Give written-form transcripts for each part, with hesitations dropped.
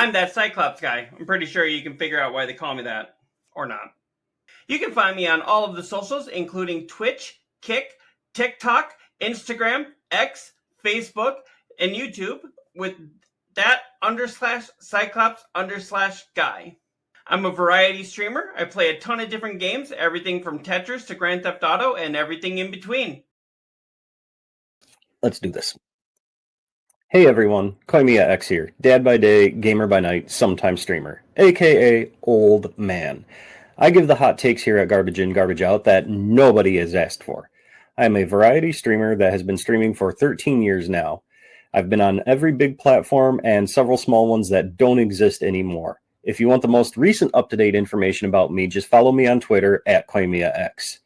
I'm that Cyclops guy. I'm pretty sure you can figure out why they call me that. Or not. You can find me on all of the socials, including Twitch, Kick, TikTok, Instagram, X, Facebook, and YouTube with that_Cyclops_guy. I'm a variety streamer. I play a ton of different games, everything from Tetris to Grand Theft Auto and everything in between. Let's do this. Hey everyone, Koimiya X here, dad by day, gamer by night, sometime streamer, aka old man. I give the hot takes here at Garbage In, Garbage Out that nobody has asked for. I am a variety streamer that has been streaming for 13 years now. I've been on every big platform and several small ones that don't exist anymore. If you want the most recent up-to-date information about me, just follow me on Twitter at Koimiya X.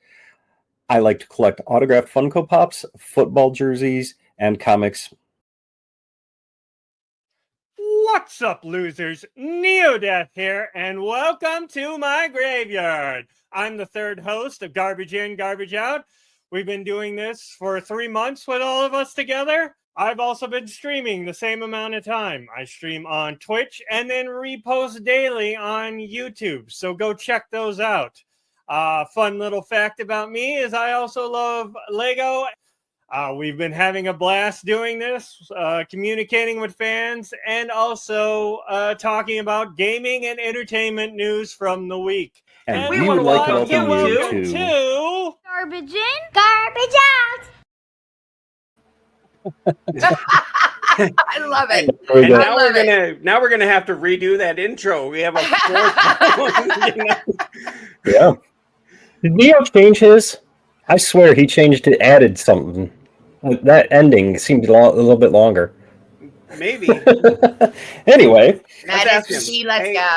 I like to collect autographed Funko Pops, football jerseys, and comics. What's up, losers? Neo-deth here, and welcome to my graveyard. I'm the third host of Garbage In, Garbage Out. We've been doing this for 3 months with all of us together. I've also been streaming the same amount of time. I stream on Twitch and then repost daily on YouTube, so go check those out. Fun little fact about me is I also love Lego. We've been having a blast doing this, communicating with fans, and also talking about gaming and entertainment news from the week. And we would like to welcome you to Garbage In, Garbage Out. I love it. And now we're gonna have to redo that intro. We have a fourth. Yeah. Did Neo change his? I swear he changed it, added something. That ending seemed a little bit longer. Maybe. Anyway. Let's go.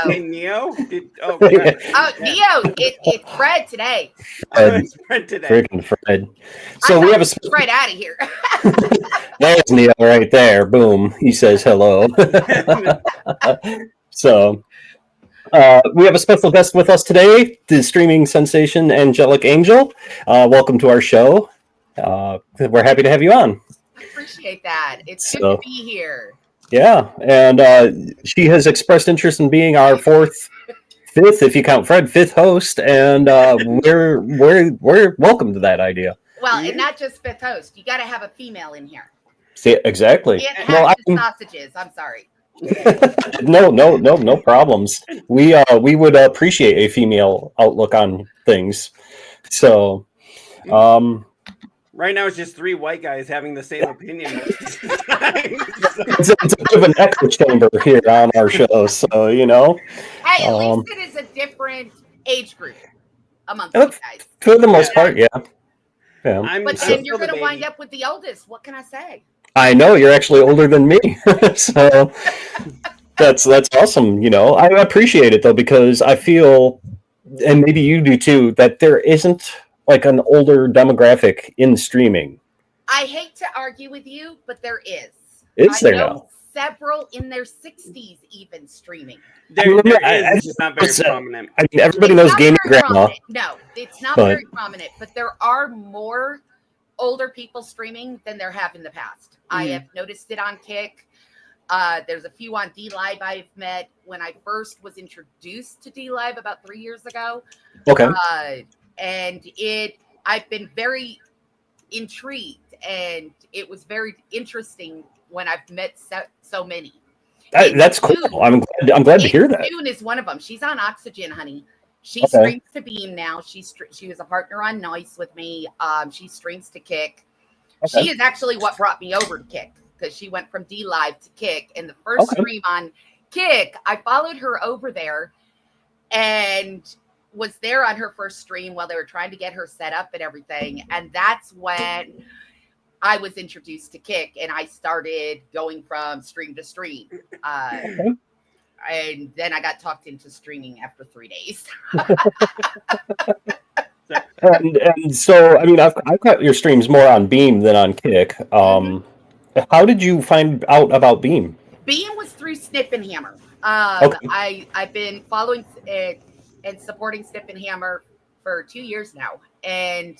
Hey, Neo? Neo, it's Fred today. It's Fred today. Freaking Fred. So we have a Fred out of here. There's Neo right there. Boom. He says hello. So we have a special guest with us today, the streaming sensation AngeliCangel. Welcome to our show. We're happy to have you on. I appreciate that. It's good to be here. Yeah, and she has expressed interest in being our fifth, if you count Fred, fifth host, and we're welcome to that idea. Well, and not just fifth host. You got to have a female in here. See, exactly. You can't have sausages. I'm sorry. No problems. We would appreciate a female outlook on things. So, right now it's just 3 white guys having the same opinion. it's a bit of an echo chamber here on our show, so you know. Hey, at least it is a different age group amongst you guys. For the most part, yeah. But then you're going to wind up with the oldest. What can I say? I know you're actually older than me, so that's awesome. You know, I appreciate it though, because I feel, and maybe you do too, that there isn't like an older demographic in streaming. I hate to argue with you, but there is. There now? Several in their 60s even streaming. It's just not very prominent. I mean, everybody knows gaming grandma. Prominent. No, it's not very prominent, but there are more older people streaming than there have in the past. I have noticed it on Kick. There's a few on DLive I've met when I first was introduced to DLive about 3 years ago. Okay. And I've been very intrigued, and it was very interesting when I've met so many. That's cool. I'm glad to hear that. June is one of them. She's on Oxygen, honey. She streams to Beam now. She was a partner on Noise with me. She streams to Kick. Okay. She is actually what brought me over to Kick, because she went from DLive to Kick. And the first stream on Kick, I followed her over there and was there on her first stream while they were trying to get her set up and everything. And that's when I was introduced to Kick, and I started going from stream to stream. And then I got talked into streaming after 3 days. and so, I mean, I've got your streams more on Beam than on Kick. How did you find out about Beam? Beam was through Snip and Hammer. I've been following and supporting Snip and Hammer for 2 years now. And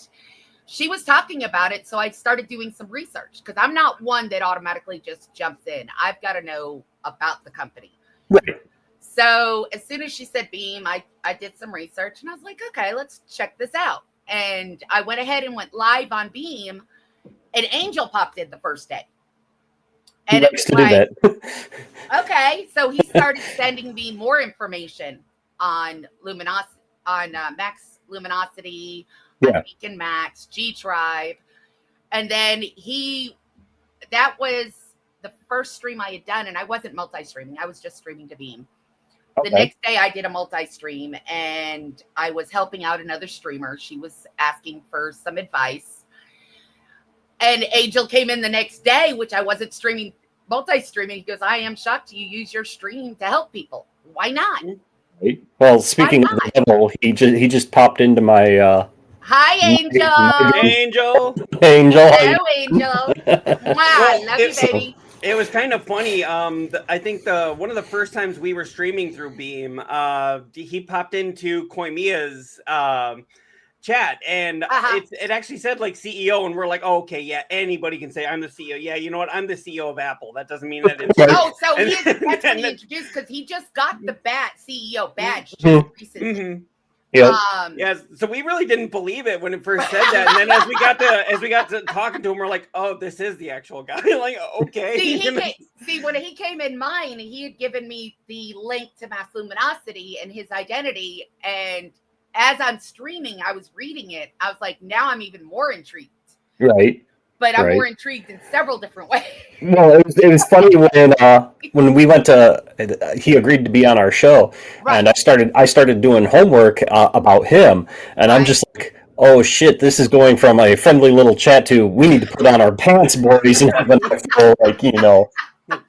she was talking about it, so I started doing some research, because I'm not one that automatically just jumps in. I've got to know about the company. Right. So as soon as she said Beam, I did some research and I was like, okay, let's check this out. And I went ahead and went live on Beam, and Angel popped in the first day. He And it likes was to do like, that. okay. So he started sending me more information on Max Luminosity, on Beacon Max, G Tribe. And then that was the first stream I had done, and I wasn't multi-streaming. I was just streaming to Beam. Okay. The next day I did a multi-stream, and I was helping out another streamer. She was asking for some advice. And Angel came in the next day, which I wasn't multi-streaming. He goes, I am shocked you use your stream to help people. Why not? Right. Well, speaking of the devil, he just popped into my Hi, Angel. Angel. Hello, Angel. Wow, love you, baby. It was kind of funny. I think one of the first times we were streaming through Beam, he popped into Koimiya's chat, and it actually said like CEO, and we're like, oh, okay, yeah, anybody can say I'm the CEO. Yeah, you know what? I'm the CEO of Apple. That doesn't mean that it's so that's when he introduced, because he just got the CEO badge just recently. Mm-hmm. Yep. Yes, so we really didn't believe it when it first said that, and then as we got to talking to him, we're like, oh, this is the actual guy. Like, okay. See, when he came in mine, he had given me the link to Mass Luminosity and his identity, and as I'm streaming, I was reading it. I was like, now I'm even more intrigued. Right. But I'm more intrigued in several different ways. Well, it was funny when we went to, he agreed to be on our show, and I started doing homework about him, and I'm just like, oh shit, this is going from a friendly little chat to we need to put on our pants, boys, and have an actual, like, you know,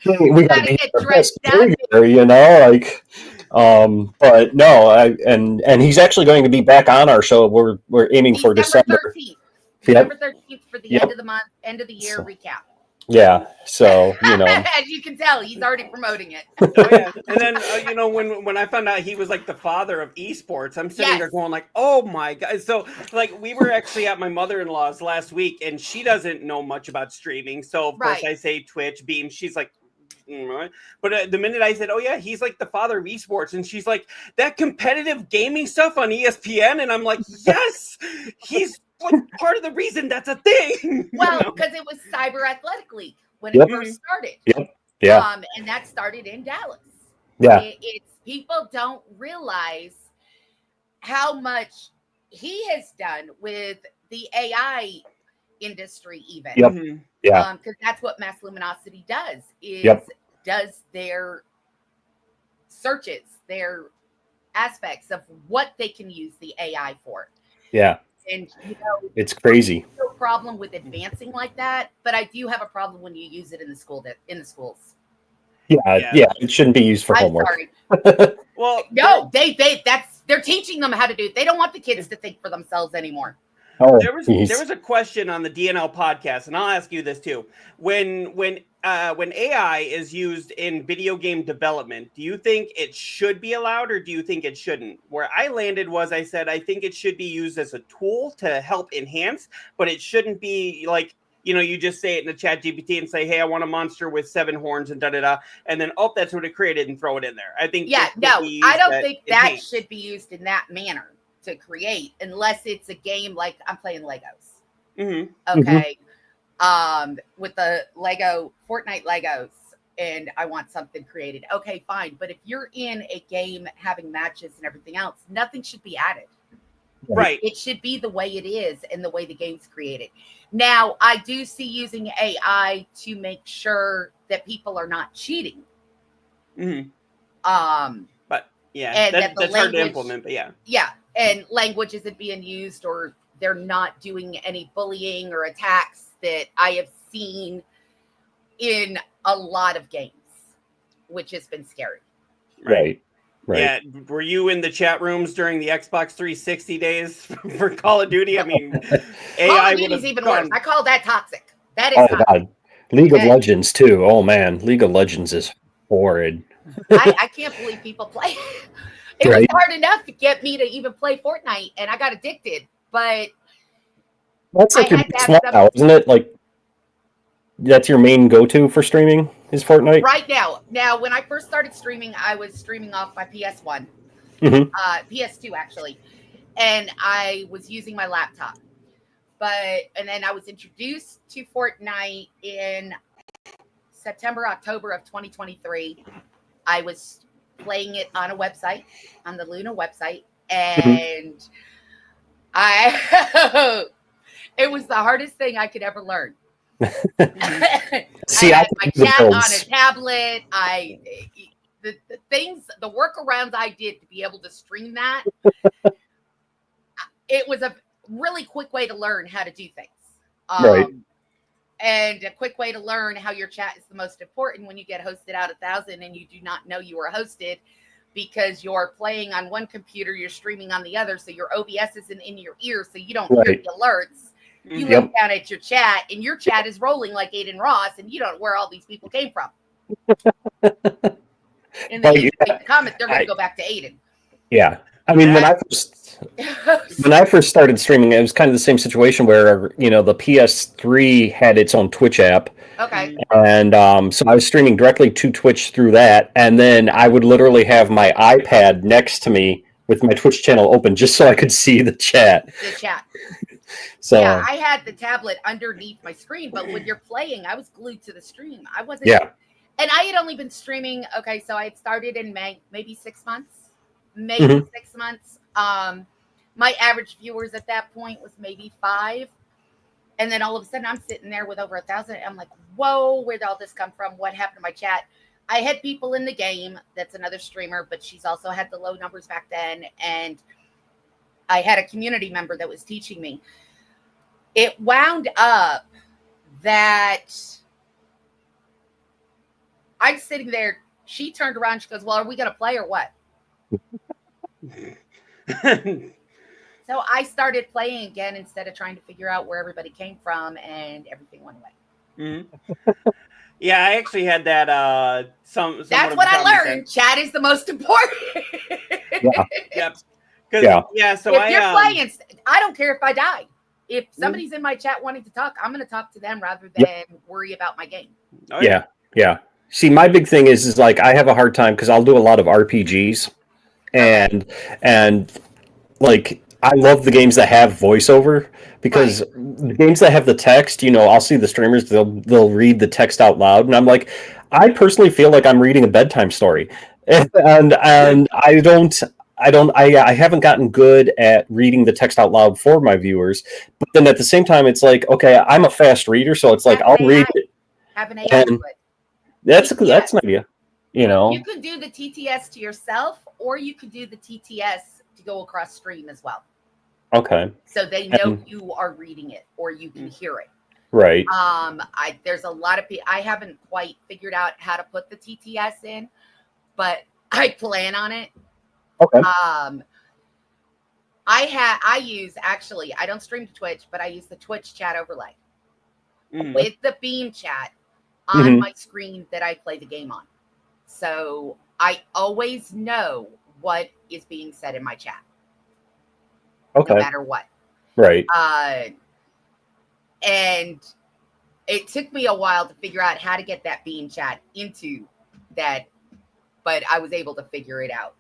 we got to get our best behavior, you know, like. But no, and he's actually going to be back on our show. We're aiming for December 13th. December 13th for the end of the month, end of the year recap. Yeah, so, you know. As you can tell, he's already promoting it. Oh, yeah. And then, you know, when I found out he was like the father of esports, I'm sitting there going like, oh my God. So, like, we were actually at my mother-in-law's last week, and she doesn't know much about streaming. So, of course, I say Twitch, Beam. She's like, but the minute I said, oh yeah, he's like the father of esports, and she's like, that competitive gaming stuff on ESPN, and I'm like, yes, he's like part of the reason that's a thing. Well, because it was Cyber Athletic League when it first started. Yeah. And that started in Dallas. Yeah. It's people don't realize how much he has done with the AI industry, even. Yep. Yeah. Because that's what Mass Luminosity does. Does their searches, their aspects of what they can use the AI for. Yeah. And you know, it's crazy. No problem with advancing like that, but I do have a problem when you use it in the schools. Yeah. It shouldn't be used for homework. Sorry. Well, no, they're teaching them how to do it. They don't want the kids to think for themselves anymore. Oh, there was a question on the DNL podcast, and I'll ask you this too. When AI is used in video game development, do you think it should be allowed, or do you think it shouldn't? Where I landed was, I said I think it should be used as a tool to help enhance, but it shouldn't be like, you know, you just say it in the chat GPT and say, hey, I want a monster with 7 horns and da-da-da, and then, oh, that's what it created, and throw it in there. I think I don't think that should be used in that manner to create, unless it's a game like I'm playing Legos. Mm-hmm. Okay. With the Fortnite Legos, and I want something created. Okay, fine. But if you're in a game having matches and everything else, nothing should be added. Right. It should be the way it is and the way the game's created. Now, I do see using AI to make sure that people are not cheating. Mm-hmm. But yeah, and that's hard to implement, but yeah. Yeah. And language isn't being used, or they're not doing any bullying or attacks that I have seen in a lot of games, which has been scary. Right. Yeah. Were you in the chat rooms during the Xbox 360 days for Call of Duty? I mean, AI Call of Duty's even worse. I call that toxic. That is toxic. God. League of Legends too. Oh man, League of Legends is horrid. I can't believe people play. It was hard enough to get me to even play Fortnite, and I got addicted. But that's like your big now, isn't it? Like, that's your main go-to for streaming is Fortnite? Right now, when I first started streaming, I was streaming off my PS1, Mhm. PS2 actually, and I was using my laptop. And then I was introduced to Fortnite in September, October of 2023. I was playing it on a website, on the Luna website, and it was the hardest thing I could ever learn. See, I had my chat on a tablet. The things, the workarounds I did to be able to stream that, it was a really quick way to learn how to do things. Right. And a quick way to learn how your chat is the most important when you get hosted out 1,000 and you do not know you are hosted because you're playing on one computer, you're streaming on the other, so your OBS isn't in your ear, so you don't hear the alerts. You look down at your chat, and your chat is rolling like Aiden Ross, and you don't know where all these people came from. And then you make the comment, they're going to go back to Aiden. Yeah. I mean, when I first started streaming, it was kind of the same situation where, you know, the PS3 had its own Twitch app. Okay. And so I was streaming directly to Twitch through that. And then I would literally have my iPad next to me with my Twitch channel open just so I could see the chat. So yeah, I had the tablet underneath my screen, but when you're playing, I was glued to the stream. I wasn't. Yeah. And I had only been streaming. Okay, so I had started in May, maybe 6 months. Maybe 6 months. My average viewers at that point was maybe 5. And then all of a sudden I'm sitting there with over 1,000. I'm like, whoa, where'd all this come from? What happened to my chat? I had people in the game. That's another streamer, but she's also had the low numbers back then. And I had a community member that was teaching me. It wound up that I'm sitting there. She turned around. She goes, well, are we going to play or what? So I started playing again instead of trying to figure out where everybody came from, and everything went away. Yeah, I actually had that. That's what I learned. Chat is the most important. Yep. Yeah. So if you're playing, I don't care if I die. If somebody's in my chat wanting to talk, I'm going to talk to them rather than worry about my game. Yeah. See, my big thing is like I have a hard time because I'll do a lot of RPGs, and like I love the games that have voiceover because the games that have the text, you know, I'll see the streamers, they'll read the text out loud, and I'm like, I personally feel like I'm reading a bedtime story, and I haven't gotten good at reading the text out loud for my viewers, but then at the same time, it's like, okay, I'm a fast reader, so it's like I'll read it. Have an AI do it. That's an idea, you know. You could do the TTS to yourself, or you could do the TTS to go across stream as well. Okay. So they know you are reading it, or you can hear it. Right. There's a lot of people. I haven't quite figured out how to put the TTS in, but I plan on it. Okay. I use actually. I don't stream to Twitch, but I use the Twitch chat overlay with the Beam chat on my screen that I play the game on. So I always know what is being said in my chat. Okay. No matter what. Right. And it took me a while to figure out how to get that Beam chat into that, but I was able to figure it out.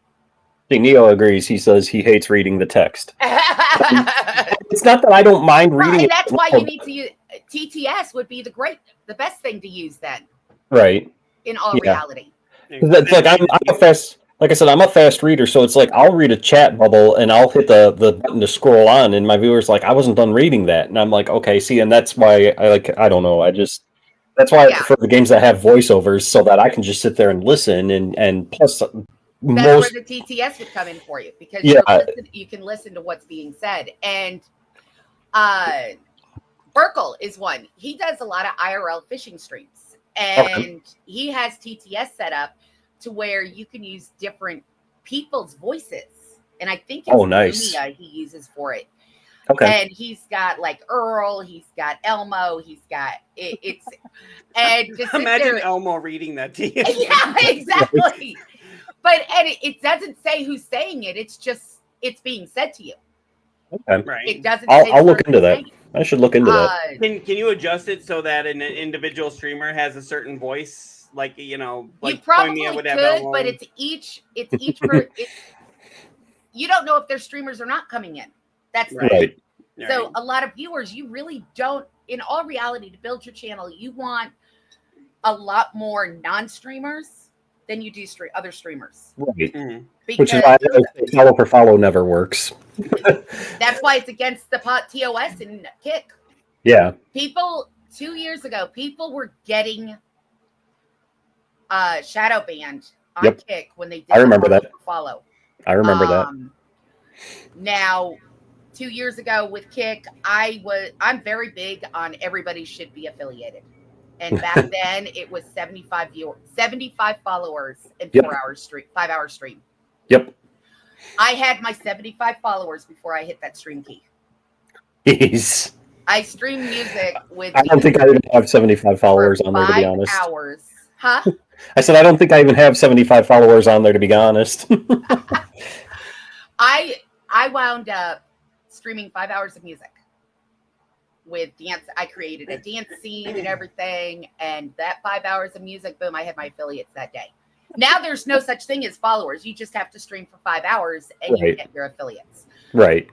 See, Neo agrees. He says he hates reading the text. It's not that I don't mind reading and it. that's why you need to use TTS would be the best thing to use then. Right. In all reality. It's like I'm a fast, like I said, I'm a fast reader, so it's like I'll read a chat bubble and I'll hit the button to scroll on, and my viewer's like, I wasn't done reading that, and I'm like, okay, see, and that's why I don't know, that's why I prefer the games that have voiceovers so that I can just sit there and listen, and plus that's where the TTS would come in for you, because you can listen to what's being said. And Burkle is one. He does a lot of IRL fishing streams, and he has TTS set up to where you can use different people's voices. And I think it's Lumia he uses for it. Okay. And he's got like Earl, he's got Elmo, he's got it's and just imagine Elmo reading that to you. Yeah, exactly. But it doesn't say who's saying it. It's just it's being said to you. Okay. Right. It doesn't. I'll look into that. I should look into that. Can you adjust it so that an individual streamer has a certain voice? Like, you know, like you probably Koimia would could, have but it's each you don't know if their streamers are not coming in. That's the Right. thing. So a lot of viewers, you really don't, in all reality, to build your channel, you want a lot more non-streamers than you do other streamers. Right. Mhm. Which is why follow for follow never works. That's why it's against the TOS and Kick. Yeah. People 2 years ago, people were getting shadow banned on Kick when they did I remember that. follow. I remember that. Now, 2 years ago with Kick, I'm very big on everybody should be affiliated. And back then it was 75 followers in 4 hours stream, 5 hour stream. Yep. I had my 75 followers before I hit that stream key. Jeez. I stream music with I don't think I even have 75 followers on there, to be honest. 5 hours. Huh? I said I don't think I even have 75 followers on there, to be honest. I wound up streaming 5 hours of music with dance. I created a dance scene and everything, and that 5 hours of music, boom, I had my affiliates that day. Now there's no such thing as followers. You just have to stream for 5 hours and you get your affiliates. Right.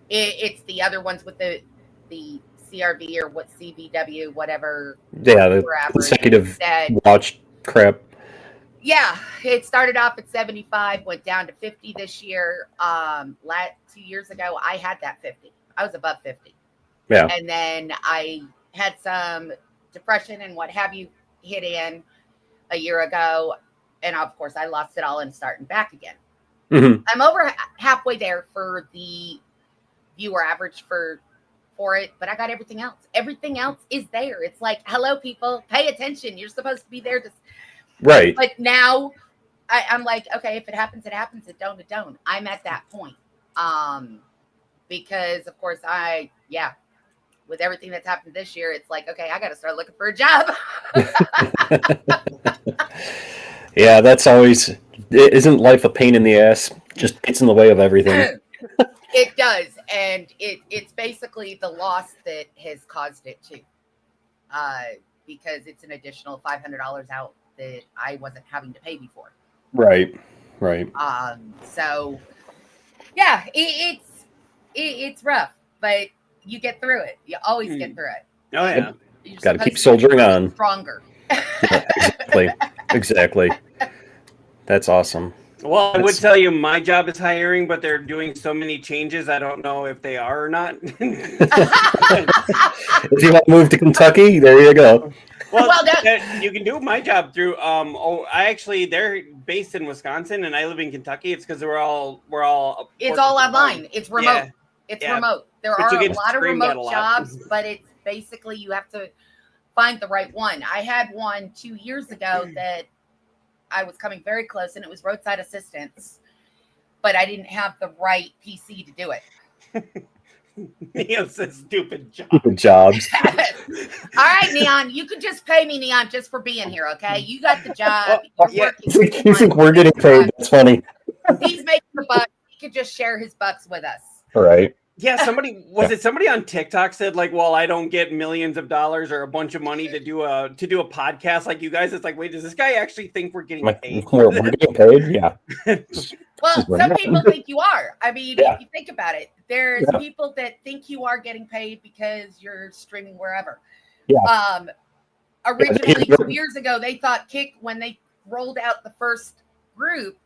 It's the other ones with the CRV or what CVW, whatever. Yeah, the consecutive watch crap. Yeah, it started off at 75, went down to 50 this year. 2 years ago, I had that 50. I was above 50. Yeah. And then I had some depression and what have you hit in a year ago. And of course, I lost it all and starting back again. Mm-hmm. I'm over halfway there for the viewer average for it, but I got everything else. Everything else is there. It's like, hello, people, pay attention. You're supposed to be there to. Right. But now I'm like, okay, if it happens, it happens. It don't, it don't. I'm at that point. Because of course with everything that's happened this year, it's like, okay, I got to start looking for a job. Yeah, that's always, isn't life a pain in the ass? Just gets in the way of everything. It does. And it's basically the loss that has caused it too. Because it's an additional $500 out that I wasn't having to pay before. Right. Right. So yeah, it's rough, but you get through it. You always get through it. Oh yeah. Got to keep soldiering on. Stronger. Yeah, exactly. That's awesome. Well, I would tell you my job is hiring, but they're doing so many changes. I don't know if they are or not. If you want to move to Kentucky, there you go. Well, you can do my job through. They're based in Wisconsin, and I live in Kentucky. It's because we're all. It's all online. It's remote. Yeah. It's remote. There are a lot of remote jobs, but it's basically you have to find the right one. I had one 2 years ago that I was coming very close, and it was roadside assistance, but I didn't have the right PC to do it. Neon says stupid job. Stupid jobs. All right, Neon, you could just pay me, Neon, just for being here, okay? You got the job. You think we're getting paid? That's funny. He's making the bucks. He could just share his bucks with us. All right. Yeah, somebody on TikTok said like, well, I don't get millions of dollars or a bunch of money to do a podcast like you guys. It's like, wait, does this guy actually think we're getting paid? We're getting paid? Yeah. Well, some people think you are. I mean, if you think about it, there's people that think you are getting paid because you're streaming wherever. Yeah. Originally, 2 years ago, they thought Kick, when they rolled out the first group,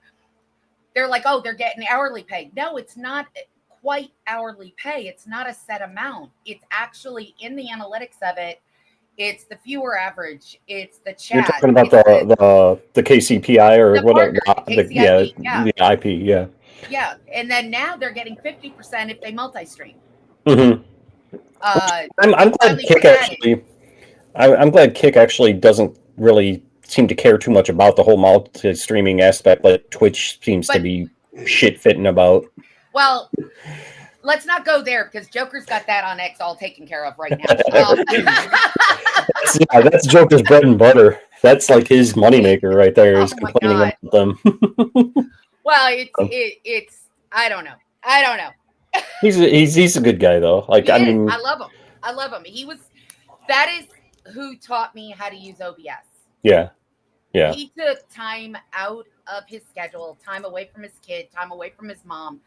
they're like, oh, they're getting hourly paid. No, it's not quite hourly pay. It's not a set amount. It's actually in the analytics of it. It's the viewer average. It's the chat. You're talking about the KCPI or whatever. The IP. Yeah. Yeah, and then now they're getting 50% if they multi-stream. Mm-hmm. I'm glad Kick actually. I'm glad Kick actually doesn't really seem to care too much about the whole multi-streaming aspect like Twitch seems to be shit fitting about. Well, let's not go there because Joker's got that on X all taken care of right now. That's Joker's bread and butter. That's like his moneymaker right there is complaining about them. Well, it's I don't know. He's a good guy though. Like I mean, I love him. I love him. That is who taught me how to use OBS. yeah. He took time out of his schedule, time away from his kid, time away from his mom,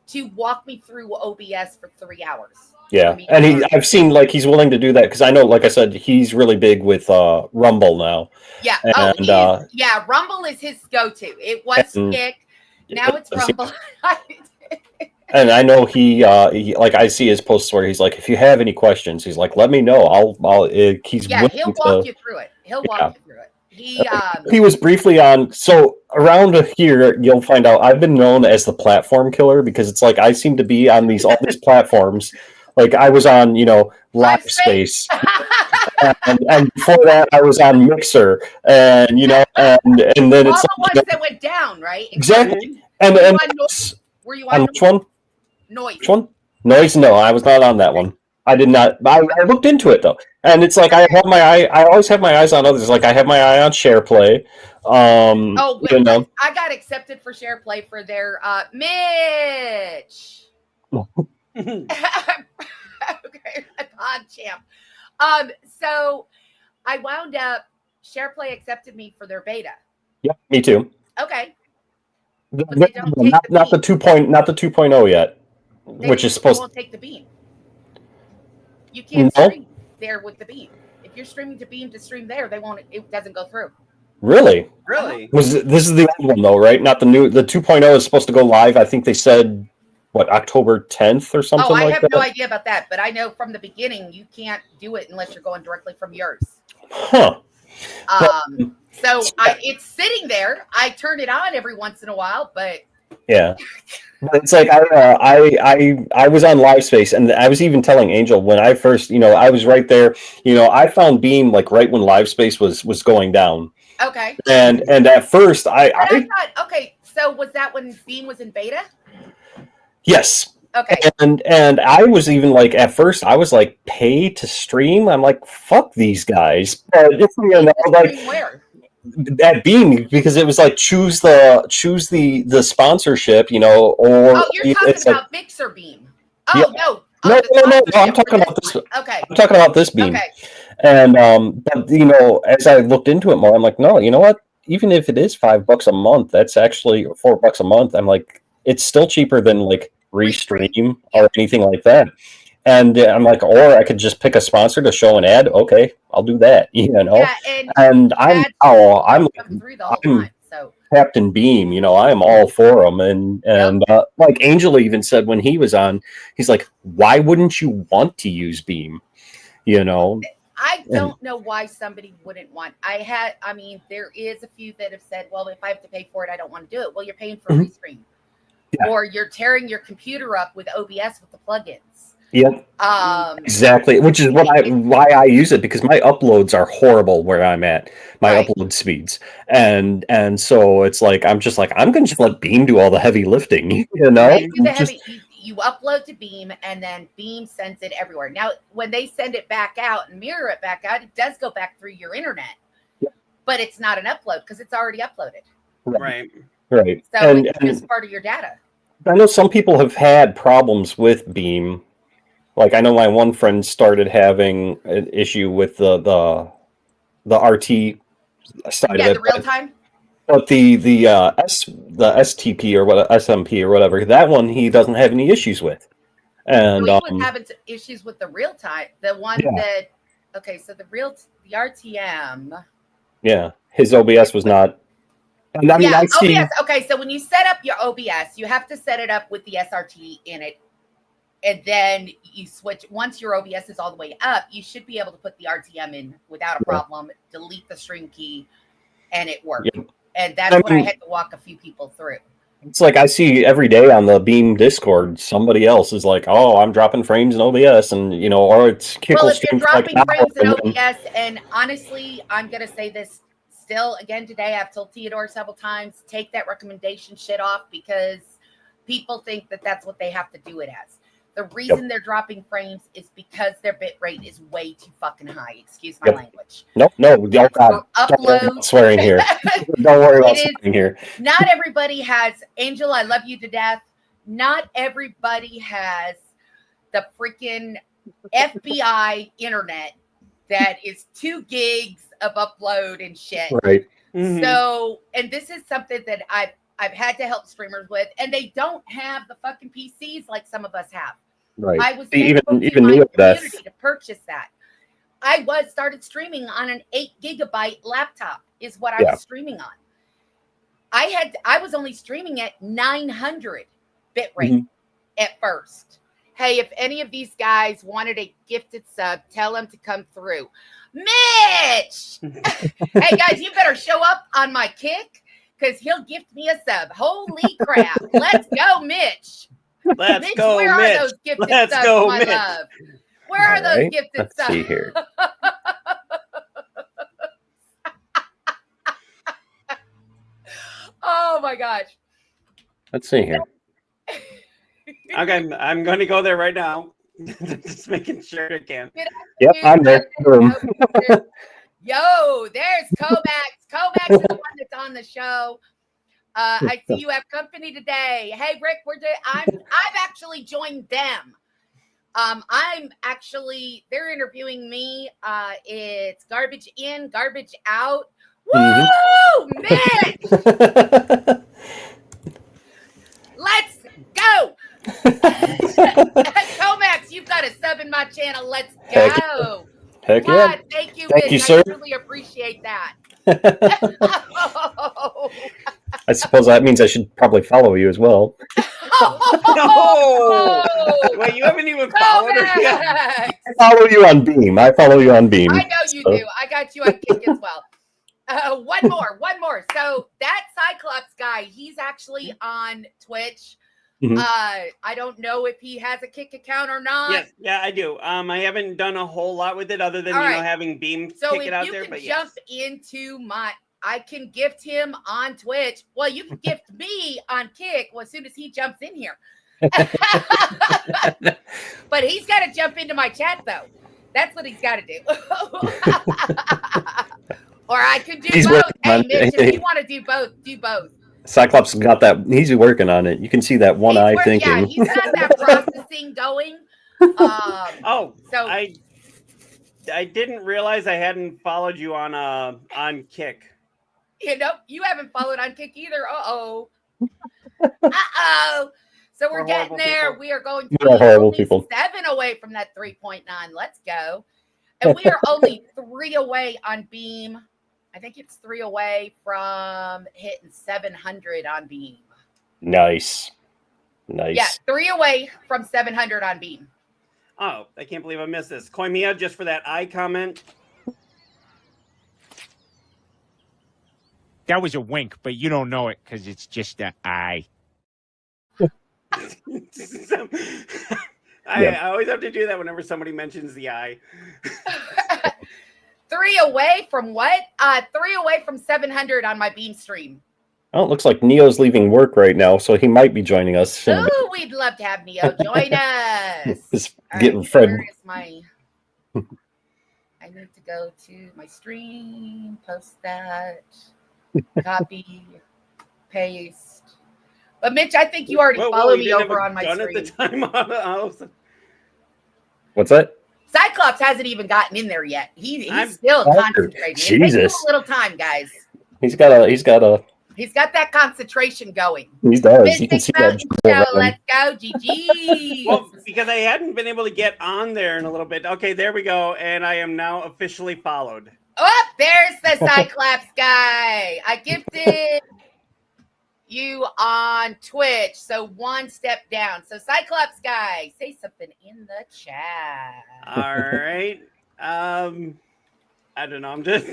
to walk me through OBS for 3 hours. Yeah, and I've seen like he's willing to do that because I know, like I said, he's really big with Rumble now. Yeah. And, yeah. Rumble is his go-to. It was Kick. Now it's Rumble. And I know he like I see his posts where he's like, if you have any questions, he's like, let me know. He'll walk you through it. He'll walk you through it. He was briefly on. So around here, you'll find out I've been known as the platform killer because it's like I seem to be on all these platforms. Like I was on, Live Space, and before that I was on Mixer, and and then all it's the ones that went down, right? Exactly. And were you on which one? Noise? Which one? Noise? No, I was not on that one. I did not. I looked into it though, and it's like I always have my eyes on others. Like I have my eye on SharePlay. I got accepted for SharePlay for their Mitch. Okay, pod champ. So I wound up SharePlay accepted me for their beta. Yeah, me too. Okay. Not the 2.0 yet, which is supposed. They won't take the beam. You can't stream there with the beam. If you're streaming to beam to stream there, it doesn't go through. Really? This is the old one though, right? Not the new. The 2.0 is supposed to go live. I think they said October 10th or something like that. I have no idea about that, but I know from the beginning you can't do it unless you're going directly from yours. Huh. So it's sitting there. I turn it on every once in a while, but yeah. It's like I was on Live Space, and I was even telling Angel when I first, I was right there. I found Beam like right when Live Space was going down. Okay. And at first I thought, okay, so was that when Beam was in beta? Yes. Okay. And I was even like at first I was like pay to stream. I'm like fuck these guys. But Where? At Beam because it was like choose the sponsorship, or you're talking about Mixer Beam. Oh yeah. No. No, I'm talking about this. Okay. I'm talking about this Beam. Okay. And but as I looked into it more, I'm like, no, you know what? Even if it is $5 a month, that's actually $4 a month. I'm like, it's still cheaper than like Restream or anything like that. And I'm like, or I could just pick a sponsor to show an ad. Okay, I'll do that. Yeah, and I'm Captain Beam. I am all for them. And like Angel even said when he was on, he's like, why wouldn't you want to use Beam? I don't know why somebody wouldn't want. There is a few that have said, well, if I have to pay for it, I don't want to do it. Well, you're paying for Restream. Yeah. Or you're tearing your computer up with OBS with the plugins. Yep. Exactly. Which is why I use it because my uploads are horrible where I'm at. My upload speeds. And so it's like I'm gonna just let Beam do all the heavy lifting, You upload to Beam and then Beam sends it everywhere. Now, when they send it back out and mirror it back out, it does go back through your internet. Yep. But it's not an upload because it's already uploaded. Right. So it's just part of your data. I know some people have had problems with Beam. Like I know my one friend started having an issue with the RT side of it. The real time. But the STP or what SMP or whatever, that one he doesn't have any issues with. And he was having issues with the real time. The one that so the RTM. Yeah, his OBS was not. And I see. OBS. Okay, so when you set up your OBS, you have to set it up with the SRT in it. And then you switch. Once your OBS is all the way up, you should be able to put the RTM in without a problem, delete the string key, and it worked. Yep. And that's what I had to walk a few people through. It's like I see every day on the Beam Discord, somebody else is like, oh, I'm dropping frames in OBS, and or it's Kickle if you're dropping frames in OBS, and honestly, I'm going to say this still again today. I've told Theodore several times, take that recommendation shit off because people think that that's what they have to do it as. The reason they're dropping frames is because their bit rate is way too fucking high. Excuse my language. No, don't swearing here. Don't worry about swearing here. Not everybody has Angel. I love you to death. not everybody has the freaking FBI internet that is 2 gigs of upload and shit. Right. Mhm. So, and this is something that I've had to help streamers with, and they don't have the fucking PCs like some of us have. Right. I was Even able to even my neo-deth. community to purchase that. I started streaming on an 8 gigabyte laptop is what I Yeah. was streaming on. I was only streaming at 900 bit rate at first. Hey, if any of these guys wanted a gifted sub, tell them to come through. Mitch! Hey guys, you better show up on my kick because he'll gift me a sub. Holy crap. Let's go, Mitch. Let's Mitch, go, where Mitch. are those gifted Let's subs, go, my Mitch. love? Where are All those right. gifted Let's subs? see here. Oh my gosh. Let's see here. Okay, I'm going to go there right now. Just making sure I can. Yep, I'm there. Boom. Yo, there's Kovacs. Kovacs is the one that's on the show. I see you have company today. Hey, Rick, I've actually joined them. They're interviewing me. It's garbage in, garbage out. Woo, Mitch! Let's go. Kovacs, you've got a sub in my channel. Let's go. Heck Wow, yeah. thank you, Thank Mitch. you, sir. I truly appreciate that. I suppose that means I should probably follow you as well. No! Wait, you haven't even followed her yet? Kovacs! I follow you on Beam. I follow you on Beam. I know you do. I got you on Kick as well. One more. So that Cyclops guy, he's actually on Twitch. Mhm. I don't know if he has a Kick account or not. Yes, yeah, I do. I haven't done a whole lot with it other than All right. having Beam So kick if it out you there. can But jump yes, into I can gift him on Twitch. Well, you can gift me on Kick as soon as he jumps in here. But he's got to jump into my chat though. That's what he's got to do. Or I could do He's both. working Hey, on Mitch, it. if you want to do both, do both. Cyclops got that. He's working on it. You can see that one eye thinking. Yeah, he's got that processing going. oh, So I didn't realize I hadn't followed you on Kick. you haven't followed on Kick either. So we're getting there. People. We are going to We're be horrible only people. 7 away from that 3.9. Let's go. And we are only 3 away on Beam. I think it's 3 away from hitting 700 on Beam. Nice. Yeah, 3 away from 700 on Beam. Oh, I can't believe I missed this. Koimiya, just for that eye comment. That was a wink, but you don't know it because it's just an eye. I always have to do that whenever somebody mentions the eye. 3 away from what? 3 away from 700 on my Beam stream. Oh, it looks like Neo's leaving work right now, so he might be joining us soon. Ooh, we'd love to have Neo join us. Just All getting right, Fred. where is my? I need to go to my stream, post that, copy, paste. But Mitch, I think you already follow me over on my stream. At the time. What's that? Cyclops hasn't even gotten in there yet. He's I'm still tired. concentrating. It takes him Jesus. a little time, guys. He's got a. He's got that concentration going. He does. Mitch You can see Mountain that. Show, let's go, GG. Well, because I hadn't been able to get on there in a little bit. Okay, there we go. And I am now officially followed. Oh, there's the Cyclops guy. I gifted you on Twitch. So 1 step down. So Cyclops guy, say something in the chat. All right. I don't know.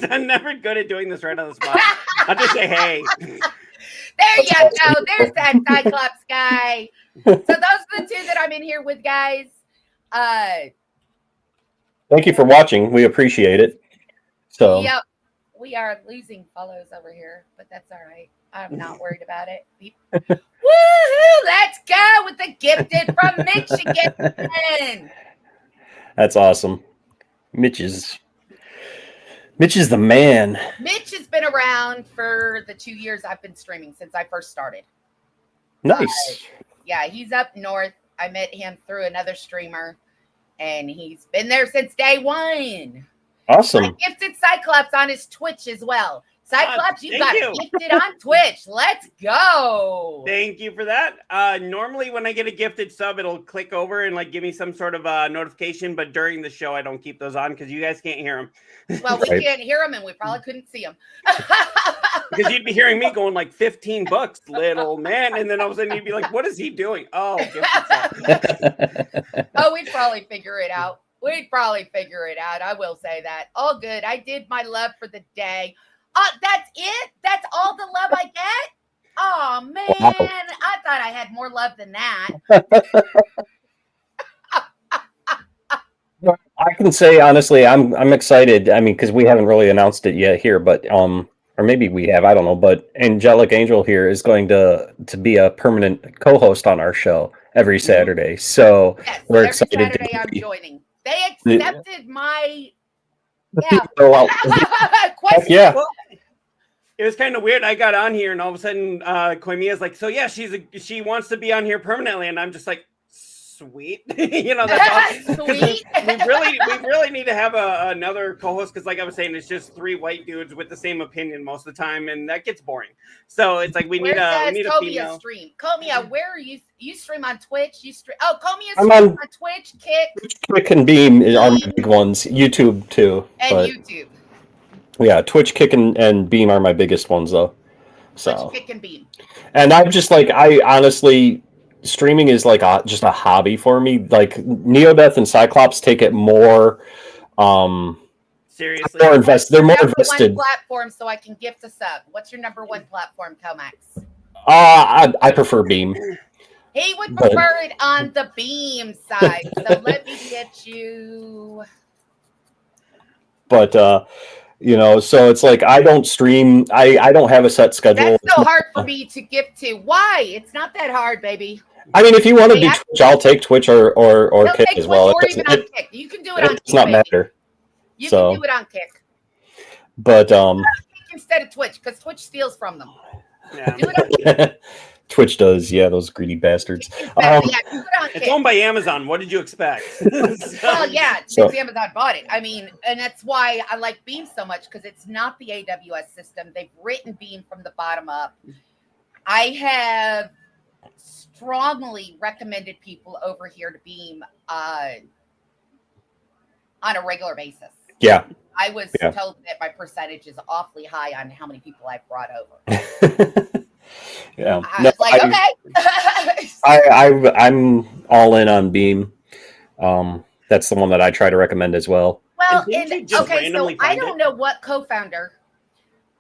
I'm never good at doing this right on the spot. I'll just say hey. There you go. There's that Cyclops guy. So those are the 2 that I'm in here with, guys. Thank you for watching. We appreciate it. So. Yep. We are losing follows over here, but that's all right. I'm not worried about it. Woohoo! Let's go with the gifted from Michigan. That's awesome. Mitch is the man. Mitch has been around for the 2 years I've been streaming since I first started. Nice. Yeah, he's up north. I met him through another streamer, and he's been there since day one. Awesome. I gifted Cyclops on his Twitch as well. Cyclops, you got you. gifted on Twitch. Let's go. Thank you for that. Normally when I get a gifted sub, it'll click over and like give me some sort of notification, but during the show, I don't keep those on because you guys can't hear them. Well, we Right. can't hear him, and we probably couldn't see him. Because you'd be hearing me going like $15, little man, and then all of a sudden you'd be like, "What is he doing?" Oh, gifted sub. Oh, we'd probably figure it out. I will say that. All good. I did my love for the day. That's it? That's all the love I get? Oh, man. Wow. I thought I had more love than that. I can say honestly, I'm excited. I mean, because we haven't really announced it yet here, but or maybe we have. I don't know. But AngeliCangel here is going to be a permanent co-host on our show every Saturday. So Yes, we're every excited. Saturday I'm joining. They accepted my Well, question. yeah. Well, it was kind of weird. I got on here, and all of a sudden, Koimiya's like, "So yeah, she wants to be on here permanently," and I'm just like, "Sweet," that's awesome. Sweet. we really need to have another co-host because, like I was saying, it's just 3 white dudes with the same opinion most of the time, and that gets boring. So it's like we need a female. Stream. Komiya, where are you? You stream on Twitch. Komiya I'm streams on- on Twitch, Kick, Kick and Beam are my big ones. YouTube too. and But YouTube. yeah, Twitch, Kick, and Beam are my biggest ones though. So Twitch, Kick, and Beam. and I'm just like, I honestly, streaming is like just a hobby for me. Like neo-deth and Cyclops take it more Seriously, they're more Number invested. one platform, so I can gift a sub. What's your number one platform, Comax? I prefer Beam. He would But- prefer it on the Beam side. So let me get you. But so it's like I don't stream. I don't have a set schedule. That's so hard for me to gift to. Why? It's not that hard, baby. I mean, if you want to do Yeah. Twitch, I'll take Twitch or He'll Kick take as well. Twitch or even on It Kick. You can do it on does Kick, not baby. matter. You So- can do it on Kick. But Kick instead of Twitch, because Twitch steals from them. yeah. Do it on Twitch does, yeah, those greedy bastards. Exactly. Yeah, do it on It's Kick. owned by Amazon. What did you expect? Well, yeah, So- since Amazon bought it. I mean, and that's why I like Beam so much, because it's not the AWS system. They've written Beam from the bottom up. I have strongly recommended people over here to Beam on a regular basis. Yeah. I was Yeah. told that my percentage is awfully high on how many people I've brought over. Yeah. I No, was like, okay. I'm all in on Beam. That's the one that I try to recommend as well. Well, And didn't you and, just okay, so randomly I find don't it? know what co-founder,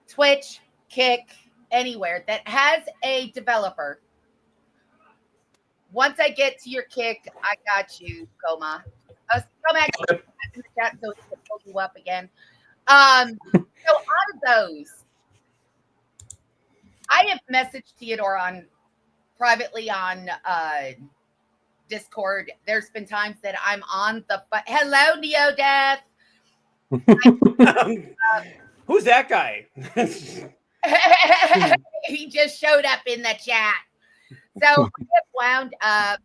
Twitch, Kick, anywhere that has a developer. Once I get to your Kick, I got you, Coma. Come back in the chat so he can pull you up again. So out of those, I have messaged Theodore privately on Discord. There's been times that I'm on the hello, neo-deth. Who's that guy? He just showed up in the chat. So I have wound up.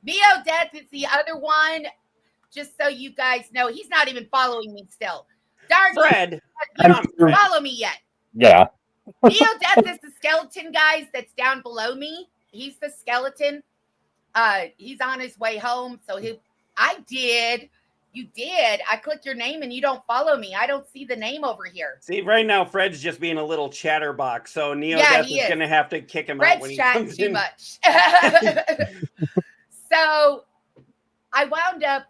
neo-deth is the other one. Just so you guys know, he's not even following me still. Darn you, Fred. you don't follow me yet. Yeah. Neo-deth is the skeleton, guys, that's down below me. He's the skeleton. He's on his way home. So you did. I clicked your name and you don't follow me. I don't see the name over here. See, right now Fred's just being a little chatterbox, so neo-deth he is is. gonna have to kick him out Red's when he chatting comes too in. much. So I wound up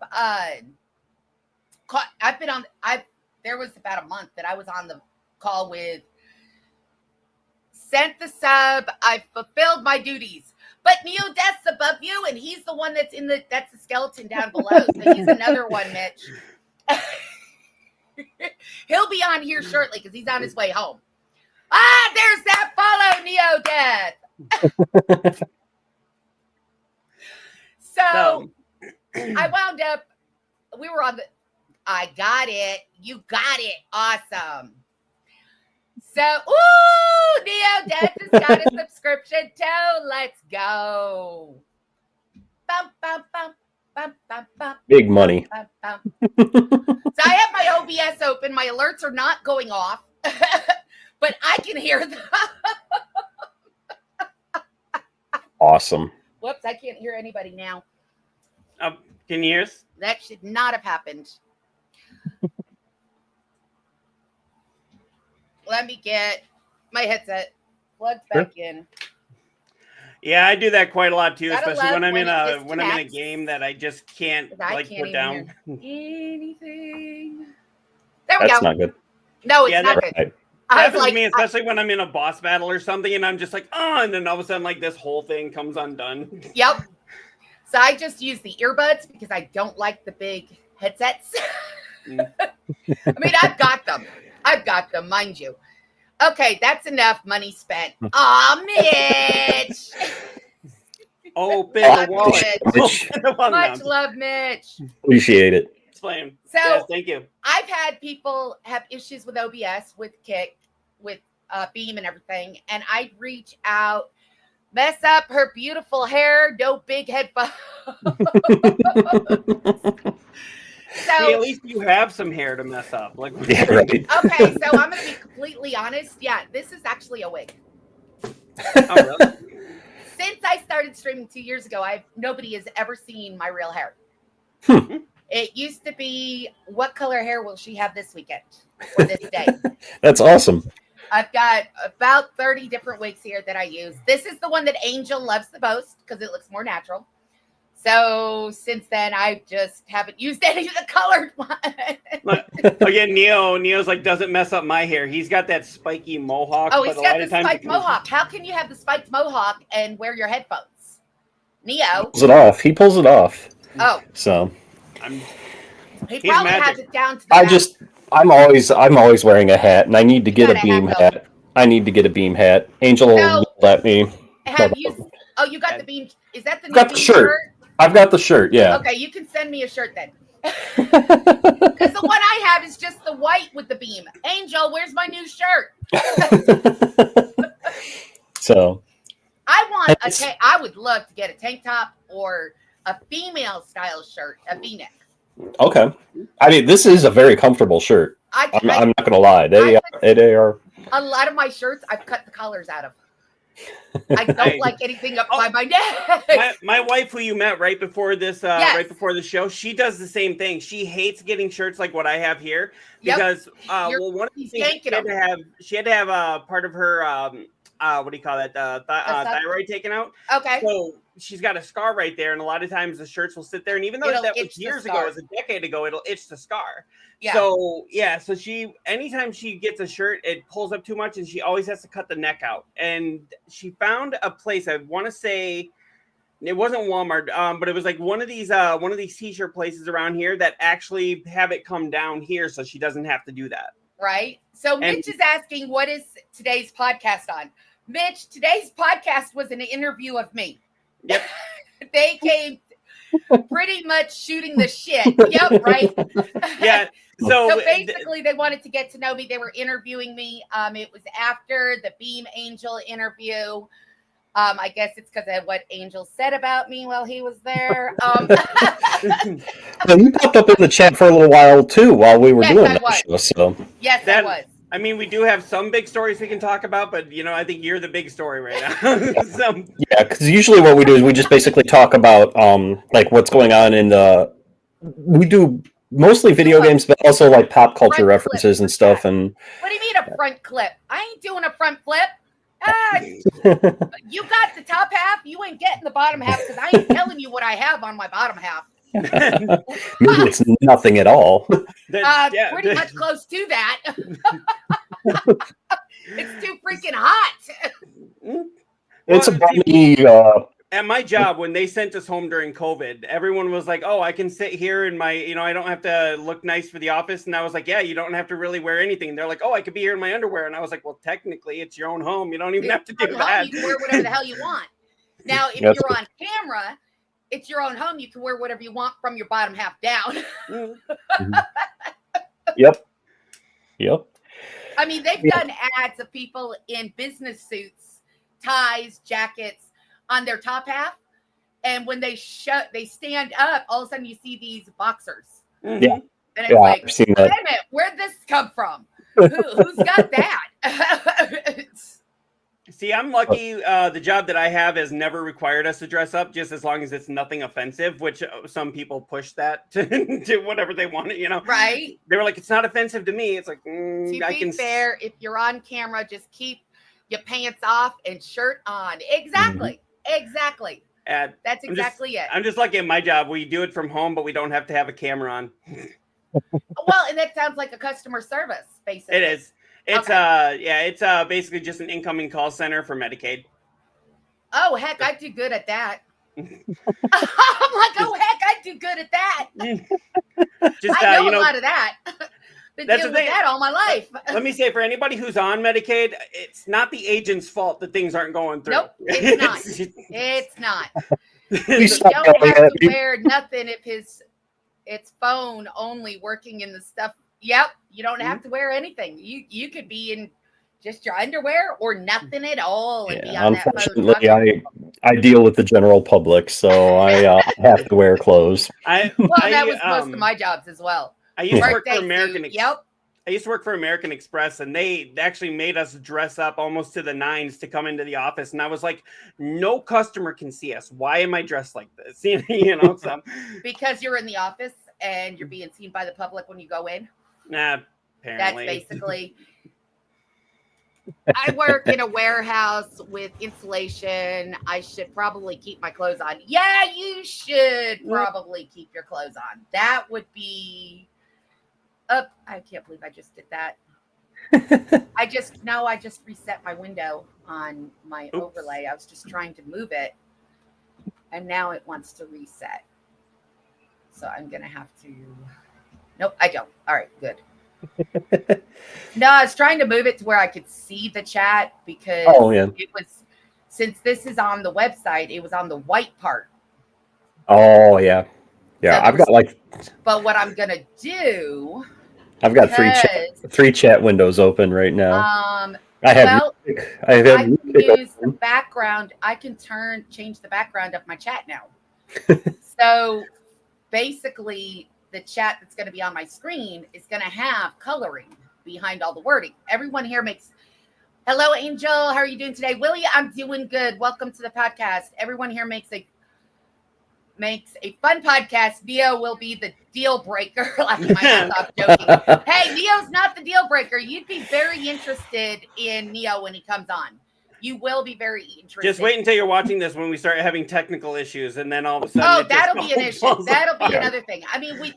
there was about a month that I was on the call with, sent the sub, I fulfilled my duties. But neo-deth's above you, and he's the one that's that's the skeleton down below. So he's another one, Mitch. He'll be on here shortly because he's on his way home. There's that follow, neo-deth. So I wound up, I got it. You got it. Awesome. So, neo-deth has got a subscription too. Let's go. Bum, bum, bum, bum, bum, bum, Big money. bum, bum. So I have my OBS open. My alerts are not going off, but I can hear them. Awesome. Whoops, I can't hear anybody now. Can you hear us? That should not have happened. Let me get my headset plugged back in. Yeah, I do that quite a lot too, Gotta especially love when I'm when in it a disconnects. game that I just can't I like can't put even down. hear anything. There we That's go. not good. No, it's Yeah, not that- good. Right. I That was happens like, to me, especially when I'm in a boss battle or something, and I'm just like, oh, and then all of a sudden, like this whole thing comes undone. yep. So I just use the earbuds because I don't like the big headsets. Mm. I mean, I've got them. I've got them, mind you. Okay, that's enough money spent. Aw, Mitch. Open Love the wallet. Mitch. Open the wallet. Much No, love, Mitch. Appreciate it. explain. So Yes, thank you. I've had people have issues with OBS, with Kick, with Beam and everything, and I'd reach out, mess up her beautiful hair, no big headphones. See, So at least you have some hair to mess up. Like, Yeah, right. okay, so I'm gonna be completely honest. Yeah, this is actually a wig. Oh, really? Since I started streaming 2 years ago, nobody has ever seen my real hair. Hmm. It used to be, what color hair will she have this weekend or this day? That's awesome. I've got about 30 different wigs here that I use. This is the one that Angel loves the most because it looks more natural. So since then, I just haven't used any of the colored ones. Again, Neo's like doesn't mess up my hair. He's got that spiky mohawk. Oh, but he's a got lot the of times spiked mohawk. How can you have the spiked mohawk and wear your headphones? Neo. Pulls it off. He pulls it off. Oh, So he He's probably has magic. it down to the I'm always wearing a hat, and I need to get got a a beam hat, hat. I need to get a beam hat. Angel So, will let me. Have you? Oh, you got the beam. Is that the new Got the beam shirt. I've got the shirt. Yeah. Okay, you can send me a shirt then. Because the one I have is just the white with the beam. Angel, where's my new shirt? So I want a It's- tank. I would love to get a tank top or a female style shirt, a V-neck. okay. I mean, this is a very comfortable shirt. I'm not gonna lie. They are. A lot of my shirts, I've cut the collars out of. I don't like anything up by my neck. My wife, who you met right before this, Yes. right before the show, she does the same thing. She hates getting shirts like what I have here Yep. because, You're- well, one of the he's things yanking she had to have part of her, what do you call that, thyroid taken out. Okay. So she's got a scar right there, and a lot of times the shirts will sit there, and even though It'll that itch was the years scar. ago, it was a decade ago, it'll itch the scar. Yeah. So yeah, so she anytime she gets a shirt, it pulls up too much, and she always has to cut the neck out. And she found a place. I want to say it wasn't Walmart, but it was like one of these t-shirt places around here that actually have it come down here, so she doesn't have to do that. Right. So Mitch is asking, what is today's podcast on? Mitch, today's podcast was an interview of me. Yep. They came pretty much shooting the shit. Yep, right. Yeah. So basically, they wanted to get to know me. They were interviewing me. It was after the Beam Angel interview. I guess it's because of what Angel said about me while he was there. Well, you popped up in the chat for a little while too while we were Yes, doing I that was. show. So Yes, I was. I mean, we do have some big stories we can talk about, but I think you're the big story right now. So, yeah, because usually what we do is we just basically talk about like what's going on in the. We do mostly video games, but also like pop culture Front references and flip. stuff. And What do you mean a front clip? I ain't doing a front flip. You got the top half. You ain't getting the bottom half because I ain't telling you what I have on my bottom half. maybe it's nothing at all. Pretty much close to that. It's too freaking hot. It's a Well, bunny. At my job, when they sent us home during COVID, everyone was like, "Oh, I can sit here in my, I don't have to look nice for the office." And I was like, "Yeah, you don't have to really wear anything." And they're like, "Oh, I could be here in my underwear." And I was like, "Well, technically, it's your own home. You don't even have to do Home, that." you can wear whatever the hell you want. Now, if That's you're on camera, it's your own home. You can wear whatever you want from your bottom half down. Mm. Yep. I mean, they've done ads of people in business suits, ties, jackets on their top half. And when they stand up, all of a sudden you see these boxers. Mm-hmm. Yeah. And it's Yeah, like, I've seen wait that. a minute, where'd this come from? Who's got that? See, I'm lucky. The job that I have has never required us to dress up, just as long as it's nothing offensive. Which some people push that to whatever they want. You know, Right? They were like, "It's not offensive to me." It's like, To I be can. fair, if you're on camera, just keep your pants off and shirt on. Exactly. Exactly. That's exactly it. I'm just lucky in my job. We do it from home, but we don't have to have a camera on. Well, and that sounds like a customer service, basically. It is. It's it's basically just an incoming call center for Medicaid. Oh heck, I do good at that. I'm like, oh heck, I do good at that. Just I know a lot of that. Been That's dealing the with thing. that all my life. Let me say, for anybody who's on Medicaid, it's not the agent's fault that things aren't going through. Nope, it's not. It's not. We You stopped don't yelling have at to people. wear nothing if it's phone only working in the stuff. Yep, you don't have to wear anything. You could be in just your underwear or nothing at all and be on that phone. Unfortunately, talking. I deal with the general public, so I have to wear clothes. Well, that was most of my jobs as well. I used to work Birthday for American. suit, yep. I used to work for American Express, and they actually made us dress up almost to the nines to come into the office. And I was like, "No customer can see us. Why am I dressed like this?" You know, so Because you're in the office and you're being seen by the public when you go in. Nah, apparently. That's basically. I work in a warehouse with insulation. I should probably keep my clothes on. Yeah, you should probably keep your clothes on. That would be. I can't believe I just did that. I just reset my window on my overlay. I was just trying to move it, and now it wants to reset. So I'm gonna have to. Nope, I don't. All right, good. No, I was trying to move it to where I could see the chat because it was, since this is on the website, it was on the white part. Oh yeah, yeah. So I've got but what I'm gonna do? I've got three chat windows open right now. I can use the background. I can change the background of my chat now. So basically, the chat that's going to be on my screen is going to have coloring behind all the wording. Everyone here hello, Angel. How are you doing today? Willie, I'm doing good. Welcome to the podcast. Everyone here makes a fun podcast. Neo will be the deal breaker. Laughing my ass off, joking. Hey, Neo's not the deal breaker. You'd be very interested in Neo when he comes on. You will be very interested. Just wait until you're watching this when we start having technical issues, and then all of a sudden. Oh, that'll be an issue. That'll be another thing. I mean,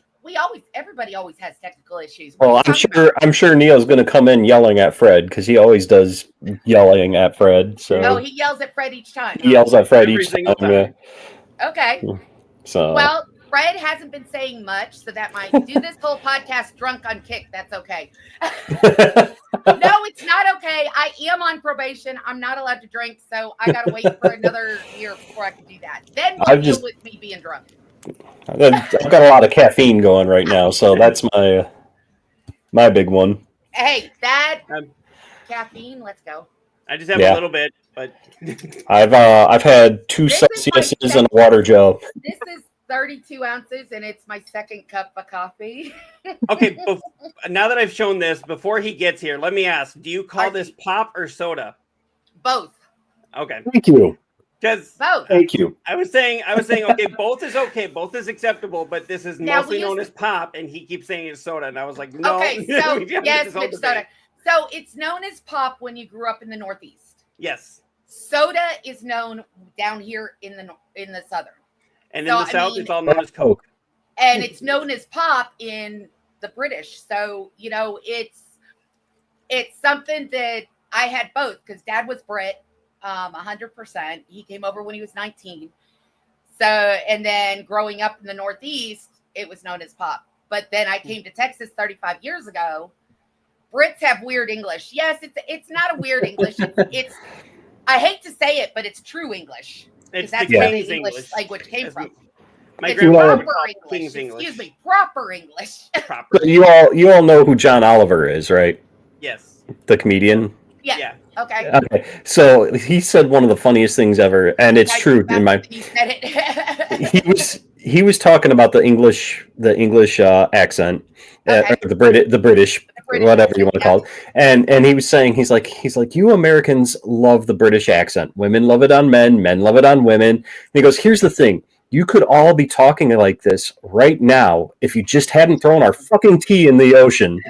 everybody always has technical issues. Well, I'm sure Neo's going to come in yelling at Fred because he always does yelling at Fred. So no, he yells at Fred each time. He yells at Fred each time. Yeah. Okay. So well, Fred hasn't been saying much, so that might do this whole podcast drunk on Kick. That's okay. No, it's not okay. I am on probation. I'm not allowed to drink, so I gotta wait for another year before I can do that. Then we'll deal with me being drunk. I've got a lot of caffeine going right now, so that's my big one. Hey, that caffeine. Let's go. I just have a little bit, but I've had 2 Celsiuses and a water gel. This is 32 ounces, and it's my second cup of coffee. Okay, now that I've shown this, before he gets here, let me ask: do you call this pop or soda? Both. Okay. Thank you. Because both. Thank you. I was saying, okay, both is okay, both is acceptable, but this is mostly known as pop, and he keeps saying it's soda, and I was like, no. Okay, so yes, it's soda. So it's known as pop when you grew up in the Northeast. Yes. Soda is known down here in the Southern. And in the South, it's all known as Coke. And it's known as pop in the British. So, you know, it's something that I had both because Dad was Brit, 100%. He came over when he was 19. So, and then growing up in the Northeast, it was known as pop. But then I came to Texas 35 years ago. Brits have weird English. Yes, it's not a weird English. It's I hate to say it, but it's true English. It's that's the where the King's English language came from. My it's grandma proper English. English. Excuse me, proper English. Proper. You all know who John Oliver is, right? Yes. the comedian. Yeah. Okay. Okay, so he said one of the funniest things ever, and it's true. In my, You said it. he was talking about the English accent, Okay. or the British, whatever you want to call it, and he was saying he's like you Americans love the British accent. Women love it on men. Men love it on women. And he goes, here's the thing. You could all be talking like this right now if you just hadn't thrown our fucking tea in the ocean.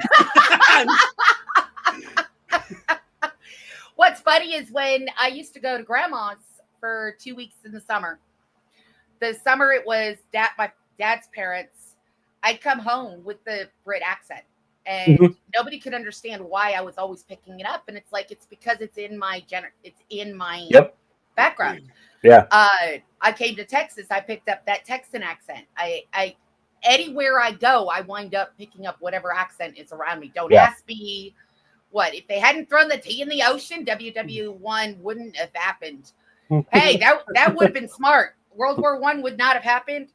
What's funny is when I used to go to grandma's for 2 weeks in the summer. The summer it was my dad's parents. I'd come home with the Brit accent, and nobody could understand why I was always picking it up. And it's like it's because it's in my background. Yeah. I came to Texas. I picked up that Texan accent. I anywhere I go, I wind up picking up whatever accent is around me. Don't ask me. What if they hadn't thrown the tea in the ocean? WW1 wouldn't have happened. Hey, that would have been smart. World War I would not have happened.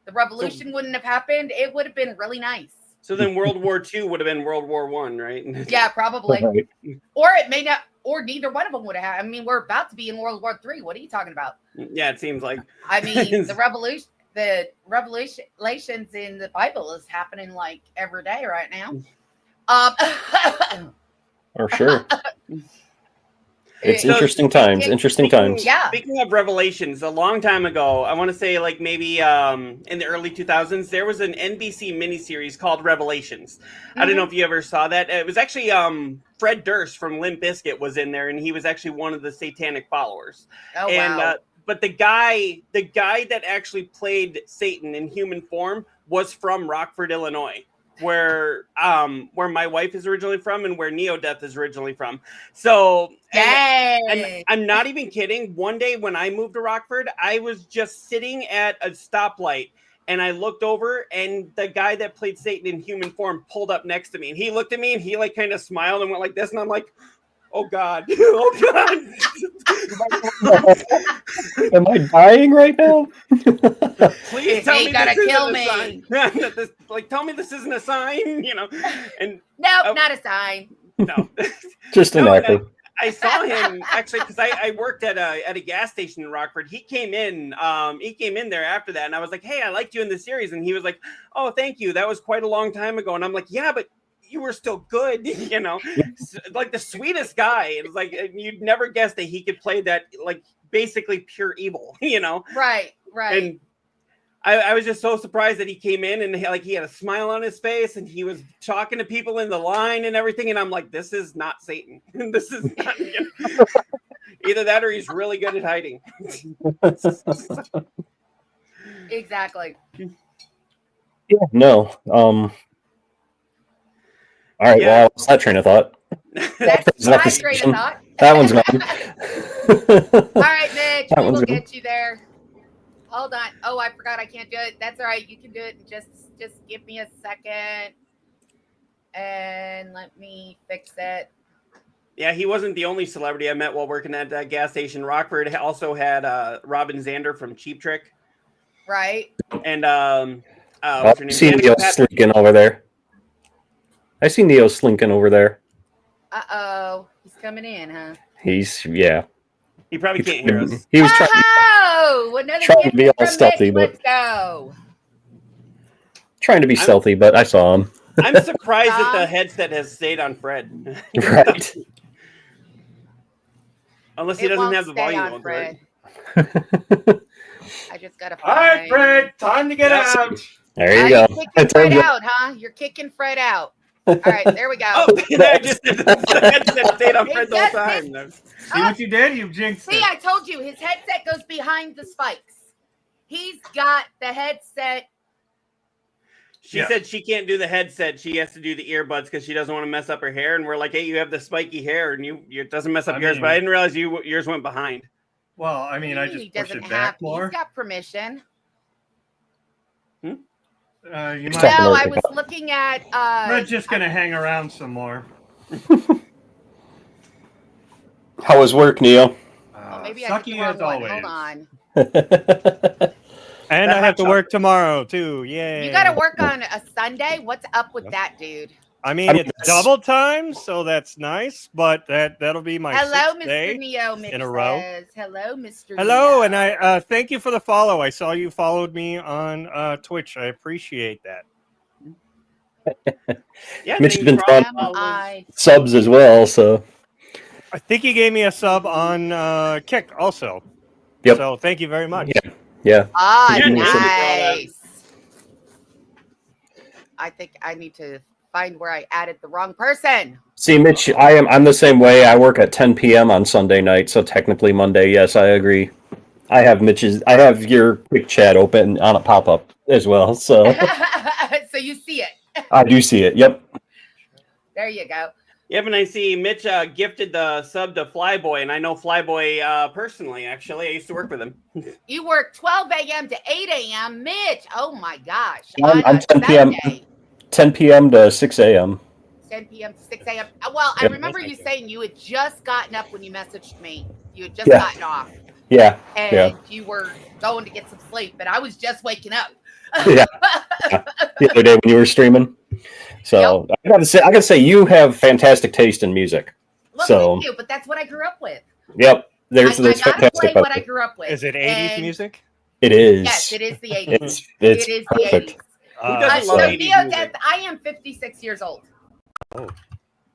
The revolution wouldn't have happened. It would have been really nice. So then World War II would have been World War I, right? Yeah, probably. Right. Or it may not. Or neither one of them would have happened. I mean, we're about to be in World War III. What are you talking about? Yeah, it seems like. I mean, the revelations in the Bible is happening like every day right now. For sure. It's interesting times. Yeah. Speaking of revelations, a long time ago, I want to say like maybe in the early 2000s, there was an NBC miniseries called Revelations. I don't know if you ever saw that. It was actually Fred Durst from Limp Bizkit was in there, and he was actually one of the satanic followers. Oh, and, wow. But the guy that actually played Satan in human form was from Rockford, Illinois, where my wife is originally from and where neo-deth is originally from. So and I'm not even kidding. One day when I moved to Rockford, I was just sitting at a stoplight and I looked over and the guy that played Satan in human form pulled up next to me, and he looked at me and he like kind of smiled and went like this, and I'm like, oh God, oh God. Am I dying right now? Please tell me gotta this kill isn't me. a sign. Tell me this isn't a sign, And nope, not a sign. No, just an actor. I saw him actually because I worked at a gas station in Rockford. He came in there after that, and I was like, "Hey, I liked you in the series," and he was like, "Oh, thank you. That was quite a long time ago." And I'm like, "Yeah, but you were still good, like the sweetest guy." It was like you'd never guess that he could play that, like basically pure evil, Right. And I was just so surprised that he came in and he had a smile on his face and he was talking to people in the line and everything. And I'm like, this is not Satan. This is not, either that or he's really good at hiding. Exactly. Yeah, no. All right. Well, I lost that train of thought. That's my train of thought. That one's gone. All right, Mitch, we will get you there. Hold on. Oh, I forgot I can't do it. That's all right. You can do it. Just give me a second. And let me fix it. Yeah, he wasn't the only celebrity I met while working at that gas station. Rockford also had Robin Zander from Cheap Trick. Right. And I what's her name? see Neo slinking over there. Uh-oh. He's coming in, huh? He probably can't hear us. He was trying to be all stealthy, but let's go. Trying to be stealthy, but I saw him. I'm surprised that the headset has stayed on Fred. Right. Unless he doesn't have the volume on, Fred. I just gotta find. All right, Fred, time to get out. There you go. You're kicking Fred out, huh? You're kicking Fred out. All right, there we go. Oh, I just did the headset stayed on Fred the whole time. See what you did? You jinxed it. See, I told you, his headset goes behind the spikes. He's got the headset. She said she can't do the headset. She has to do the earbuds because she doesn't want to mess up her hair. And we're like, hey, you have the spiky hair, and it doesn't mess up yours. But I didn't realize yours went behind. Well, I mean, I just push it back more. He's got permission. I was looking at. Fred's just gonna hang around some more. How was work, Neo? Maybe sucky as always. Hold on. And I have to work tomorrow too. Yay! You got to work on a Sunday. What's up with that, dude? I mean, it's double time, so that's nice. But that'll be my Hello, sixth day Mr. Neo. Mitch in a row. says. Hello, Mr. Hello, Neo. and I thank you for the follow. I saw you followed me on Twitch. I appreciate that. Yeah, Mitch has been thanks fun. for all those- I Subs as well, so I think he gave me a sub on Kick also. Yep. So thank you very much. yeah. Ah, Yeah, nice. I think I need to find where I added the wrong person. See, Mitch, I'm the same way. I work at 10 p.m. on Sunday night, so technically Monday. Yes, I agree. I have your quick chat open on a pop-up as well, so So you see it. I do see it. Yep. There you go. Yep, and I see Mitch gifted the sub to Flyboy, and I know Flyboy personally, actually. I used to work with him. You work 12 a.m. to 8 a.m. Mitch, oh my gosh. I'm On a 10 p.m. Saturday, 10 p.m. to 6 a.m. 10 p.m. to 6 a.m. Well, I Yep. remember you saying you had just gotten up when you messaged me. You had just Yeah. gotten off. Yeah. And you were going to get some sleep, but I was just waking up. Yeah. The other day when you were streaming. So I gotta say you have fantastic taste in music. Well, So thank you, but that's what I grew up with. yep. There's I gotta fantastic play about what I it. grew up with. Is it 80s And music? It is. Yes, it is the 80s. It's It is perfect. the 80s. Who doesn't So love 80s neo-deth, music? I am 56 years old.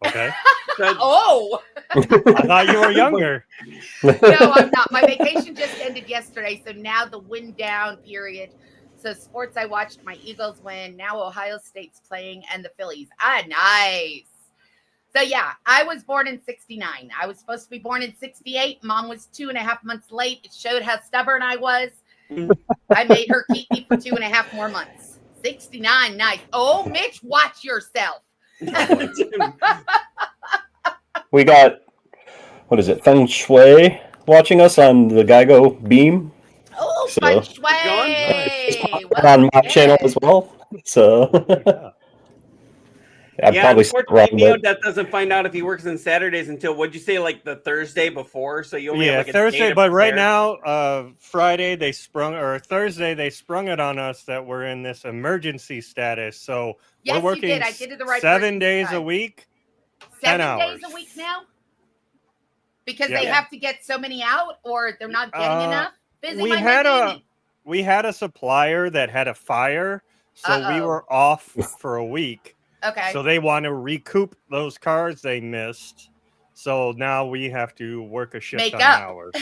Okay. So, Oh, I thought you were younger. no, I'm not. My vacation just ended yesterday, so now the wind down period. So sports, I watched my Eagles win. Now Ohio State's playing and the Phillies. Ah, nice. So yeah, I was born in 69. I was supposed to be born in 68. Mom was 2.5 months late. It showed how stubborn I was. I made her keep me for 2.5 more months. 69, nice. Oh, Mitch, watch yourself. We got what is it? Feng Shui watching us on the Geigo beam. Oh, So- fun Going? sway. On my channel as well. So I'd yeah, probably start unfortunately, running it. neo-deth doesn't find out if he works on Saturdays until, what'd you say, like the Thursday before? So you only Yeah, have like a Thursday, day to but right prepare. now, Friday Thursday they sprung it on us that we're in this emergency status. So Yes, we're you did. working I did it the right 7 person days this a time. week. 10 7 days hours. a week now? Because Yeah. they have to get so many out, or they're not getting enough? Busy we my had gaming. we had a supplier that had a fire, so we Uh-oh. were off for a week. Okay. So they want to recoup those cars they missed. So now we have to work a shit Make ton up. of hours.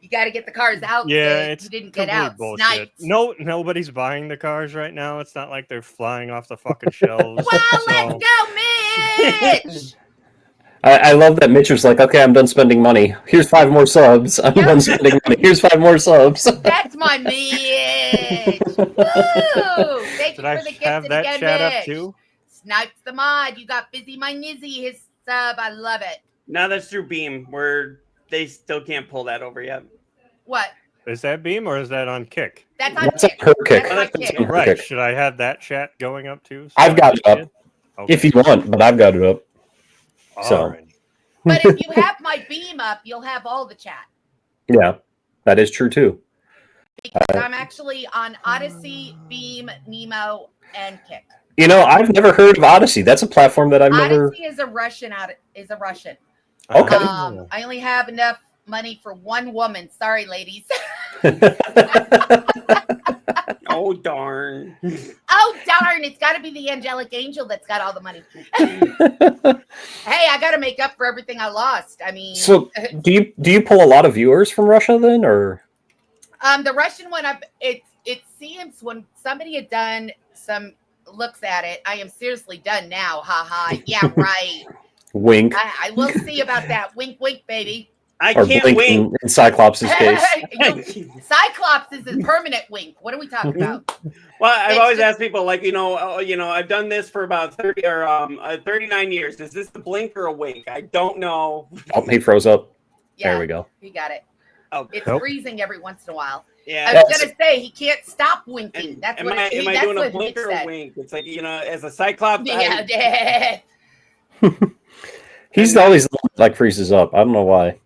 You got to get the cars out. Yeah, that it's you didn't get complete out. bullshit. Sniped. No, nobody's buying the cars right now. It's not like they're flying off the fucking shelves. Well, So- let's go, Mitch. I love that Mitch was like, okay, I'm done spending money. Here's 5 more subs. I'm done spending money. Here's 5 more subs. That's my Mitch. Woo! Thank Did you I for the gift have and that again, chat up Mitch. too? Snipes the mod. You got Busy My Nizzy, his sub. I love it. No, that's through Beam, where they still can't pull that over yet. What? Is that Beam or is that on Kick? That's on That's Kick. her kick. That's my That's Kick. on Right. Okay. Should I have that chat going up too? I've got it up. Okay. If you want, but I've got it up. so. Alright. But if you have my beam up, you'll have all the chat. Yeah, that is true too. Because I'm actually on Odyssey, Beam, Nemo, and Kick. You know, I've never heard of Odyssey. That's a platform that I've never. Odyssey is a Russian. Okay. I only have enough money for one woman. Sorry, ladies. Oh, darn. Oh darn! It's got to be the angelic angel that's got all the money. Hey, I got to make up for everything I lost. I mean, So, do you pull a lot of viewers from Russia then, or? the Russian one, it seems when somebody had done some looks at it, I am seriously done now. Ha ha. Yeah, right. Wink. I will see about that. Wink, wink, baby. I Or can't blink wait. in Cyclops' case. Cyclops is a permanent wink. What are we talking about? Well, I've It's always just- asked people, like, I've done this for about 39 years. Is this a blink or a wink? I don't know. Oh, he froze up. Yeah, There we go. he got it. Oh, It's Nope. freezing every once in a while. yeah. I was Yes. gonna say he can't stop winking. And That's am what I that's doing a what blink Mitch or a said. wink? It's like, as a Cyclops. Yeah, He's always like freezes up. I don't know why.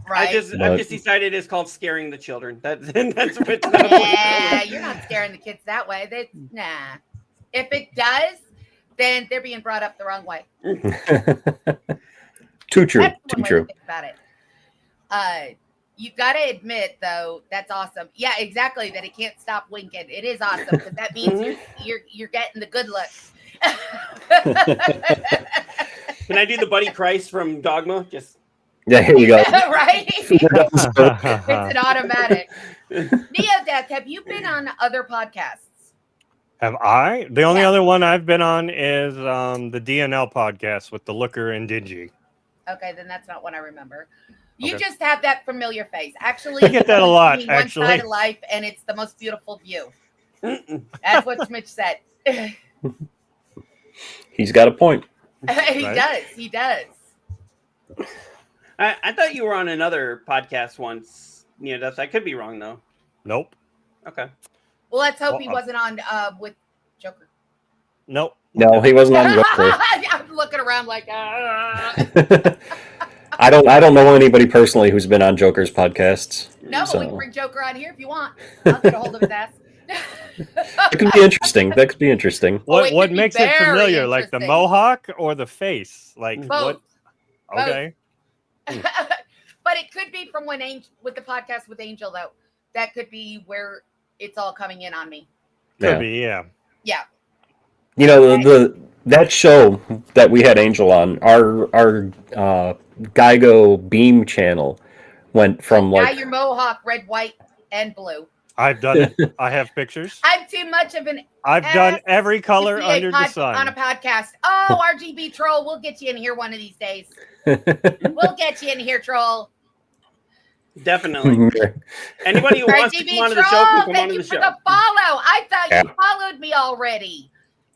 right. I've just decided it's called scaring the children. That's what. Yeah, you're not scaring the kids that way. Nah. If it does, then they're being brought up the wrong way. Too true. That's Too one way true. to think about it. You got to admit, though, that's awesome. Yeah, exactly. That it can't stop winking. It is awesome because that means you're getting the good look. Can I do the Buddy Christ from Dogma? Just Yeah, here you go. Right? It's Have an automatic. neo-deth, have you been on other podcasts? I? The only Yeah. other one I've been on is the DNL podcast with the Looker and Dingy. Okay, then that's not one I remember. You Okay. just have that familiar face. Actually, I get that a lot, you've seen one actually. side of life, and it's the most beautiful view. That's what Mitch said. He's got a point. He Right? does. He does. I thought you were on another podcast once, neo-deth. I could be wrong though. Nope. Okay. Well, let's hope Well, he wasn't on with Joker. Nope. No, he wasn't on Joker. I'm looking around like, I don't know anybody personally who's been on Joker's podcasts. no, but so. we can bring Joker on here if you want. I'll get a hold of his ass. That could be interesting. That could be interesting. What it what could be makes it very familiar? Like the interesting. Mohawk or the face? Like Both. what? Okay. But it could be from when Angel with the podcast with Angel, though. That could be where it's all coming in on me. Could Yeah. be, yeah. Yeah. You know, that show that we had Angel on, our Geigo Beam channel went from Now like your Mohawk, red, white, and blue. I've done it. I have pictures. I'm too much of an I've done every to color be a under the on a sun. podcast. Oh, RGB troll, we'll get you in here one of these days. We'll get you in here, troll. Definitely. Anybody who wants to RGB come onto the show troll, can come thank onto you the for show. the follow. I thought Yeah. you followed me already.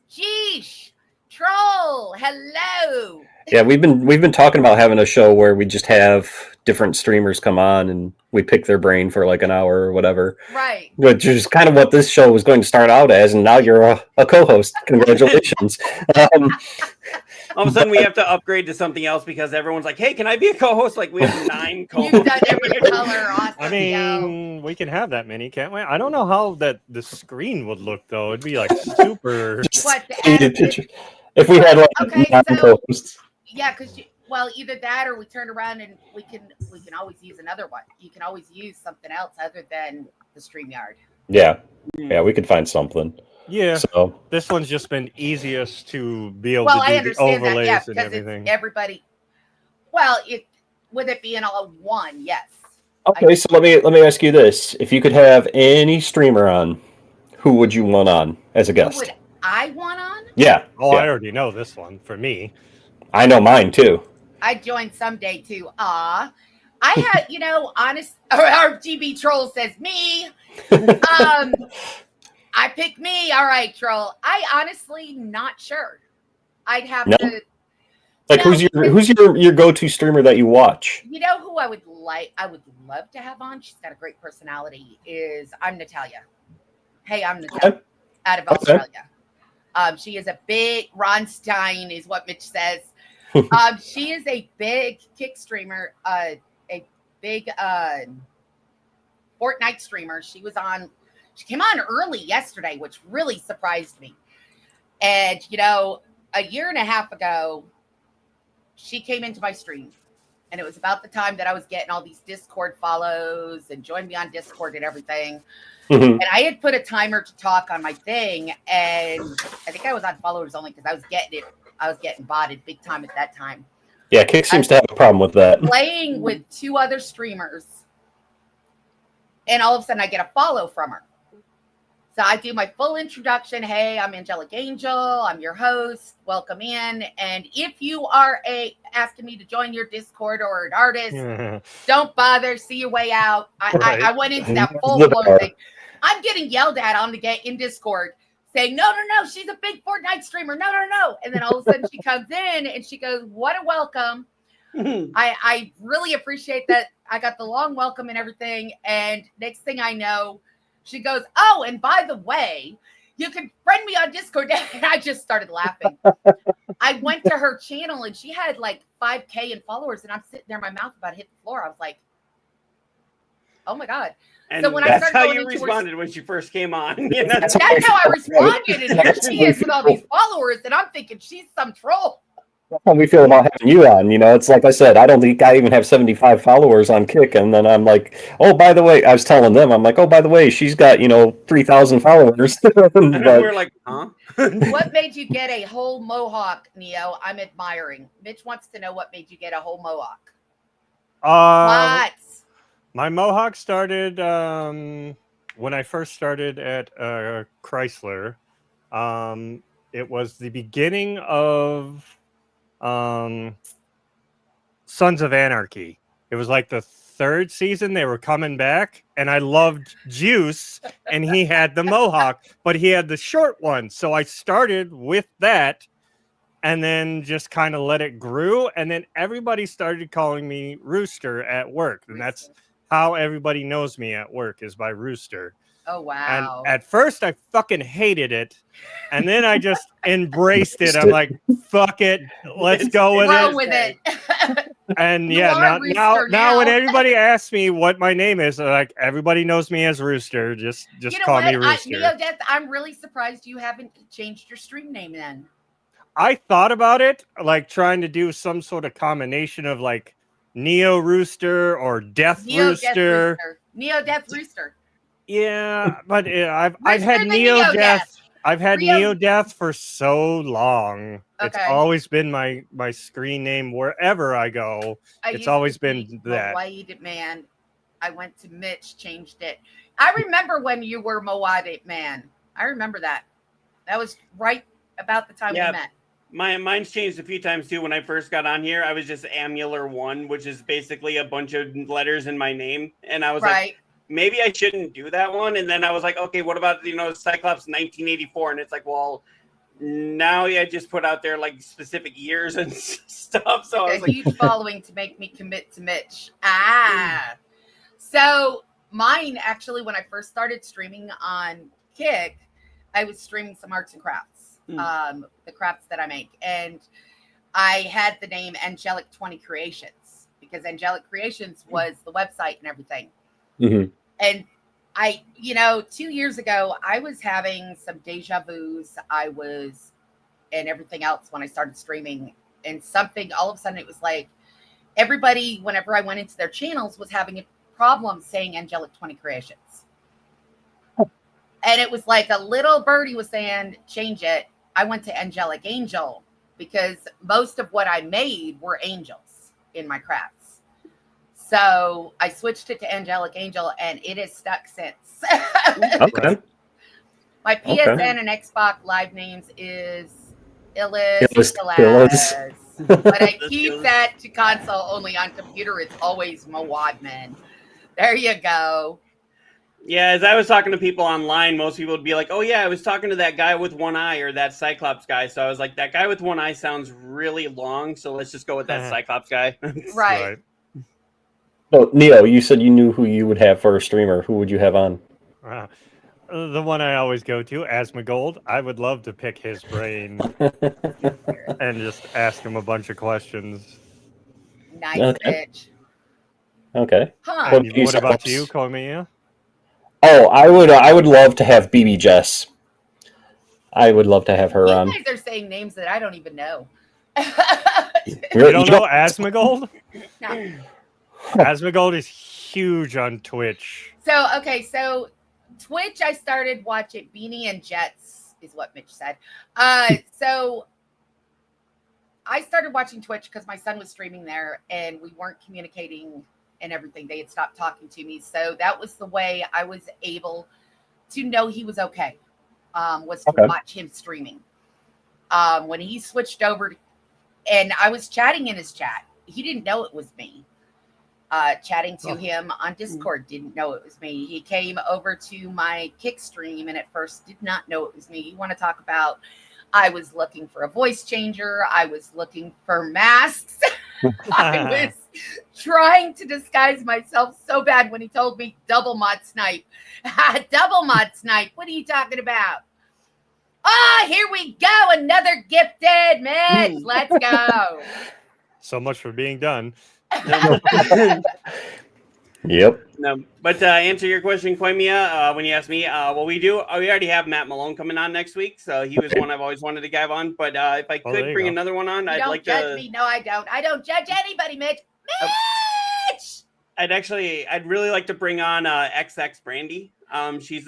Jeesh, troll, hello. Yeah, we've been talking about having a show where we just have different streamers come on and we pick their brain for like an hour or whatever. Right. Which is kind of what this show was going to start out as, and now you're a co-host. Congratulations. All of a sudden, we have to upgrade to something else because everyone's like, "Hey, can I be a co-host?" Like we have 9 You've co-hosts. done every color. Awesome. I mean, we can have that many, can't we? I don't know how the screen would look though. It'd be like super. What, the Faded add- picture. If we had like Okay, 9 so- co-hosts. Yeah, because either that or we turn around and we can always use another one. You can always use something else other than the StreamYard. Yeah, we could find something. Yeah, So this one's just been easiest to be able Well, to I do the understand that, overlays yeah, and because everything. it's everybody. Well, with it being all one, yes. okay, so let me ask you this: if you could have any streamer on, who would you want on as a Who guest? would I want on? Yeah. Oh, yeah. I already know this one for me. I know mine too. I'd join someday too. I had, honest. Our GB troll says me. I picked me. All right, troll. I honestly not sure. I'd have No? to. Like, No, who's your go-to streamer that you watch? You know who I would love to have on? She's got a great personality. I'm Natalia. Hey, I'm Natalia Okay. out of Okay. Australia. She is a big Ron Stein, is what Mitch says. She is a big kick streamer, a big Fortnite streamer. She came on early yesterday, which really surprised me. And a year and a half ago, she came into my stream, and it was about the time that I was getting all these Discord follows and joined me on Discord and everything. Mhm. And I had put a timer to talk on my thing, and I think I was on followers only because I was getting botted big time at that time. Yeah, Kick seems to have a problem with that. Playing with 2 other streamers, and all of a sudden I get a follow from her. So I do my full introduction. Hey, I'm AngeliCangel. I'm your host. Welcome in. And if you are asking me to join your Discord or an artist, don't bother. See your way out. I went into that full blown thing. I'm getting yelled at in Discord saying, no, she's a big Fortnite streamer. No. And then all of a sudden she comes in and she goes, what a welcome. I really appreciate that. I got the long welcome and everything. And next thing I know, she goes, oh, and by the way, you can friend me on Discord. And I just started laughing. I went to her channel and she had like 5K in followers. And I'm sitting there, my mouth about to hit the floor. I was like, Oh my God. And So when I that's started how going you into her- responded when she first came on. You know? That's how I responded. And here she is with all these followers. And I'm thinking she's some troll. That's how we feel about having you on. It's like I said, I don't think I even have 75 followers on Kick, and then I'm like, oh, by the way, I was telling them, I'm like, oh, by the way, she's got 3,000 followers. And we're like, huh? What made you get a whole mohawk, Neo? I'm admiring. Mitch wants to know what made you get a whole mohawk. What? My mohawk started when I first started at Chrysler. It was the beginning of Sons of Anarchy. It was like the third season. They were coming back, and I loved Juice, and he had the mohawk, but he had the short one. So I started with that, and then just kind of let it grew, and then everybody started calling me Rooster at work, and that's how everybody knows me at work, is by Rooster. Oh, wow. And at first I fucking hated it, and then I just embraced it. I'm like, fuck it, let's go with Roll it. with it. And You yeah, are now Rooster when now. everybody asks me what my name is, like, everybody knows me as Rooster. Just You know call what? me Rooster. neo-deth, I'm really surprised you haven't changed your stream name then. I thought about it, like trying to do some sort of combination of like Neo Rooster or Death Rooster. Neo-deth Rooster. Yeah, but I've Rooster had the Neo-deth. Neo-deth. I've had Neo-deth for so long. It's Okay. always been my screen name wherever I go. It's always been that. Mowaid Man. I went to Mitch, changed it. I remember when you were Mowaid Man. I remember that. That was right about the time we met. Mine's changed a few times too. When I first got on here, I was just Amular1, which is basically a bunch of letters in my name, and I was like, maybe I shouldn't do that one. And then I was like, okay, what about Cyclops 1984? And it's like, well, now I just put out there like specific years and stuff. So I was like, huge following to make me commit to Mitch. So mine actually, when I first started streaming on Kick, I was streaming some arts and crafts, the crafts that I make, and I had the name Angelic 20 Creations because Angelic Creations was the website and everything. Mm-hmm. And I, 2 years ago, I was having some deja vus. And everything else when I started streaming, and something all of a sudden it was like everybody, whenever I went into their channels, was having a problem saying Angelic 20 Creations. And it was like a little birdie was saying, change it. I went to AngeliCangel because most of what I made were angels in my crafts. So I switched it to AngeliCangel, and it has stuck since. Okay. My PSN and Xbox Live names is Illis. But I keep that to console only. On computer, it's always Mowadman. There you go. Yeah, as I was talking to people online, most people would be like, oh yeah, I was talking to that guy with one eye or that Cyclops guy. So I was like, that guy with one eye sounds really long, so let's just go with that Cyclops guy. Right. So, Neo, you said you knew who you would have for a streamer. Who would you have on? The one I always go to, Asmongold. I would love to pick his brain and just ask him a bunch of questions. Nice, bitch. Okay. Huh. What about you, Komiya? Oh, I would love to have BB Jess. I would love to have her on. You guys are saying names that I don't even know. You don't know Asmongold? No. Asmongold is huge on Twitch. So Twitch, I started watching Beanie and Jets, is what Mitch said. So I started watching Twitch because my son was streaming there, and we weren't communicating and everything. They had stopped talking to me. So that was the way I was able to know he was okay, was to watch him streaming. When he switched over, and I was chatting in his chat. He didn't know it was me. Chatting to him on Discord, didn't know it was me. He came over to my Kick stream and at first did not know it was me. You want to talk about, I was looking for a voice changer. I was looking for masks. I was trying to disguise myself so bad when he told me double mod snipe. Double mod snipe. What are you talking about? Here we go. Another gifted Mitch. Let's go. So much for being done. Yep. No, but to answer your question, Koimia, when you asked me, well, we already have Matt Malone coming on next week, so he was one I've always wanted to have on. But if I Oh, there could you bring go. another one on, You I'd don't like judge to. me. No, I don't. I don't judge anybody, Mitch. Mitch! I'd really like to bring on XX Brandy. She's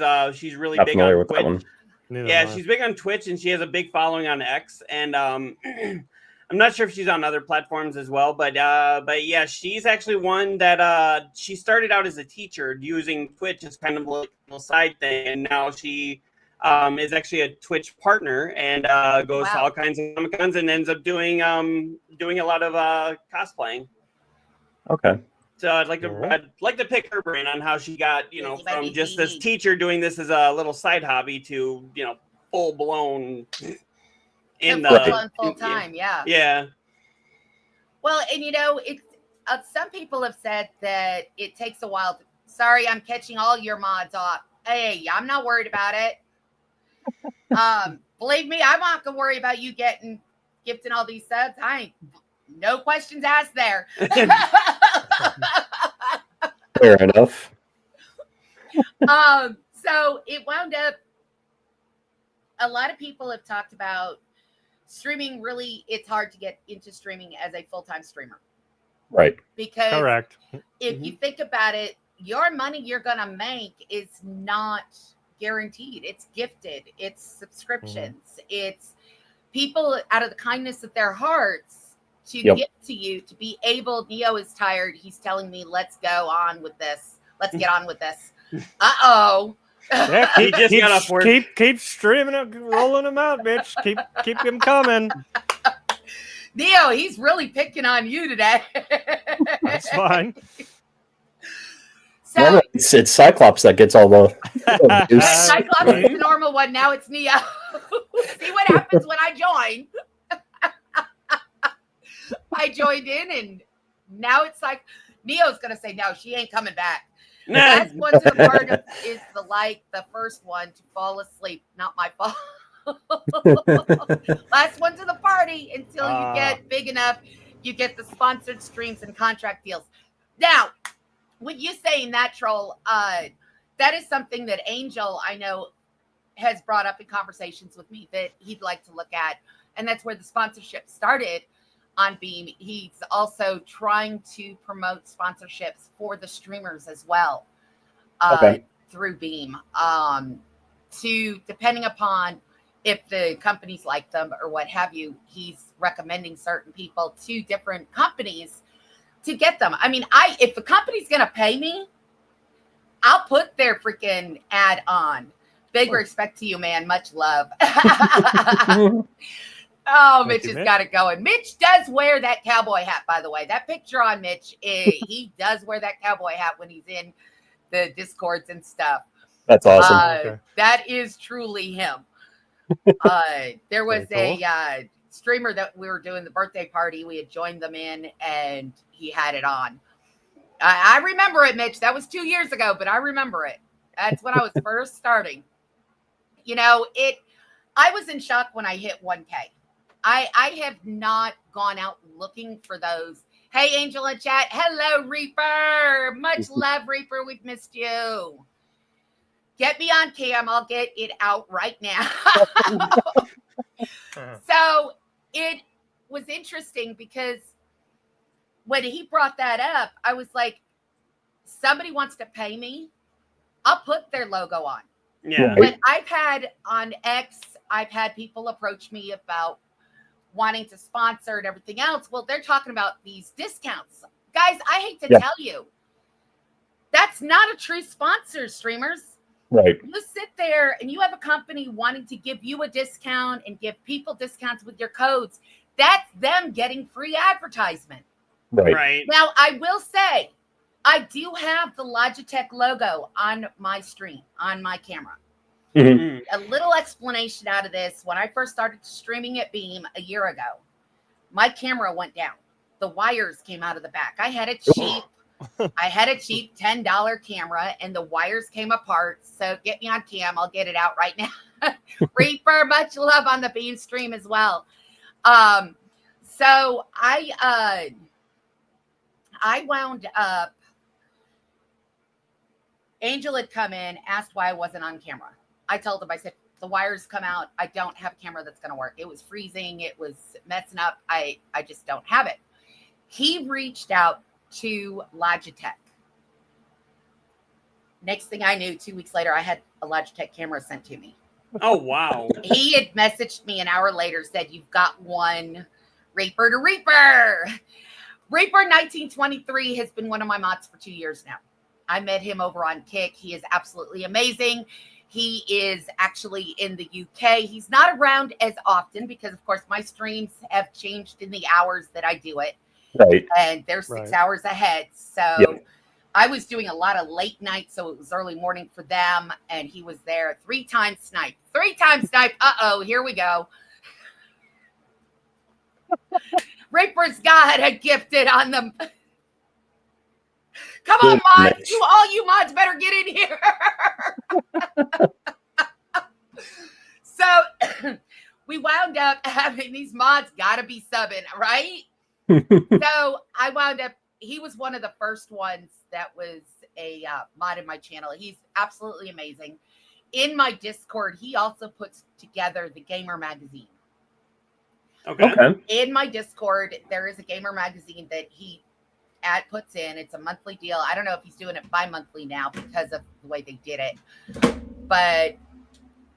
really Not big familiar on with that Twitch. one. Neither Yeah, am I. she's big on Twitch and she has a big following on X. And I'm not sure if she's on other platforms as well, but yeah, she's actually one that she started out as a teacher using Twitch as kind of like a little side thing, and now she is actually a Twitch partner and goes to Wow. all kinds of Comic Cons and ends up doing a lot of cosplaying. Okay. So I'd like to pick her brain on how she got, from just this teacher doing this as a little side hobby to, full blown in full time, yeah. Yeah. Well, and it's some people have said that it takes a while. Sorry, I'm catching all your mods off. Hey, I'm not worried about it. Believe me, I'm not gonna worry about you gifting all these subs. I ain't no questions asked there. Fair enough. So it wound up. A lot of people have talked about streaming. Really, it's hard to get into streaming as a full-time streamer. Right. Because Correct. if you think about it, your money you're gonna make is not guaranteed. It's gifted. It's subscriptions. It's people out of the kindness of their hearts to give to you to be able. Neo is tired. He's telling me, "Let's go on with this. Let's get on with this." Uh-oh. Yeah, keep streaming it, rolling them out, Mitch. Keep them coming. Neo, he's really picking on you today. That's fine. So well, it's Cyclops that gets all the. Cyclops is the normal one. Now it's Neo. See what happens when I join. I joined in, and now it's like Neo's gonna say, "No, she ain't coming back." Last one to the part is the first one to fall asleep. Not my fault. Last one to the party until you get big enough. You get the sponsored streams and contract deals. Now, when you say natural, that is something that Angel, I know, has brought up in conversations with me that he'd like to look at. And that's where the sponsorship started on Beam. He's also trying to promote sponsorships for the streamers as well through Beam. Depending upon if the companies like them or what have you, he's recommending certain people to different companies to get them. I mean, if the company's going to pay me, I'll put their freaking ad on. Big respect to you, man. Much love. Oh, Mitch has got it going. Mitch does wear that cowboy hat, by the way. That picture on Mitch, he does wear that cowboy hat when he's in the Discords and stuff. That's awesome. That is truly him. There was a streamer that we were doing the birthday party. We had joined them in, and he had it on. I remember it, Mitch. That was 2 years ago, but I remember it. That's when I was first starting. I was in shock when I hit 1K. I have not gone out looking for those. Hey, Angel in chat. Hello, Reaper. Much love, Reaper. We've missed you. Get me on cam. I'll get it out right now. So it was interesting because when he brought that up, I was like, somebody wants to pay me. I'll put their logo on. Yeah. But I've had on X, I've had people approach me about wanting to sponsor and everything else. Well, they're talking about these discounts. Guys, I hate to tell you, that's not a true sponsor, streamers. Right. You sit there and you have a company wanting to give you a discount and give people discounts with your codes. That's them getting free advertisement. Right. Now, I will say, I do have the Logitech logo on my stream, on my camera. Mm-hmm. A little explanation out of this. When I first started streaming at Beam a year ago, my camera went down. The wires came out of the back. I had a cheap $10 camera, and the wires came apart. So get me on cam. I'll get it out right now. Reaper, much love on the Beam stream as well. So I wound up Angel had come in, asked why I wasn't on camera. I told him, I said, the wires come out. I don't have a camera that's going to work. It was freezing. It was messing up. I just don't have it. He reached out to Logitech. Next thing I knew, 2 weeks later, I had a Logitech camera sent to me. Oh, wow. He had messaged me an hour later, said, you've got one. Reaper to Reaper. Reaper 1923 has been one of my mods for 2 years now. I met him over on Kick. He is absolutely amazing. He is actually in the UK. He's not around as often because, of course, my streams have changed in the hours that I do it. Right. And they're 6 hours ahead. So Yep. I was doing a lot of late nights, so it was early morning for them. And he was there 3 times snipe. 3 times snipe. Uh-oh, here we go. Reaper's got a gifted on them. Come on, mods. All you mods better get in here. So we wound up having these mods gotta be subbing, right? So I wound up, he was one of the first ones that was a mod in my channel. He's absolutely amazing. In my Discord, he also puts together the Gamer magazine. Okay. In my Discord, there is a Gamer magazine that he puts in. It's a monthly deal. I don't know if he's doing it bi-monthly now because of the way they did it. But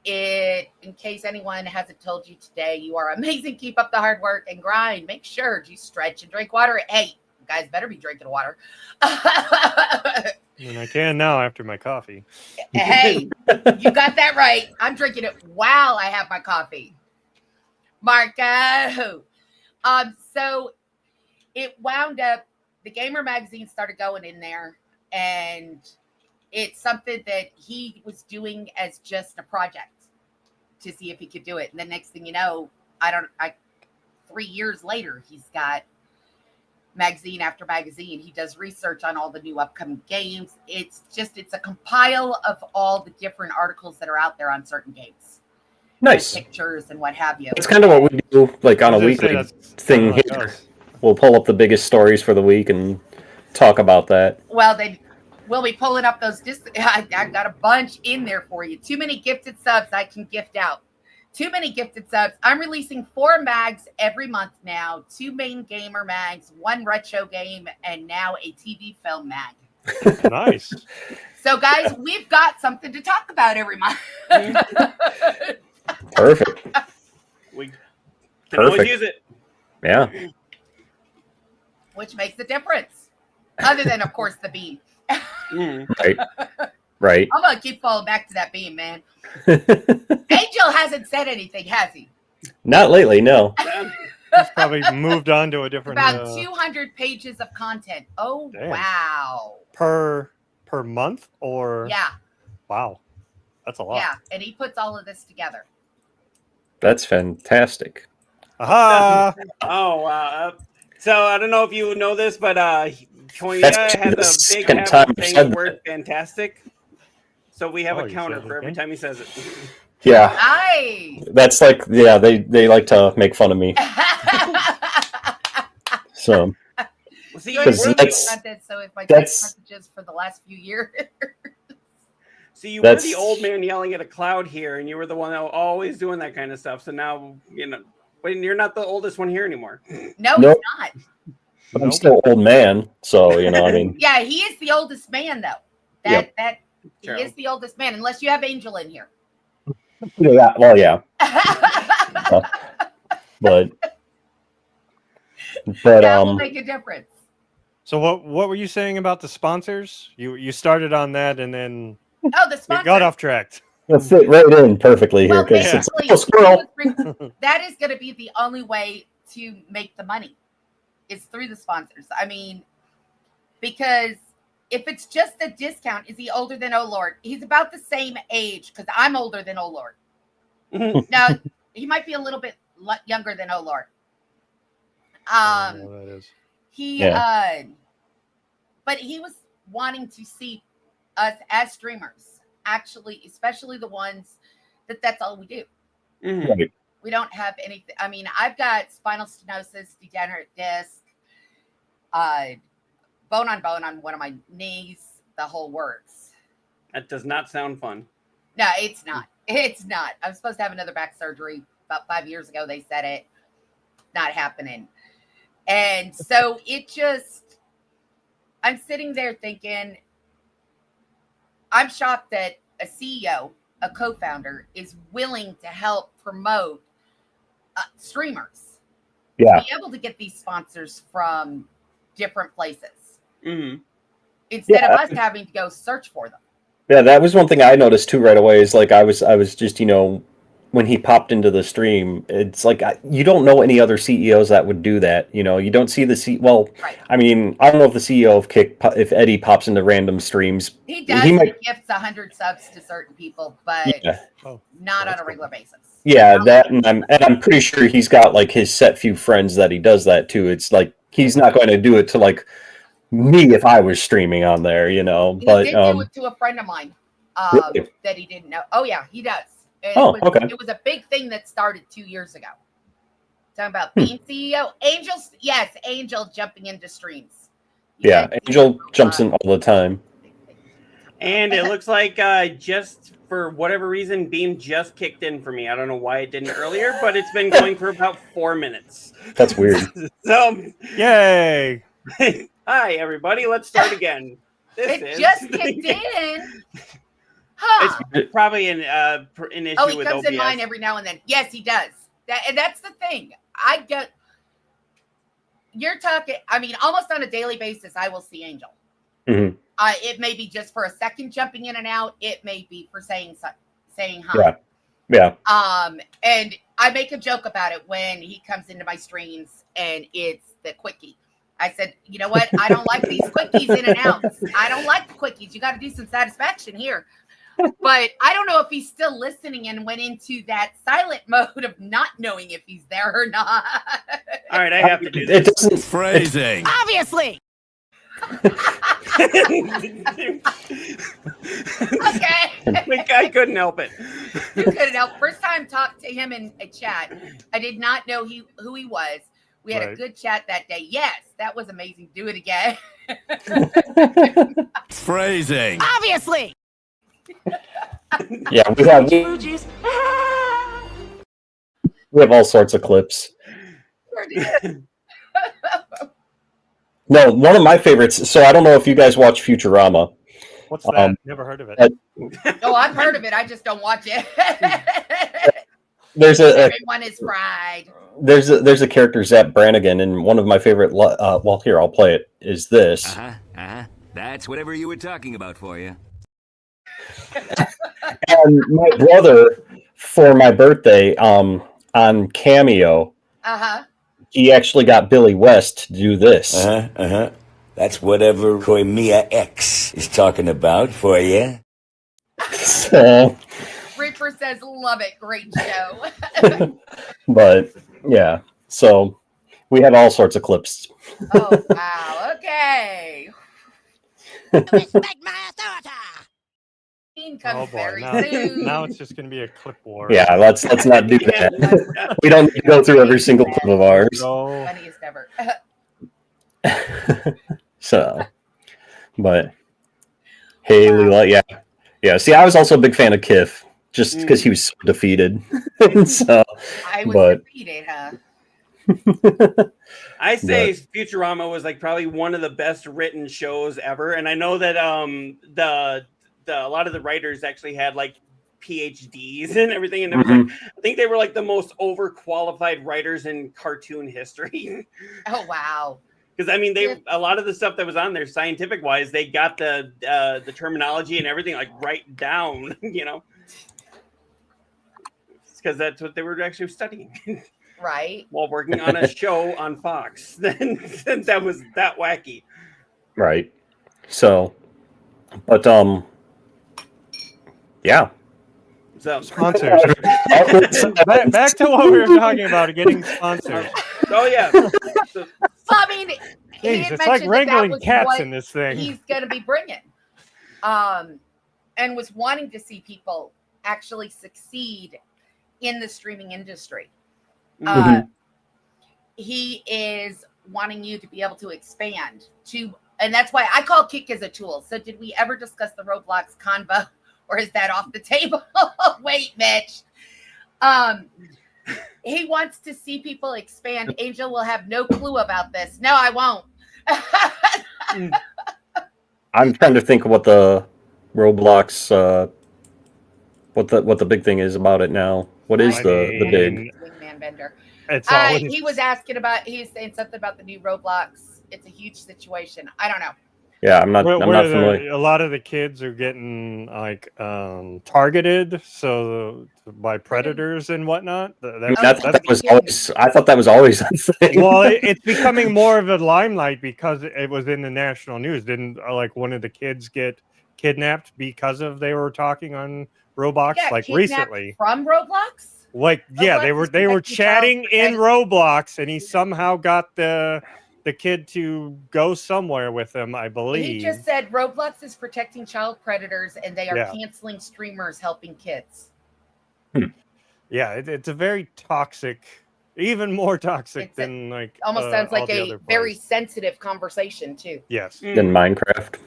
in case anyone hasn't told you today, you are amazing. Keep up the hard work and grind. Make sure you stretch and drink water. Hey, you guys better be drinking water. And I can now after my coffee. Hey, you got that right. I'm drinking it while I have my coffee. Marco. So it wound up, the Gamer magazine started going in there, and it's something that he was doing as just a project to see if he could do it. And the next thing you know, 3 years later, he's got magazine after magazine. He does research on all the new upcoming games. It's a compile of all the different articles that are out there on certain games. Nice. Pictures and what have you. That's kind of what we do, like on a weekly thing here. We'll pull up the biggest stories for the week and talk about that. Well, we'll be pulling up those. I got a bunch in there for you. Too many gifted subs I can gift out. Too many gifted subs. I'm releasing 4 mags every month now. 2 main gamer mags, 1 retro game, and now a TV film mag. Nice. So, guys, we've got something to talk about every month. Perfect. We can always use it. Yeah. Which makes a difference. Other than, of course, the beam. Right. Right. I'm going to keep falling back to that beam, man. Angel hasn't said anything, has he? Not lately, no. He's probably moved on to a different... About 200 pages of content. Oh, damn. Wow. Per month or... Yeah. Wow. That's a lot. Yeah, and he puts all of this together. That's fantastic. Aha! Oh, wow. So I don't know if you know this, but Koya That's has the a second big time habit you saying said the word fantastic. So we have a you counter said it for every again? time he says it. Yeah. Nice. That's like, yeah, they like to make fun of me. So. Well, see, Good we're that's- content, so if my that's- text messages for the last few years. See, you were That's- the old man yelling at a cloud here, and you were the one that was always doing that kind of stuff. So now, but you're not the oldest one here anymore. No, Nope. he's not. But I'm still old man, so I mean. Yeah, he is the oldest man, though. He True. is the oldest man, unless you have Angel in here. Yeah. Well, yeah. But That will make a difference. So what were you saying about the sponsors? You started on that and then Oh, the you sponsor. got off track. it'll fit right in perfectly here Well, because it's basically, a squirrel. that is going to be the only way to make the money. Is through the sponsors. I mean, because if it's just a discount, is he older than Oh Lord? He's about the same age because I'm older than Oh Lord. Now, he might be a little bit younger than Oh Lord. That is. But he was wanting to see us as streamers, actually, especially the ones that's all we do. Right. We don't have anything. I mean, I've got spinal stenosis, degenerate disc, bone on one of my knees, the whole works. That does not sound fun. No, it's not. It's not. I'm supposed to have another back surgery about 5 years ago. They said it. Not happening. And so I'm sitting there thinking, I'm shocked that a CEO, a co-founder, is willing to help promote streamers. Yeah. Be able to get these sponsors from different places. Mm-hmm. Instead of us having to go search for them. Yeah, that was one thing I noticed too right away. Is like I was just when he popped into the stream, it's like you don't know any other CEOs that would do that. You don't see the Well, right. I mean, I don't know if the CEO of Kick, if Eddie pops into random streams, he does. He gifts 100 subs to certain people, but not on a regular basis. Yeah, that, and I'm pretty sure he's got like his set few friends that he does that to. It's like he's not going to do it to like me if I was streaming on there, But he did do it to a friend of mine really? that he didn't know. Oh yeah, he does. Okay. It was a big thing that started 2 years ago. Talking about being CEO. Angel jumping into streams. Angel jumps in all the time. And it looks like just for whatever reason, Beam just kicked in for me. I don't know why it didn't earlier, but it's been going for about 4 minutes. That's weird. So, yay! Hi, everybody. Let's start again. It just kicked in. Huh. It's probably an issue Oh, he with comes OBS. in mine every now and then. Yes, he does. That's the thing. You're talking, I mean, almost on a daily basis, I will see Angel. Mm-hmm. It may be just for a second jumping in and out. It may be for saying hi. Yeah. And I make a joke about it when he comes into my streams and it's the quickie. I said, you know what? I don't like these quickies in and outs. I don't like the quickies. You got to do some satisfaction here. But I don't know if he's still listening and went into that silent mode of not knowing if he's there or not. All right, I have to do this. It doesn't Phrasing. Obviously. Okay. I couldn't help it. You couldn't help. First time talked to him in a chat. I did not know who he was. We had a good chat that day. Yes, that was amazing. Do it again. Phrasing. Obviously. Yeah, we have all sorts of clips. No, one of my favorites. So I don't know if you guys watch Futurama. What's that? Never heard of it. No, I've heard of it. I just don't watch it. Everyone is fried. There's a character, Zap Brannigan, and one of my favorite. Well, here I'll play it. Is this? That's whatever you were talking about for you. And my brother, for my birthday, on Cameo, he actually got Billy West to do this. That's whatever Koimiya X is talking about for you. So, Reaper says, love it. Great show. But, yeah. So, we have all sorts of clips. Oh, wow. Okay. Respect my authority. Comes very now, soon. now it's just going to be a clip war. Yeah, let's not do that. We don't need to go through every single clip of ours. So, Funniest ever. So, but Haley, yeah. See, I was also a big fan of Kiff, just because he was so defeated. So, I was defeated, huh? I say Futurama was like probably one of the best written shows ever, and I know that a lot of the writers actually had like PhDs and everything, and it was like, I think they were like the most overqualified writers in cartoon history. Oh wow! Because I mean, a lot of the stuff that was on there, scientific wise, they got the terminology and everything like right down, because that's what they were actually studying. Right. While working on a show on Fox, then that was that wacky. Right. So, but yeah. So sponsors. back to what we were talking about, getting sponsors. Oh yeah. I mean, jeez, it's like wrangling cats in this thing. He's going to be bringing, and was wanting to see people actually succeed in the streaming industry. He is wanting you to be able to expand to And that's why I call Kick as a tool. So did we ever discuss the Roblox convo, or is that off the table? Wait, Mitch. He wants to see people expand. Angel will have no clue about this. No, I won't. I'm trying to think of what the Roblox, what the big thing is about it now. What is the big? Wingman Bender. It's always... He was asking about. He was saying something about the new Roblox. It's a huge situation. I don't know. Yeah, I'm not familiar. A lot of the kids are getting like targeted, so by predators and whatnot. I thought that was always a thing. Well, it's becoming more of a limelight because it was in the national news. Didn't like one of the kids get kidnapped because of they were talking on Roblox like recently from Roblox? Like Roblox, they were chatting in Roblox, and he somehow got the kid to go somewhere with him, I believe. He just said Roblox is protecting child predators, and they are canceling streamers helping kids. Yeah, it's a very toxic, even more toxic than like almost sounds like a very sensitive conversation too. Yes, than Minecraft.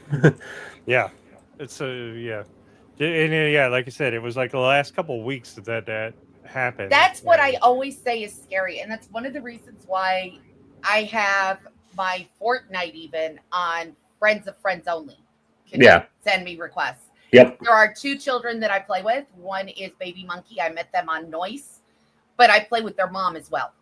Yeah, it's and like I said, it was like the last couple of weeks that happened. That's what I always say is scary, and that's one of the reasons why I have my Fortnite even on friends of friends only. Can you send me requests? Yep. There are 2 children that I play with. One is Baby Monkey. I met them on Noise, but I play with their mom as well.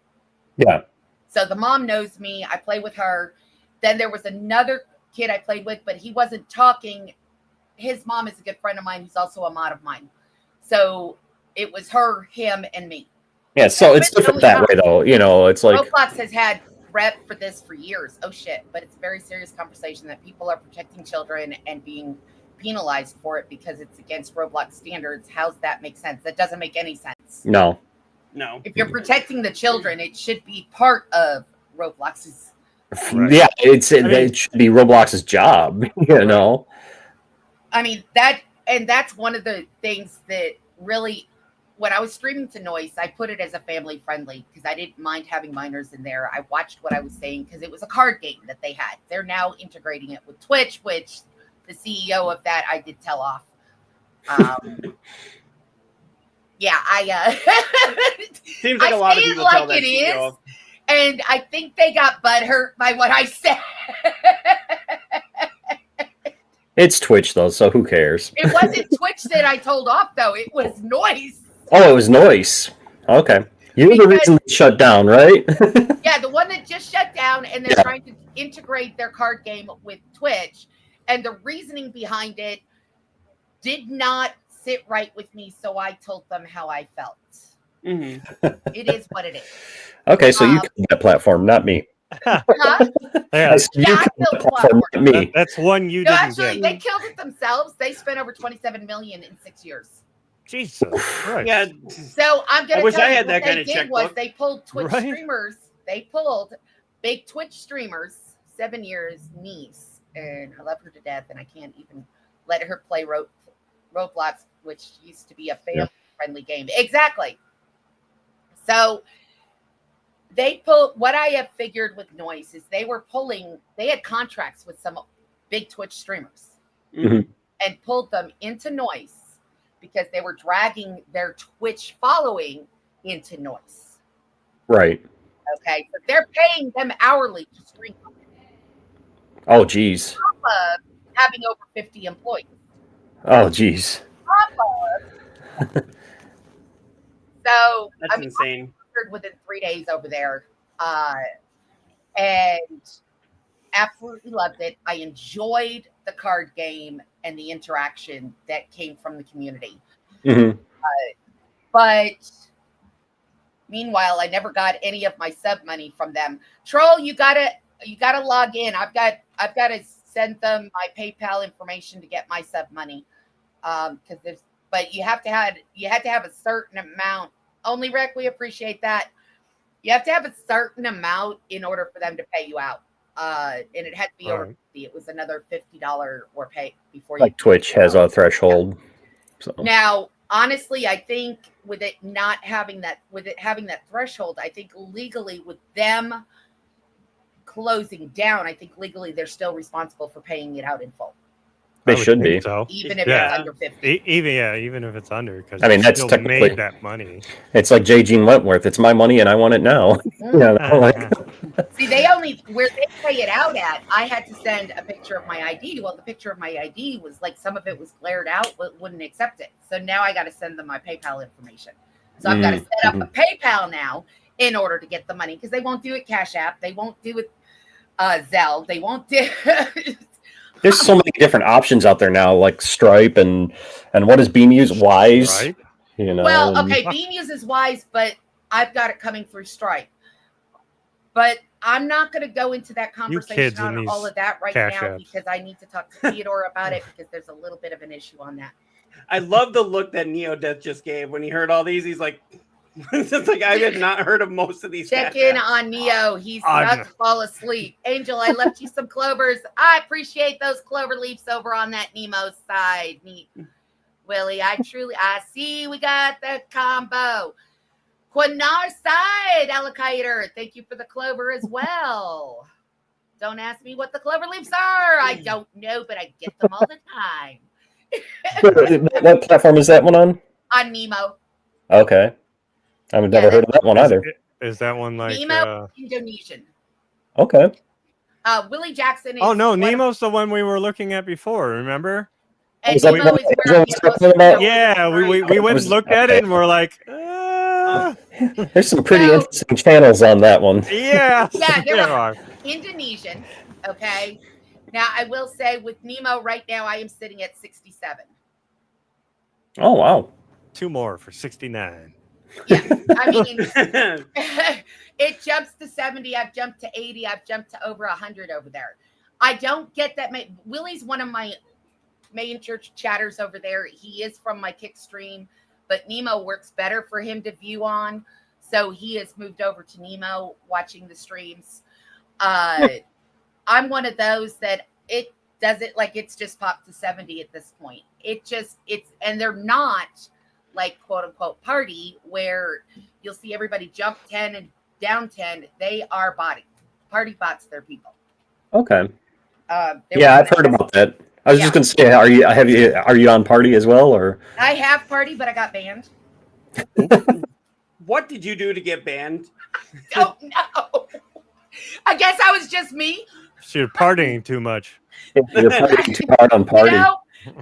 Yeah. So the mom knows me. I play with her. Then there was another kid I played with, but he wasn't talking. His mom is a good friend of mine. He's also a mod of mine. So it was her, him, and me. Yeah, so it's different that way, though. You know, it's like Roblox has had rep for this for years. Oh shit! But it's a very serious conversation that people are protecting children and being penalized for it because it's against Roblox standards. How's that make sense? That doesn't make any sense. No. If you're protecting the children, it should be part of Roblox's. Right. Yeah, it should be Roblox's job. You know. I mean that's one of the things that really. When I was streaming to Noise, I put it as a family friendly because I didn't mind having minors in there. I watched what I was saying because it was a card game that they had. They're now integrating it with Twitch, which the CEO of that I did tell off. Seems like a lot of people tell that CEO off. And I think they got butthurt by what I said. It's Twitch though, so who cares? It wasn't Twitch that I told off though. It was Noise. Oh, it was Noise. Okay. You're the reason it shut down, right? Yeah, the one that just shut down, and they're trying to integrate their card game with Twitch. And the reasoning behind it did not sit right with me, so I told them how I felt. Mm-hmm. It is what it is. Okay, so you killed that platform, not me. Huh? Yeah, I killed the platform. Not me. That's one you didn't actually, get. they killed it themselves. They spent over $27 million in 6 years. Jesus Christ. Yeah. So I'm gonna. I wish tell I you had that what kind they of did checkbook. was they pulled Twitch streamers. They pulled big Twitch streamers, 7 years niece, and I love her to death, and I can't even let her play Roblox, which used to be a family-friendly game. Exactly. So they pulled. What I have figured with Noise is they had contracts with some big Twitch streamers, and pulled them into Noise. Because they were dragging their Twitch following into Noise. Right. Okay. So they're paying them hourly to stream. Oh, geez. Having over 50 employees. Oh, geez. So that's insane. I within 3 days over there. And absolutely loved it. I enjoyed the card game and the interaction that came from the community. Mm-hmm. But meanwhile, I never got any of my sub money from them. Troll, you gotta log in. I've got to send them my PayPal information to get my sub money. But you had to have a certain amount. Only Rick, we appreciate that. You have to have a certain amount in order for them to pay you out. And it had to be over 50. It was another $50 or pay before like Twitch has a threshold. So. Now, honestly, I think with it having that threshold, I think legally with them closing down, I think legally they're still responsible for paying it out in full. They should be. So. Even if Yeah. it's under 50. Even if it's under, because I mean, that's still technically made that money. It's like J. Gene Wentworth. It's my money and I want it now. See, where they pay it out at, I had to send a picture of my ID. Well, the picture of my ID was like some of it was glared out, but wouldn't accept it. So now I got to send them my PayPal information. So I've got to set up a PayPal now in order to get the money, because they won't do it Cash App. They won't do it Zelle. They won't do There's so many different options out there now, like Stripe and what does Beam use? Wise. Right? Well, okay, Beam uses Wise, but I've got it coming through Stripe. But I'm not going to go into that conversation on all of that right now because I need to talk to Theodore about it, because there's a little bit of an issue on that. I love the look that neo-deth just gave when he heard all these. He's like, it's like I had not heard of most of these. Check in on Neo. He's about to fall asleep. Angel, I left you some clovers. I appreciate those clover leaves over on that Nemo side. Neat. Willie, I see we got the combo. Quinar side, allocator. Thank you for the clover as well. Don't ask me what the clover leaves are. I don't know, but I get them all the time. What platform is that one on? On Nemo. Okay. I've never heard of that one either. Is that one like Nemo Indonesian? Okay. Willie Jackson is Nemo's the one we were looking at before, remember? And Nemo is yeah, we went and looked at it and we're like, There's some pretty interesting channels on that one. Yeah. Yeah, there are. Indonesian. Okay. Now I will say with Nemo right now I am sitting at 67. Oh wow. 2 more for 69. Yeah. I mean it jumps to 70, I've jumped to 80, I've jumped to over 100 over there. I don't get that Willie's one of my main church chatters over there. He is from my kick stream, but Nemo works better for him to view on. So he has moved over to Nemo watching the streams. I'm one of those that it does it like it's just popped to 70 at this point. And they're not like quote unquote party where you'll see everybody jump 10 and down 10. They are party bots. They're people. Okay. Yeah, I've heard about that. I was just gonna say, are you on party as well, or? I have party, but I got banned. What did you do to get banned? Don't know. I guess I was just me. You're partying too much. You're partying too hard on party.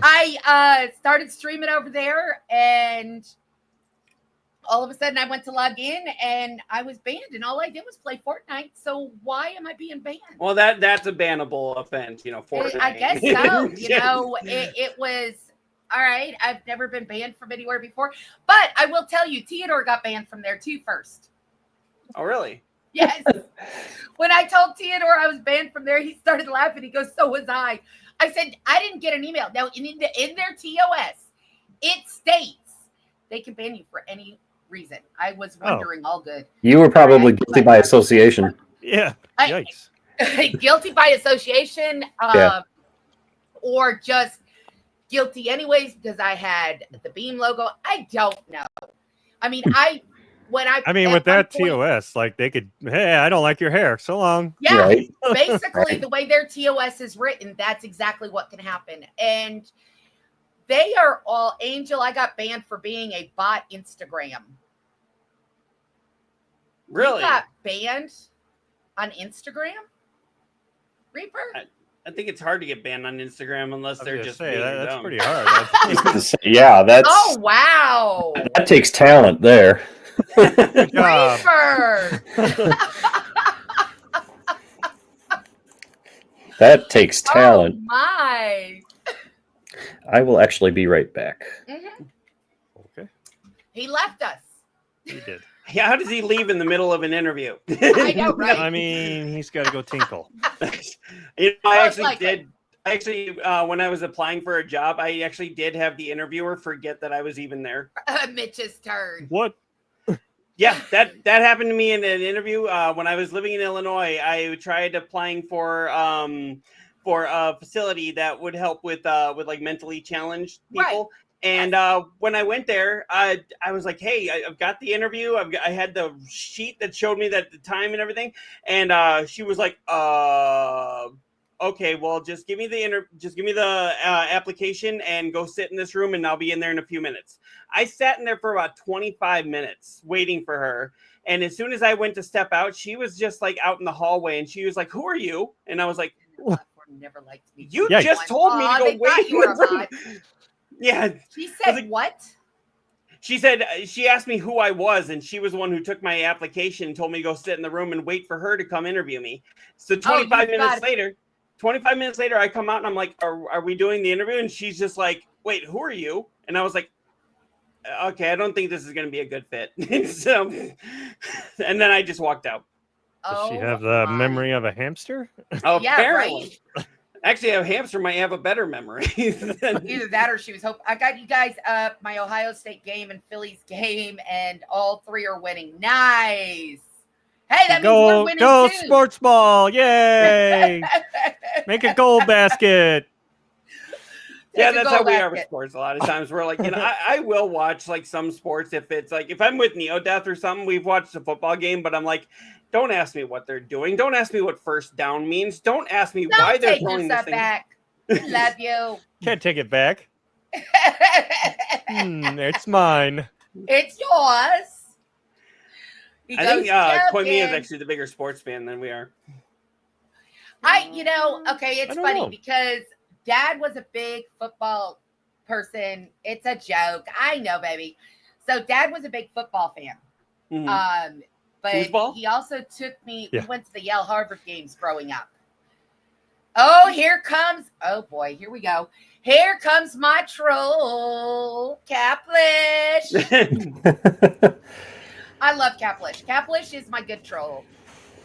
I started streaming over there, and all of a sudden I went to log in and I was banned, and all I did was play Fortnite. So why am I being banned? Well, that's a bannable offense, Fortnite. I guess so. It was all right. I've never been banned from anywhere before, but I will tell you, Theodore got banned from there too first. Oh, really? Yes. When I told Theodore I was banned from there, he started laughing. He goes, "So was I." I said, "I didn't get an email." Now, in their TOS, it states they can ban you for any reason. I was wondering, all good. You were probably guilty by association. Yeah. Yikes. Guilty by association, or just guilty anyways because I had the Beam logo. I don't know. I mean, with that TOS, like they could, hey, I don't like your hair. So long. Yeah. Right. Basically, the way their TOS is written, that's exactly what can happen. And they are all Angel. I got banned for being a bot Instagram. Really? You got banned on Instagram? Reaper? I think it's hard to get banned on Instagram unless they're just that's dumb. pretty hard. Yeah, that's. Oh wow! That takes talent there. Reaper! That takes talent. Oh my! I will actually be right back. Mm-hmm. Okay. He left us. He did. Yeah, how does he leave in the middle of an interview? I know, right? I mean, he's got to go tinkle. I actually did. When I was applying for a job, I actually did have the interviewer forget that I was even there. Mitch's turn. What? Yeah, that happened to me in an interview when I was living in Illinois. I tried applying for a facility that would help with like mentally challenged people. Right. And when I went there, I was like, "Hey, I've got the interview. I had the sheet that showed me that the time and everything." And she was like, "Okay, well, just give me the application and go sit in this room, and I'll be in there in a few minutes." I sat in there for about 25 minutes waiting for her. And as soon as I went to step out, she was just like out in the hallway, and she was like, "Who are you?" And I was like, Never liked me. "You Yikes. just told me to go they wait." thought you were a bot. Yeah. She I was said like, what? She said she asked me who I was, and she was the one who took my application and told me to go sit in the room and wait for her to come interview me. So 25 minutes later, I come out and I'm like, are we doing the interview? And she's just like, "Wait, who are you?" And I was like, "Okay, I don't think this is going to be a good fit." So, and then I just walked out. Does she have the my. memory of a hamster? Oh, Yeah, apparently. right. Actually, a hamster might have a better memory. Either that or she was hoping. I got you guys up my Ohio State game and Phillies game, and all three are winning. Nice. Hey, that means we're winning Go too. sports ball. Yay. Make a goal basket. Yeah, Take a that's goal how we are with basket. sports. A lot of times we're like, I will watch like some sports if it's like if I'm with neo-deth or something. We've watched a football game, but I'm like, don't ask me what they're doing. Don't ask me what first down means. Don't ask me why Don't they're take your throwing this stuff thing. back. We love you. Can't take it back. It's mine. It's yours. He I think goes, Koimiya is "Joking." actually the bigger sports fan than we are. Okay, it's I don't funny know. because Dad was a big football person. It's a joke. I know, baby. So Dad was a big football fan. Mhm. But Foosball? he also took me, Yeah. we went to the Yale Harvard games growing up. Oh, here comes, oh boy, here we go. Here comes my troll, Caplish. I love Caplish. Caplish is my good troll.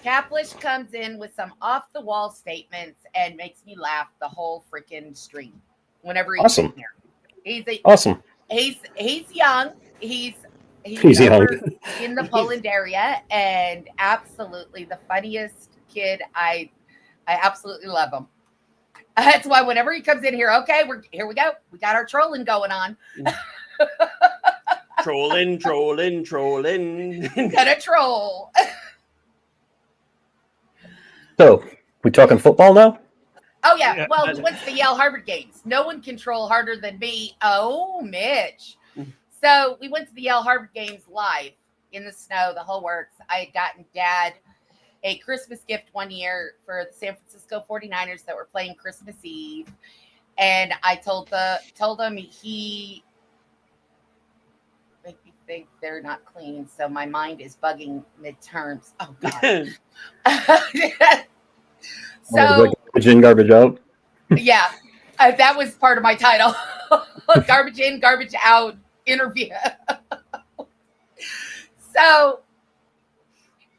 Caplish comes in with some off the wall statements and makes me laugh the whole freaking stream whenever he's Awesome. in here. He's Awesome. He's young. He's He's young. over in the Poland area, and absolutely the funniest kid. I absolutely love him. That's why whenever he comes in here, okay, here we go. We got our trolling going on. Trolling. Gonna troll. So, we talking football now? Oh yeah. Yeah. Well, we went to the Yale Harvard games. No one can troll harder than me. Oh, Mitch. So we went to the Yale Harvard games live in the snow, the whole works. I had gotten Dad a Christmas gift one year for the San Francisco 49ers that were playing Christmas Eve. And I told him he make me think they're not clean. So my mind is bugging midterms. Oh God. So Garbage in, garbage out. yeah, that was part of my title. Garbage in, garbage out interview. So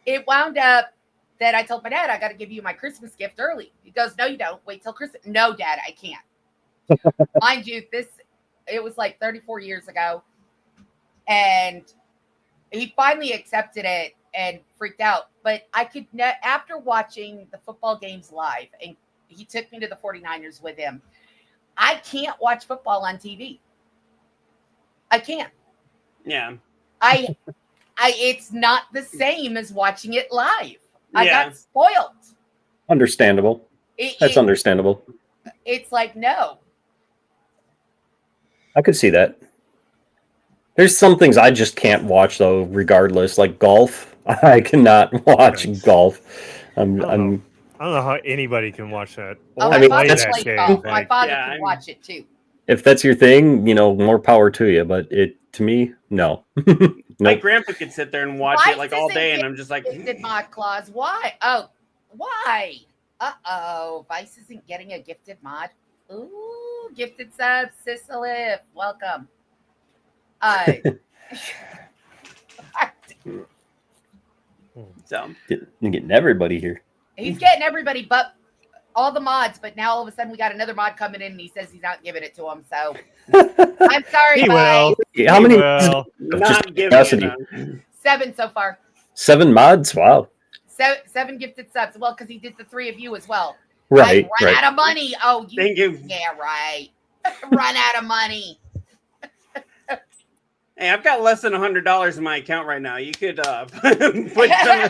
it wound up that I told my dad, I got to give you my Christmas gift early. He goes, "No, you don't. Wait till Christmas." No, Dad, I can't. Mind you, it was like 34 years ago. And he finally accepted it and freaked out. But I could, after watching the football games live, and he took me to the 49ers with him, I can't watch football on TV. I can't. Yeah. It's not the same as watching it live. I Yeah. got spoiled. Understandable. That's understandable. It's like, no. I could see that. There's some things I just can't watch though, regardless. Like golf, I cannot watch Right. golf. I don't know how anybody can watch that. Oh, Or my mean, father play that's- that plays game. golf. My Like, father Yeah, can I'm- watch it too. If that's your thing, more power to you. But to me, no. My Nope. grandpa could sit there and watch Why it like all does it day, and get I'm just like, Gifted mod clause. Why? Oh, why? Uh-oh. Vice isn't getting a gifted mod. Ooh, gifted sub, Sicily. Welcome. so. You're getting everybody here. He's getting everybody but all the mods, but now all of a sudden we got another mod coming in and he says he's not giving it to him. So I'm sorry, he Vice. will. How many? Will. Just Not giving curiosity. it 7 so far. 7 mods? Wow. 7 gifted subs. Well, because he did the 3 of you as well. Right. I run Right. out of money. Oh, Thank you. Yeah, right. Run out of money. Hey, I've got less than $100 in my account right now. You could put some.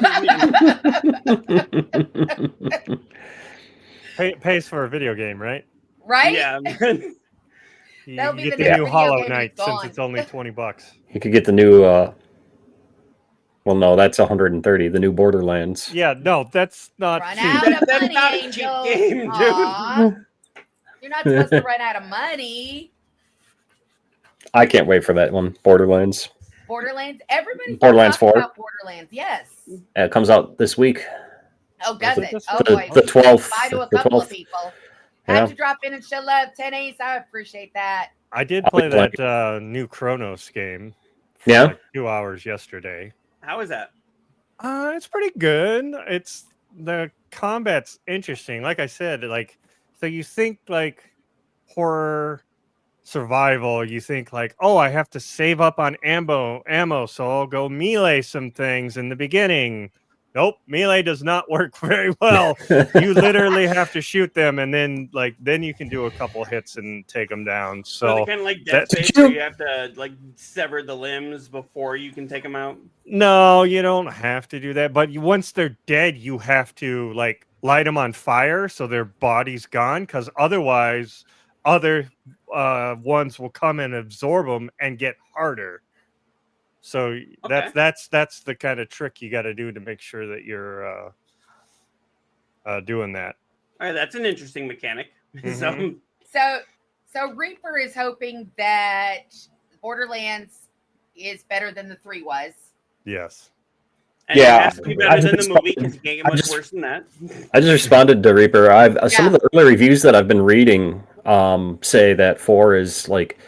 Pays for a video game, right? Right? Yeah. You That'll can be get the the next new video Hollow game, it's Knight since gone. it's only $20. You could get the new. Well, no, that's 130. The new Borderlands. Yeah, no, that's not Run cheap. out of That's money, not a cheap Angel. game, dude. Aw. You're not supposed to run out of money. I can't wait for that one. Borderlands. Borderlands. Everybody's Borderlands talking 4. about Borderlands. Yes. It comes out this week. Oh, does it it? this Oh week? boy. The 12th. Bye to a The couple of 12th. people. Yeah. Had to drop in and show love. 10 Ace. I appreciate that. I did I'll play be playing. that new Cronos game for Yeah? like 2 hours yesterday. How is that? It's pretty good. It's the combat's interesting. Like I said, like so you think like horror survival, you think like, oh, I have to save up on ammo, so I'll go melee some things in the beginning. Nope, melee does not work very well. You literally have to shoot them, and then you can do a couple hits and take them down. So So kind of like Dead that- Space, where you have to like sever the limbs before you can take them out. no, you don't have to do that. But once they're dead, you have to like light them on fire so their body's gone, because otherwise, other ones will come and absorb them and get harder. So that's the kind of trick you got to do to make sure that you're doing that. All right, that's an interesting mechanic. Mhm. So Reaper is hoping that Borderlands is better than the 3 was. Yes. And Yeah, it has to be I better than just the movie because you can't get I much just- worse than that. I just responded to Reaper. Some of the early reviews that I've been reading say that 4 is like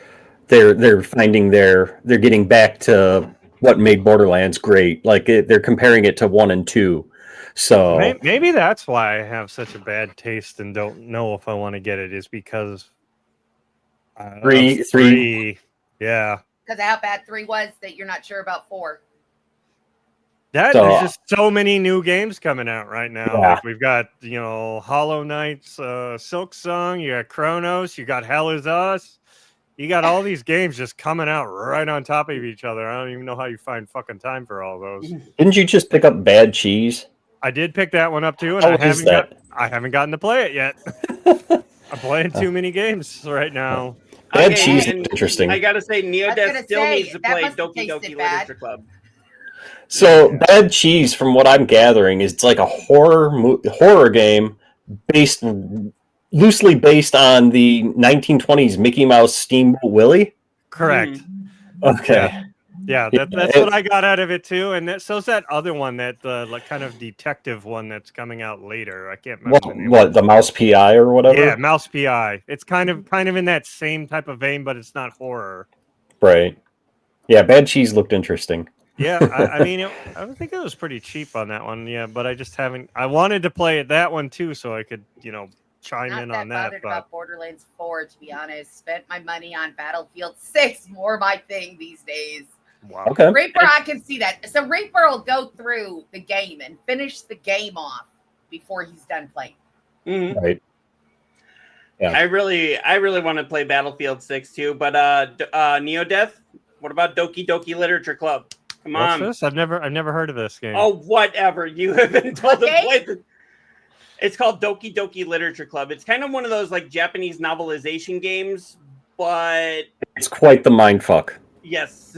they're finding they're getting back to what made Borderlands great. Like they're comparing it to 1 and 2. So Maybe that's why I have such a bad taste and don't know if I want to get it, is because Three. Yeah. Because of how bad 3 was that you're not sure about 4. There's just so many new games coming out right now. Yeah. Like we've got, Hollow Knight's Silk Song, you got Cronos, you got Hell Is Us. You got all these games just coming out right on top of each other. I don't even know how you find fucking time for all those. didn't you just pick up Bad Cheese? I did pick that one up too, and How I is that? haven't gotten to play it yet. I'm playing too many games right now. Bad Okay, Cheese and is interesting. I gotta say, I was neo-deth gonna still say, needs to that play must have Doki tasted Doki bad. Literature Club. So Bad Cheese, from what I'm gathering, is it's like a horror game loosely based on the 1920s Mickey Mouse Steamboat Willie. Correct. Okay. Yeah, that's what I got out of it too. And so's that other one, that like kind of detective one that's coming out later. I can't remember the name. What the Mouse PI or whatever? Yeah, Mouse PI. It's kind of in that same type of vein, but it's not horror. Right. Yeah, Bad Cheese looked interesting. Yeah, I mean, I think it was pretty cheap on that one. Yeah, but I just haven't. I wanted to play that one too, so I could, chime Not in that on that. bothered But about Borderlands 4, to be honest. Spent my money on Battlefield 6. More my thing these days. wow. Okay. Reaper, I can see that. So Reaper will go through the game and finish the game off before he's done playing. Mhm. Right. Yeah. I really want to play Battlefield 6 too, but neo-deth. What about Doki Doki Literature Club? Come What's on. this? I've never heard of this game. Oh, whatever. You have been told to Okay. play. It's called Doki Doki Literature Club. It's kind of one of those like Japanese novelization games, but It's quite the mindfuck. yes.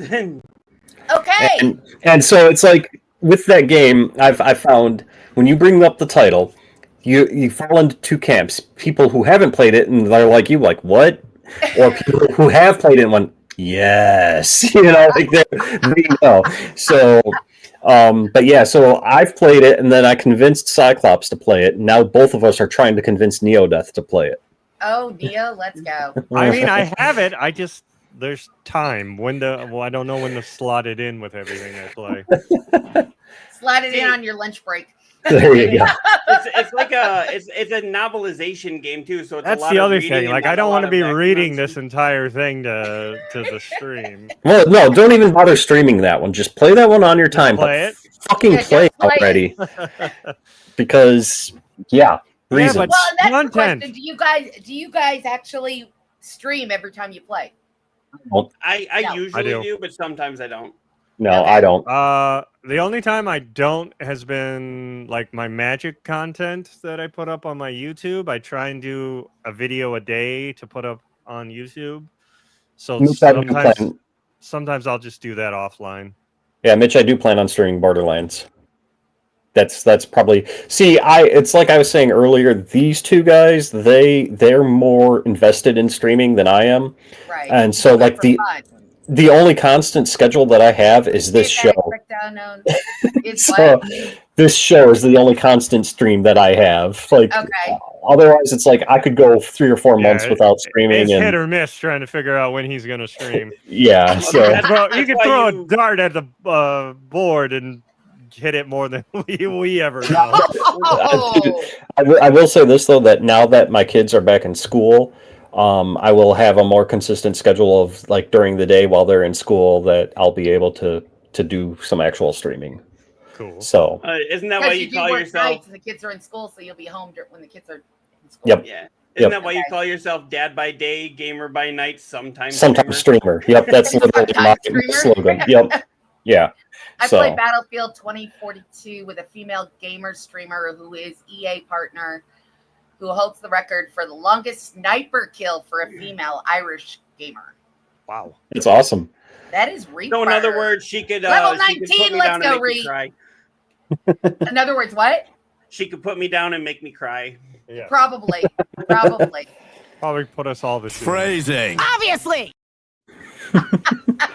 Okay. And so it's like with that game, I found when you bring up the title, you fall into two camps: people who haven't played it and they're like you, like what, or people who have played it and went, yes, like they know. So, but yeah, so I've played it and then I convinced Cyclops to play it. And now both of us are trying to convince neo-deth to play it. Oh, Neo, let's go. I mean, I have it. I just there's time. I don't know when to slot it in with everything I play. Slide it in on your lunch break. There you go. It's like it's a novelization game too. So it's That's a lot the of other reading thing. and Like, not I a don't lot want to of be background reading stuff. this entire thing to the stream. Well, no, don't even bother streaming that one. Just play that one on your time. play it? Fucking Yeah, play just play already. Because reasons. but- Well, and that's the Content. question. Do you guys actually stream every time you play? I No. usually I do. do, but sometimes I don't. No, Okay. I don't. The only time I don't has been like my magic content that I put up on my YouTube. I try and do a video a day to put up on YouTube. So Mitch, I do plan. sometimes I'll just do that offline. Yeah, Mitch, I do plan on streaming Borderlands. That's probably it's like I was saying earlier, these two guys, they're more invested in streaming than I am. Right. And so You do it like for fun. the only constant schedule that I have is this Is that show. breakdown known? Is So what? this show is the only constant stream that I have. Like Okay. otherwise it's like I could go 3 or 4 months without streaming It's and hit or miss trying to figure out when he's going to stream. yeah, so You can throw a dart at the board and hit it more than we ever know. Oh, I will say this though, that now that my kids are back in school, I will have a more consistent schedule of like during the day while they're in school that I'll be able to do some actual streaming. Cool. So Isn't that why because you do call work yourself? nights and the kids are in school, so you'll be home when the kids are in school. Yep. Yeah. Isn't that why you Okay. call yourself dad by day, gamer by night, sometimes streamer. Yep, that's literally my Sometimes slogan. Yep. Yeah. I So- play Battlefield 2042 with a female gamer streamer who is EA partner, who holds the record for the longest sniper kill for a female Irish gamer. Wow. It's awesome. That is Reaper. So in other words, she could Level she could 19, put me let's down go, and make me Reed. cry. In other words, what? She could put me down and make me cry. Yeah. Probably. Probably put us all to shame. Phrasing. Obviously.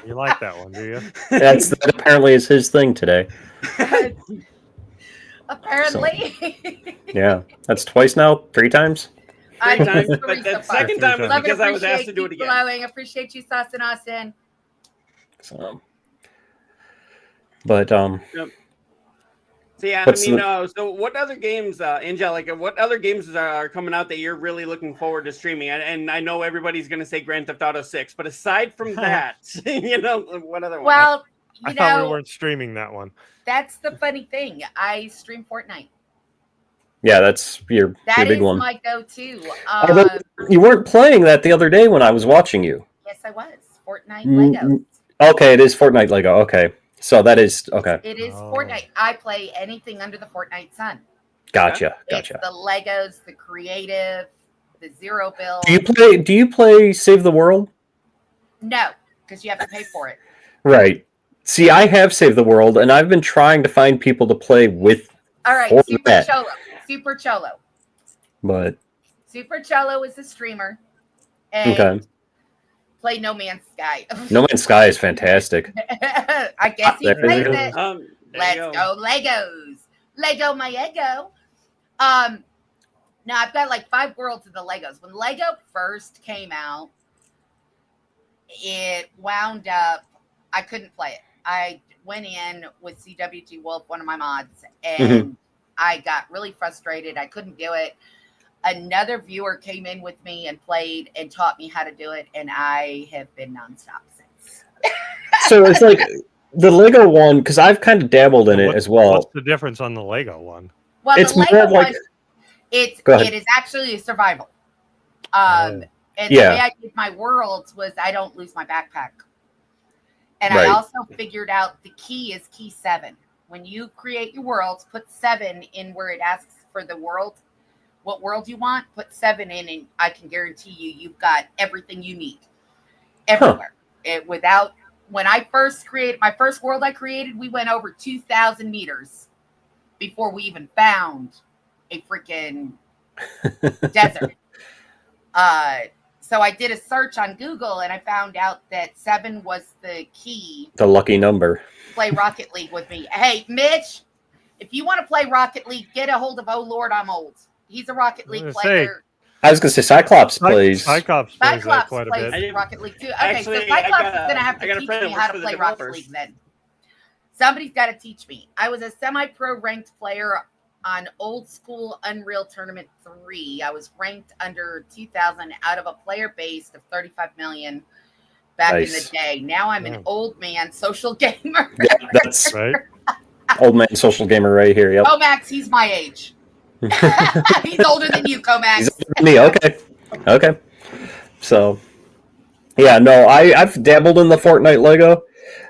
You like that one, do you? That apparently is his thing today. Apparently. Yeah. That's twice now, 3 times. Three times, Three but so the far. second time was Love and because I was asked appreciate, to do it keep again. glowing. Appreciate you, Saucin' Austin. So, but So yeah, What's I mean, so what other games, Angelica? What other games are coming out that you're really looking forward to streaming? And I know everybody's going to say Grand Theft Auto 6, but aside from that, what other one? Well, I you thought we know, weren't streaming that one. that's the funny thing. I stream Fortnite. yeah, that's your That big is one. my go-to. Although you weren't playing that the other day when I was watching you. Yes, I was. Fortnite Mm, Legos. Okay, it is Fortnite Lego. Okay. So that is okay. It is Oh. Fortnite. I play anything under the Fortnite sun. Gotcha. It's the Legos, the creative, the zero build. Do you play Save the World? No, because you have to pay for it. Right. See, I have Save the World, and I've been trying to find people to play with. All right, Fortnite. Super Cholo. But Super Cholo is a streamer. And okay, play No Man's Sky. No Man's Sky is fantastic. I guess he There plays you it. there Let's you go Legos. Lego my ego. Now I've got like 5 worlds of the Legos. When Lego first came out, it wound up, I couldn't play it. I went in with CWG Wolf, one of my mods, and I got really frustrated. I couldn't do it. Another viewer came in with me and played and taught me how to do it, and I have been nonstop since. So it's like the Lego one, because I've kind of dabbled in it as well. What's the difference on the Lego one? Well, It's the more Lego of like- one, it is actually a survival. And Yeah. the way I did my worlds was I don't lose my backpack. And Right. I also figured out the key is key 7. When you create your worlds, put 7 in where it asks for the world. What world you want, put 7 in, and I can guarantee you've got everything you need everywhere. When I first created my first world I created, we went over 2,000 meters before we even found a freaking desert. So I did a search on Google and I found out that 7 was the key The lucky number. to play Rocket League with me. Hey, Mitch, if you want to play Rocket League, get a hold of Oh Lord, I'm Old. He's a Rocket League gonna say, player. I was going to say Cyclops plays. Cyclops plays that Cyclops quite a plays bit. Rocket League too. Okay, Actually, so Cyclops I got is going to have I to got a teach friend me that how works to for the play Rocket developers. League then. Somebody's got to teach me. I was a semi-pro ranked player on old school Unreal Tournament 3. I was ranked under 2,000 out of a player base of 35 million back in Nice. the day. Now I'm an old man social gamer. Yeah, that's Right? old man social gamer right here. Yep. Comax, he's my age. He's older than you, Comax. He's older than me. Okay. So, Yeah, no, I've dabbled in the Fortnite Lego.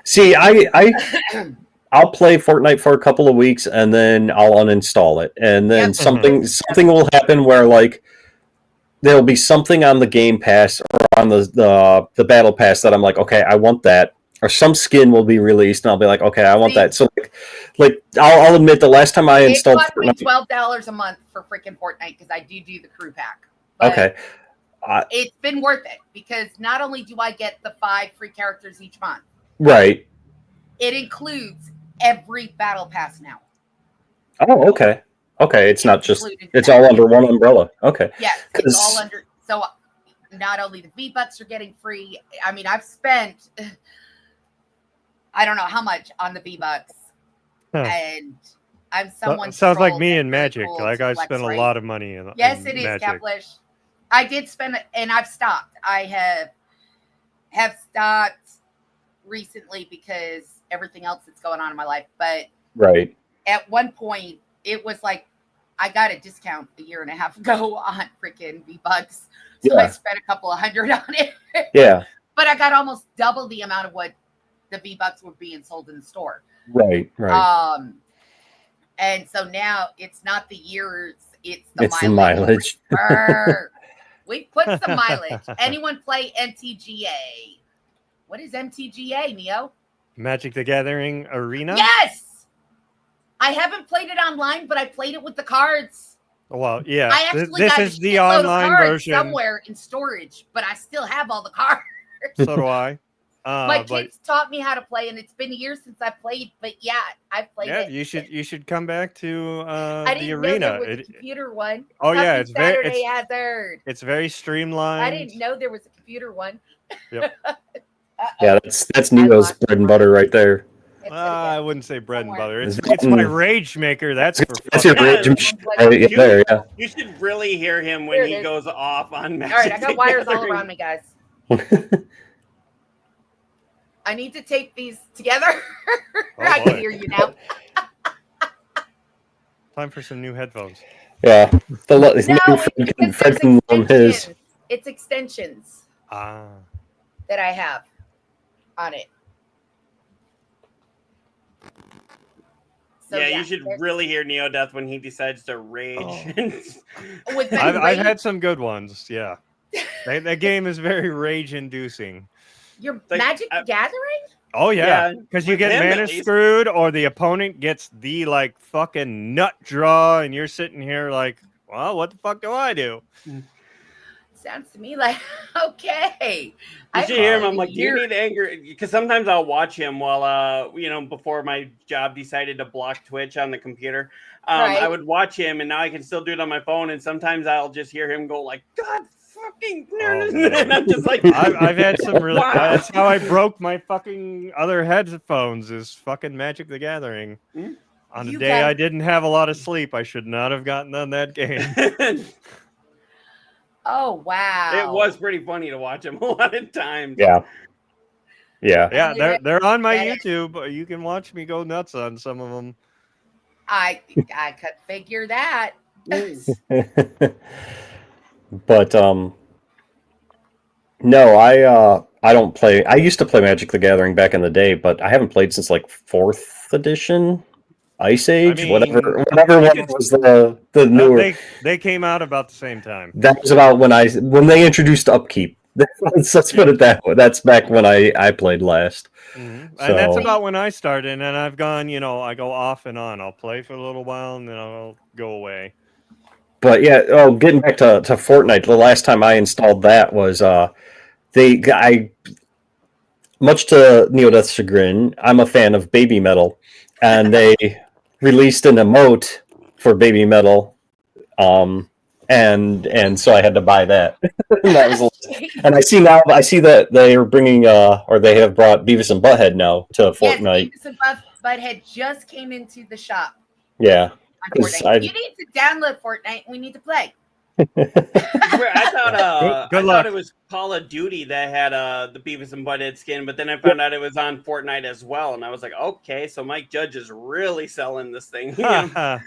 See, I'll play Fortnite for a couple of weeks and then I'll uninstall it, and then Yep. something will happen where like there'll be something on the Game Pass or on the Battle Pass that I'm like, okay, I want that, or some skin will be released and I'll be like, okay, I want that. So like I'll admit the last time I It installed cost me Fortnite, $12 a month for freaking Fortnite because I do the crew pack. But okay, it's been worth it because not only do I get the 5 free characters each month, right? it includes every battle pass now. Oh, okay, okay. It's not just included it's that. all under one umbrella. Okay, Yes, it's all under. So not only the V-Bucks are getting free. I mean, I've spent I don't know how much on the V-Bucks, and I'm someone. Sounds like troll me that's and very Magic. cool Like to I flex, spent a right? lot of money in Yes, in it is, Magic. Catflesh. I did spend, and I've stopped. I have stopped recently because everything else that's going on in my life. But right. at one point, it was like I got a discount a year and a half ago on freaking V-Bucks, so I spent a couple of $100 on it. Yeah. But I got almost double the amount of what the V-Bucks were being sold in the store. Right. And so now it's not the years, it's the It's mileage. the mileage. We put some mileage. Anyone play MTGA? What is MTGA, Neo? Magic the Gathering Arena? Yes! I haven't played it online, but I played it with the cards. Well, yeah. I actually this got is a the shitload of online cards version. somewhere in storage, but I still have all the cards. So do I. My kids taught me how to play, and it's been years since I played. But yeah, I played it. Yeah, you should come back to I the didn't arena. know there was a computer one. Oh yeah, Happy it's very Saturday Hazard. It's very streamlined. I didn't know there was a computer one. Yep. Yeah, that's Neo's bread and butter right there. I wouldn't say bread and butter. It's It's my rage maker. That's your rage machine right there. Yeah. You should really hear him when he goes off on Magic. All right, I got wires all Gathering. around me, guys. I need to tape these together. I can hear you now. Time for some new headphones. Yeah. Fred can loan his. It's extensions that I have on it. So, yeah, you should really hear neo-deth when he decides to rage. I've had some good ones. Yeah, that game is very rage-inducing. Your Magic the Gathering? Oh yeah, because you get mana screwed, or the opponent gets the like fucking nut draw, and you're sitting here like, well, what the fuck do I do? Sounds to me like okay. You should hear him. I'm like, do you need anger? Because sometimes I'll watch him while before my job decided to block Twitch on the computer. I would watch him, and now I can still do it on my phone. And sometimes I'll just hear him go like, God fucking, and I'm just like, I've had some really. Wow. That's how I broke my fucking other headphones. Is fucking Magic the Gathering. On a day I didn't have a lot of sleep, I should not have gotten on that game. Oh wow! It was pretty funny to watch him a lot of times. Yeah. They're on my YouTube. You can watch me go nuts on some of them. I could figure that. But no, I don't play. I used to play Magic the Gathering back in the day, but I haven't played since like 4th edition. Ice Age, whatever one was the newer. They came out about the same time. That was about when they introduced Upkeep. Let's put it that way. That's back when I played last. And that's about when I started, and I've gone, I go off and on. I'll play for a little while, and then I'll go away. But yeah, getting back to Fortnite, the last time I installed that was much to neo-deth's chagrin, I'm a fan of Babymetal, and they released an emote for Babymetal, and so I had to buy that. And I see that they are bringing or they have brought Beavis and Butthead now to Fortnite. Yes, Beavis and Butthead just came into the shop. Yeah, you need to download Fortnite. We need to play. I thought it was Call of Duty that had the Beavis and Butthead skin, but then I found out it was on Fortnite as well, and I was like, okay, so Mike Judge is really selling this thing. Yeah,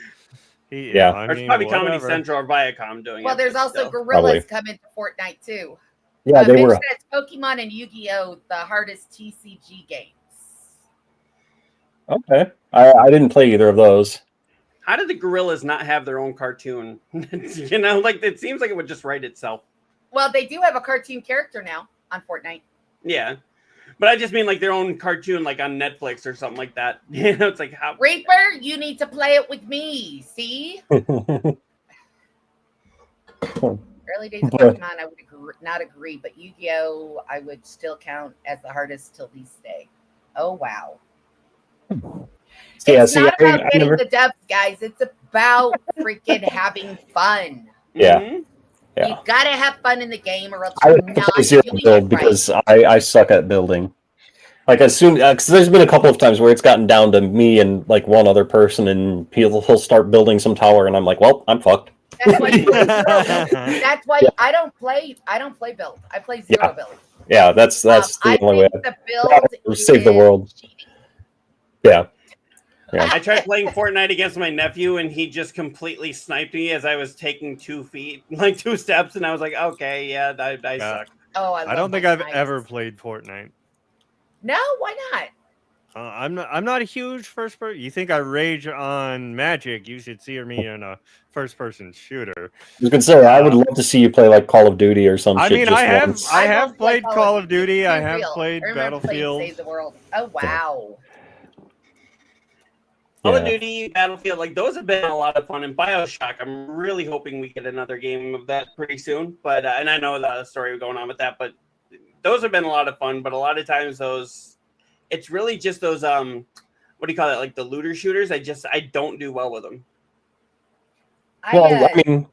it's probably Comedy Central or Viacom doing it. Well, there's also Gorillas coming to Fortnite too. Yeah, they Mitch were. says Pokemon and Yu-Gi-Oh! The hardest TCG games. Okay. I didn't play either of those. How did the gorillas not have their own cartoon? You know, like it seems like it would just write itself. Well, they do have a cartoon character now on Fortnite. Yeah. But I just mean like their own cartoon, like on Netflix or something like that. You know, it's like how Reaper, you need to play it with me. See? Early days of Pokemon, I would not agree, but Yu-Gi-Oh! I would still count as the hardest till this day. Oh, wow. Yeah, It's see, not about I getting never. the dubs, guys. It's about freaking having fun. Yeah. Mhm. Yeah. You gotta have fun in the game, or else I you're would have to not play zero doing build it right. because I suck at building. Like as soon because there's been a couple of times where it's gotten down to me and like one other person, and he'll start building some tower, and I'm like, well, I'm fucked. That's why you play zero build. That's why I don't play build. I play zero build. Yeah, that's I the only way. think the build Save the is world. cheating. Yeah. Yeah. I tried playing Fortnite against my nephew, and he just completely sniped me as I was taking 2 steps, and I was like, okay, yeah, I suck. Oh, I don't think those I've snipes. ever played Fortnite. No, why not? I'm not a huge first person. You think I rage on Magic? You should see me in a first person shooter. I was gonna say I would love to see you play like Call of Duty or some I shit mean, just I have once. I have played Call Call of of Duty. Duty. I Too have real. played I remember playing Battlefield. Save the World. Oh wow. Call of Yeah. Duty, Battlefield, like those have been a lot of fun. And BioShock, I'm really hoping we get another game of that pretty soon. But and I know the story going on with that, but those have been a lot of fun. But a lot of times it's really just those what do you call it? Like the looter shooters. I don't do well with them. Well, I mean,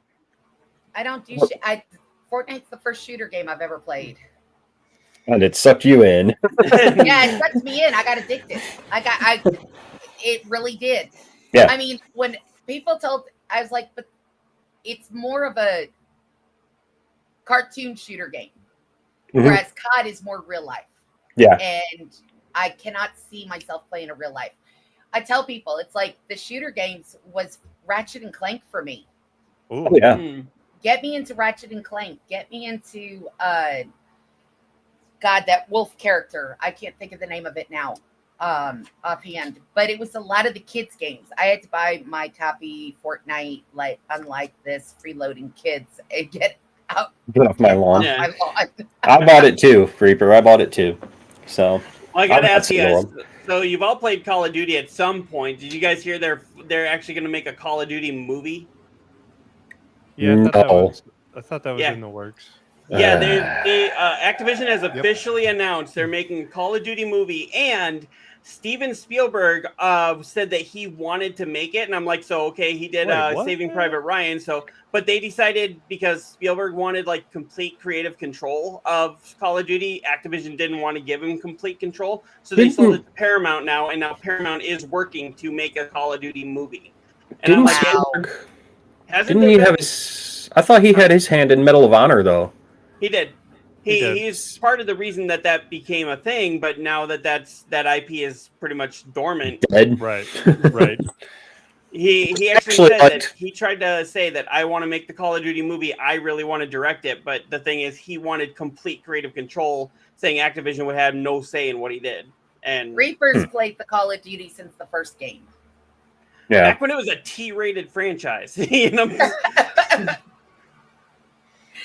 I don't do shit. Fortnite's the first shooter game I've ever played. and it sucked you in. Yeah, it sucked me in. I got addicted. It really did. Yeah. I mean, when people told, I was like, but it's more of a cartoon shooter game, whereas COD is more real life. Yeah. And I cannot see myself playing a real life. I tell people, it's like the shooter games was Ratchet and Clank for me. Ooh. Yeah. Get me into Ratchet and Clank. Get me into God, that wolf character. I can't think of the name of it now. Offhand, but it was a lot of the kids' games. I had to buy my copy Fortnite, like unlike this freeloading kids, and get out. Get off my lawn. Yeah. My lawn. I bought it too, Reaper. I bought it too. So Well, I gotta I've ask you had guys. some. So you've all played Call of Duty at some point. Did you guys hear they're actually going to make a Call of Duty movie? Yeah, I thought that was Yeah. in the works. Yeah, Activision has officially announced they're making a Call of Duty movie, and Steven Spielberg said that he wanted to make it, and I'm like, so okay, he did Wait, what? Saving Private Ryan, but they decided because Spielberg wanted like complete creative control of Call of Duty, Activision didn't want to give him complete control, so they sold it to Paramount now, and now Paramount is working to make a Call of Duty movie. And Didn't I'm like, Spielberg? hasn't Didn't there he been- have his? I thought he had his hand in Medal of Honor though. He did. He's part of the reason that became a thing, but now that IP is pretty much dormant. Dead. Right. Right. He actually said that he tried to say that I want to make the Call of Duty movie. I really want to direct it, but the thing is, he wanted complete creative control, saying Activision would have no say in what he did. And Reaper's played the Call of Duty since the first game. Yeah. back when it was a T-rated franchise, you know.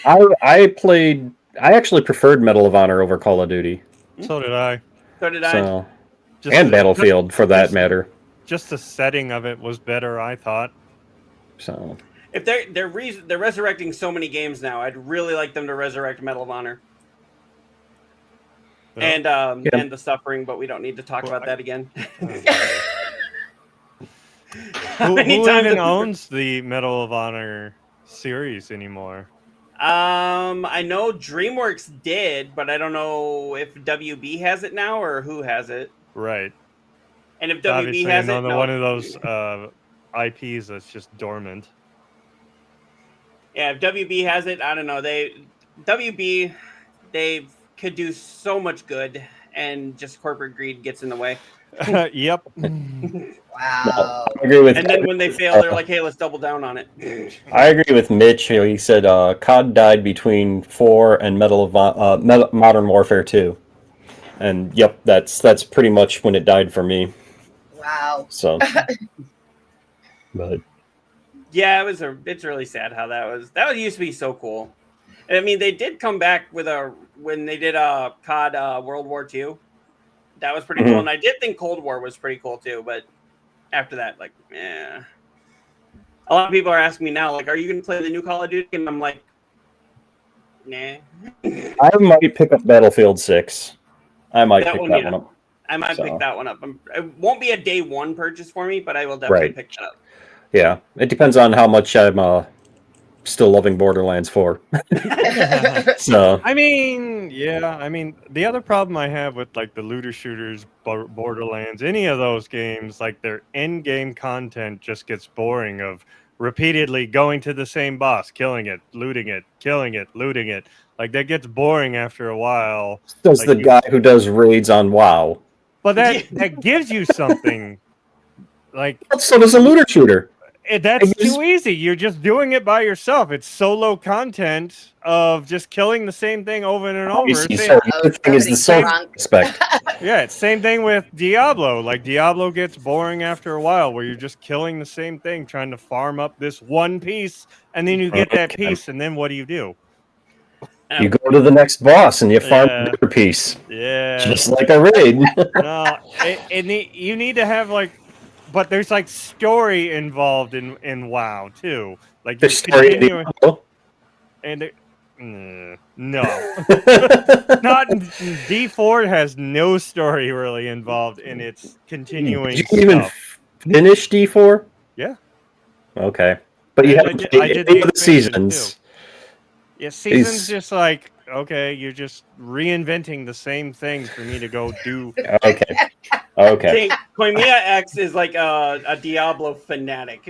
I actually preferred Medal of Honor over Call of Duty. So did I. So did I. So, Just and the- Battlefield for that matter. Just the setting of it was better, I thought. So If they're resurrecting so many games now, I'd really like them to resurrect Medal of Honor. Yeah. And the suffering, but we don't need to talk about that again. Who many times even have we- owns the Medal of Honor series anymore? I know DreamWorks did, but I don't know if WB has it now or who has it. Right. And if WB Obviously, has it, another no. one of those IPs that's just dormant. Yeah, if WB has it, I don't know. They could do so much good, and just corporate greed gets in the way. Yep. Wow. I agree with. And then when they fail, they're like, "Hey, let's double down on it." I agree with Mitch. He said COD died between 4 and Modern Warfare 2, and yep, that's pretty much when it died for me. Wow. So, but Yeah, it's really sad how that was. That used to be so cool. And I mean, they did come back with when they did COD World War II. That was pretty cool, and I did think Cold War was pretty cool too. But after that, like, yeah, a lot of people are asking me now, like, "Are you going to play the new Call of Duty?" And I'm like, "Nah." I might pick up Battlefield 6. I might pick that one up. I might pick that one up. It won't be a day one purchase for me, but I will definitely pick it up. Yeah, it depends on how much I'm still loving Borderlands 4. So I mean, yeah. I mean, the other problem I have with like the looter shooters, Borderlands, any of those games, like their end game content just gets boring of repeatedly going to the same boss, killing it, looting it, killing it, looting it. Like that gets boring after a while. does Like the guy who does raids on WoW. But that gives you something. Like So does a looter shooter. That's too easy. You're just doing it by yourself. It's solo content of just killing the same thing over and over. So the thing is the same aspect. Yeah, it's same thing with Diablo. Like Diablo gets boring after a while, where you're just killing the same thing, trying to farm up this one piece, and then you get that piece, and then what do? You go to the next boss and you farm another piece. Yeah, just like a raid. No, you need to have like. But there's like story involved in WoW too. Like the story and no, not D4 has no story really involved in its continuing. Did you even finish D4? Yeah. Okay, but you haven't played any of the seasons. Yeah, seasons just like okay, you're just reinventing the same thing for me to go do. Okay. Koimiya X is like a Diablo fanatic.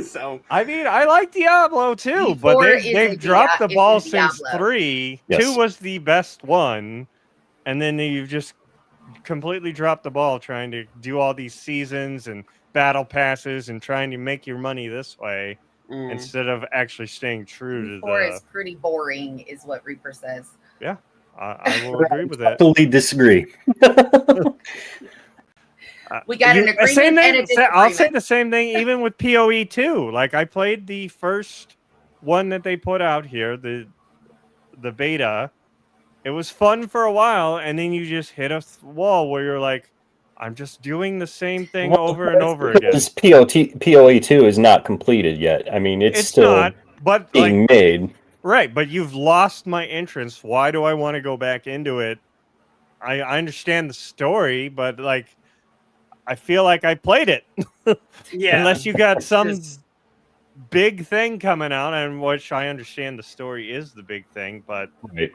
So I mean, I like Diablo too, but they've dropped the ball since 3. Yes. 2 was the best one, and then you've just completely dropped the ball trying to do all these seasons and battle passes and trying to make your money this way instead of actually staying true to the. 4 is pretty boring, is what Reaper says. Yeah, I will agree with that. Totally disagree. We got an agreement and a disagreement. I'll say the same thing even with PoE 2. Like I played the first one that they put out here, the beta. It was fun for a while, and then you just hit a wall where you're like, I'm just doing the same thing over and over again. This PoE 2 is not completed yet. I mean, it's still not, but being made. Right, but you've lost my interest. Why do I want to go back into it? I understand the story, but like I feel like I played it. Yeah. Unless you got some big thing coming out, and which I understand the story is the big thing, but right.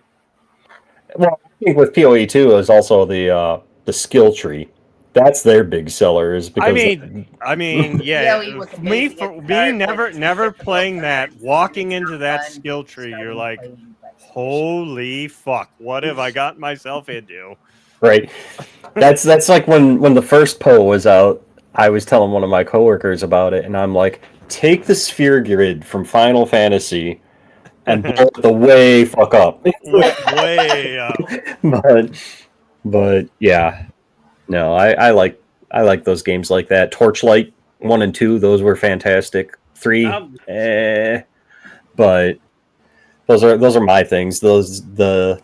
Well, I think with PoE 2 is also the skill tree. That's their big seller. Is because I mean, yeah. me never playing that, walking into that skill tree, you're like, holy fuck, what have I got myself into? Right. That's like when the first PoE was out, I was telling one of my coworkers about it, and I'm like, take the sphere grid from Final Fantasy and blow it the way fuck up. Way up. But yeah. No, I like those games like that. Torchlight 1 and 2, those were fantastic. 3, but those are my things. Those the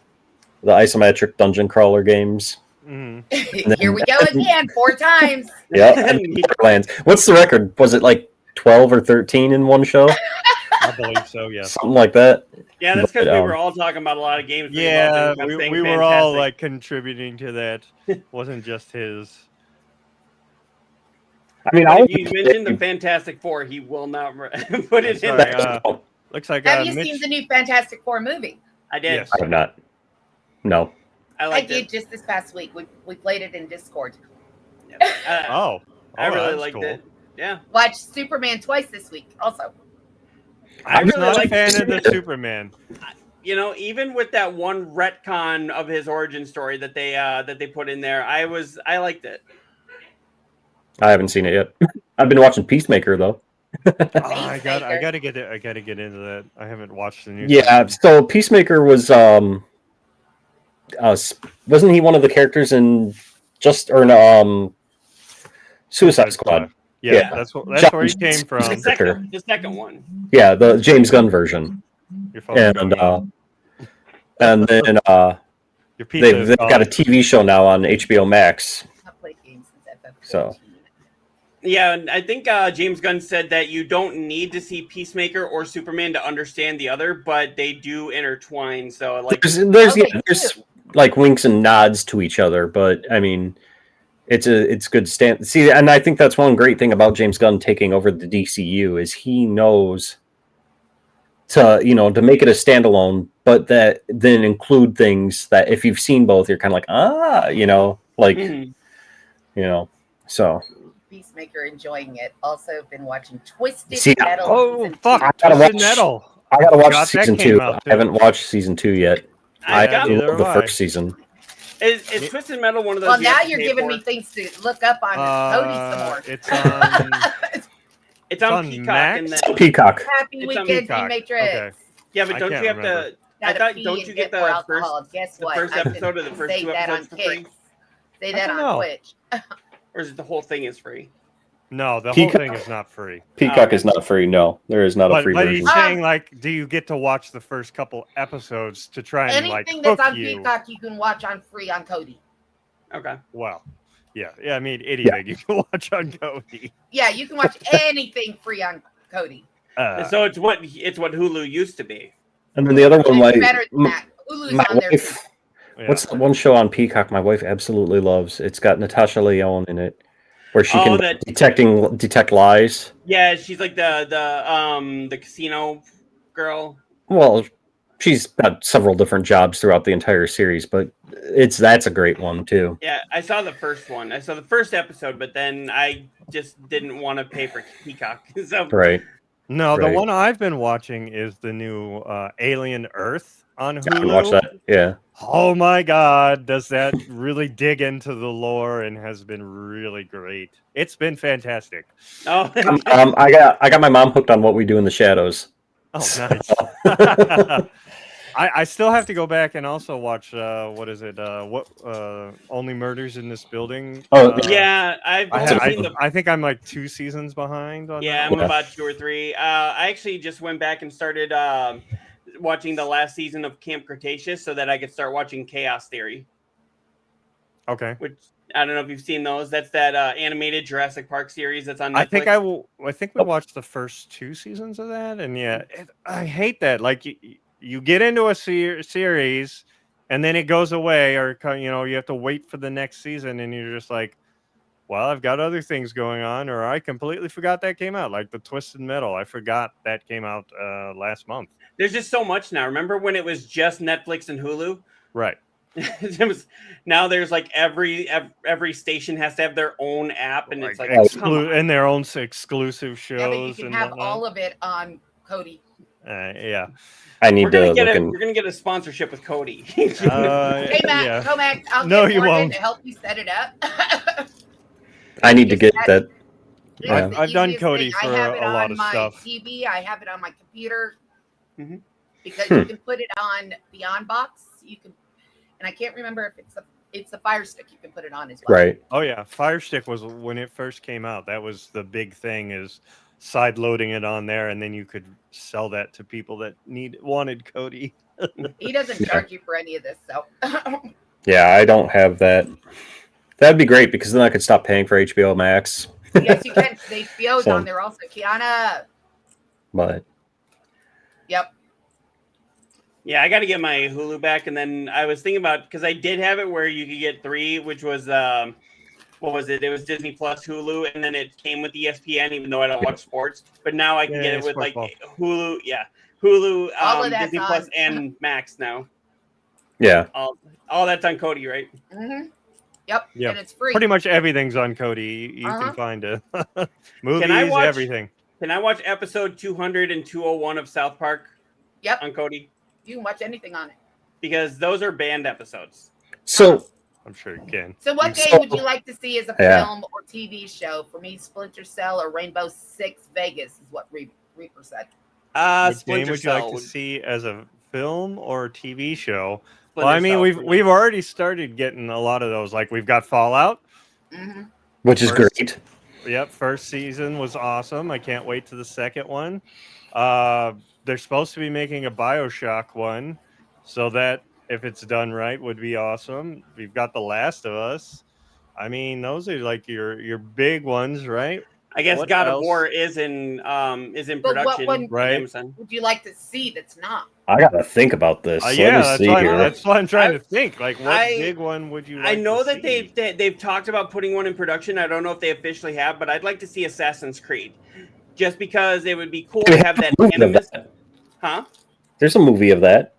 isometric dungeon crawler games. Here we go again, 4 times. Yeah, Borderlands. What's the record? Was it like 12 or 13 in one show? I believe so, yeah. Something like that. Yeah, that's because we were all talking about a lot of games. Yeah, we were all like contributing to that. Wasn't just his. I mean, you mentioned the Fantastic Four. He will not put it in there. Looks like. Have you seen the new Fantastic Four movie? I did. Yes. I have not. No. I did just this past week. We played it in Discord. I really liked it. Yeah. Watched Superman twice this week. Also. I'm really not a fan of the Superman. even with that one retcon of his origin story that they put in there, I liked it. I haven't seen it yet. I've been watching Peacemaker though. I gotta get it. I gotta get into that. I haven't watched the new. Yeah, so Peacemaker was wasn't he one of the characters in Suicide Squad? Yeah, that's where he came from. The second one. Yeah, the James Gunn version. And then they've got a TV show now on HBO Max. So. Yeah, and I think James Gunn said that you don't need to see Peacemaker or Superman to understand the other, but they do intertwine. So like, there's like winks and nods to each other, but I mean, it's good stand. See, and I think that's one great thing about James Gunn taking over the DCU is he knows to make it a standalone, but that then include things that if you've seen both, you're kind of like so. Peacemaker enjoying it. Also been watching Twisted Metal. Oh fuck! I gotta watch season 2. I haven't watched season 2 yet. I love the first season. Is Twisted Metal one of those? Well, now you're giving me things to look up on Cody some more. It's on Peacock. Peacock. Happy Weekend, Matrix. Okay. Yeah, but don't you have to? Don't you get the first? Guess the what? first episode of the first 2 episodes for free? Say that on Twitch. Or is it the whole thing is free? No, the whole thing is not free. Peacock is not free. No, there is not a free version. But he's saying, like, do you get to watch the first couple episodes to try and anything that's on Peacock you can watch on free on Cody. Okay. Wow. Yeah. I mean, anything you can watch on Cody. Yeah, you can watch anything free on Cody. So it's what Hulu used to be. And then the other one, better than that. Hulu's on there too. What's the one show on Peacock my wife absolutely loves? It's got Natasha Lyonne in it, where she can detect lies. Yeah, she's like the casino girl. Well, she's got several different jobs throughout the entire series, but that's a great one too. Yeah, I saw the first one. I saw the first episode, but then I just didn't want to pay for Peacock. So. Right. No, the one I've been watching is the new Alien Earth on Hulu. I can watch that. Yeah. Oh my God, does that really dig into the lore and has been really great. It's been fantastic. Oh, I got my mom hooked on What We Do in the Shadows. Oh, nice. I still have to go back and also watch what is it? Only Murders in This Building. Oh, yeah, I think I'm like 2 seasons behind on that. I'm about 2 or 3. I actually just went back and started watching the last season of Camp Cretaceous so that I could start watching Chaos Theory. Okay. Which I don't know if you've seen those. That's that animated Jurassic Park series that's on Netflix. I think we watched the first 2 seasons of that, and I hate that. Like you get into a series, and then it goes away, or you have to wait for the next season, and you're just like, well, I've got other things going on, or I completely forgot that came out. Like the Twisted Metal, I forgot that came out last month. There's just so much now. Remember when it was just Netflix and Hulu? Right. Now there's like every station has to have their own app, and it's like and their own exclusive shows. Yeah, but you can have whatnot. all of it on Cody. Yeah. I need we're gonna get a sponsorship with Cody. Hey Matt, Comac, I'll get Morgan to help you set it up. I need to get that. Yeah. I've done Cody for a lot of stuff. TV, I have it on my computer because you can put it on Beyond Box. You can, and I can't remember if it's a Fire Stick. You can put it on as well. Right. Oh yeah, Fire Stick was when it first came out. That was the big thing, is side loading it on there, and then you could sell that to people that wanted Cody. He doesn't charge you for any of this, so. Yeah, I don't have that. That'd be great because then I could stop paying for HBO Max. Yes, you can. HBO's on there also. Kiana. But. Yep. Yeah, I got to get my Hulu back, and then I was thinking about, because I did have it where you could get 3, which was what was it? It was Disney Plus, Hulu, and then it came with ESPN, even though I don't watch sports. But now I can get it with like Hulu, Hulu, Disney Plus, and Max now. Yeah. All that's on Cody, right? Mm-hmm. Yep. Yeah. And it's free. Pretty much everything's on Cody. You can find it. Movies, everything. Can I watch episode 200 and 201 of South Park? Yep. On Cody. You can watch anything on it. because those are banned episodes. So I'm sure you can. So what game So- would you like to see as a Yeah. film or TV show? For me, Splinter Cell or Rainbow Six Vegas is what Reaper said. What game Splinter would you like Cell. to see as a film or TV show? Splinter Well, I mean, Cell for me. we've already started getting a lot of those. Like we've got Fallout. Mm-hmm. which is First- great. Yep, first season was awesome. I can't wait to the second one. They're supposed to be making a BioShock one, so that if it's done right would be awesome. We've got The Last of Us. I mean, those are like your big ones, right? I guess What God of else? War is in But what production. one Right. Jameson. would you like to see that's not? I gotta think about this. Let Yeah, me that's see why, here. that's why I'm trying I- to think. Like, what I- big one would you like I know to that see? they've talked about putting one in production. I don't know if they officially have, but I'd like to see Assassin's Creed, just because it would be cool They to have have that a movie of animus. that. Huh? There's a movie of that.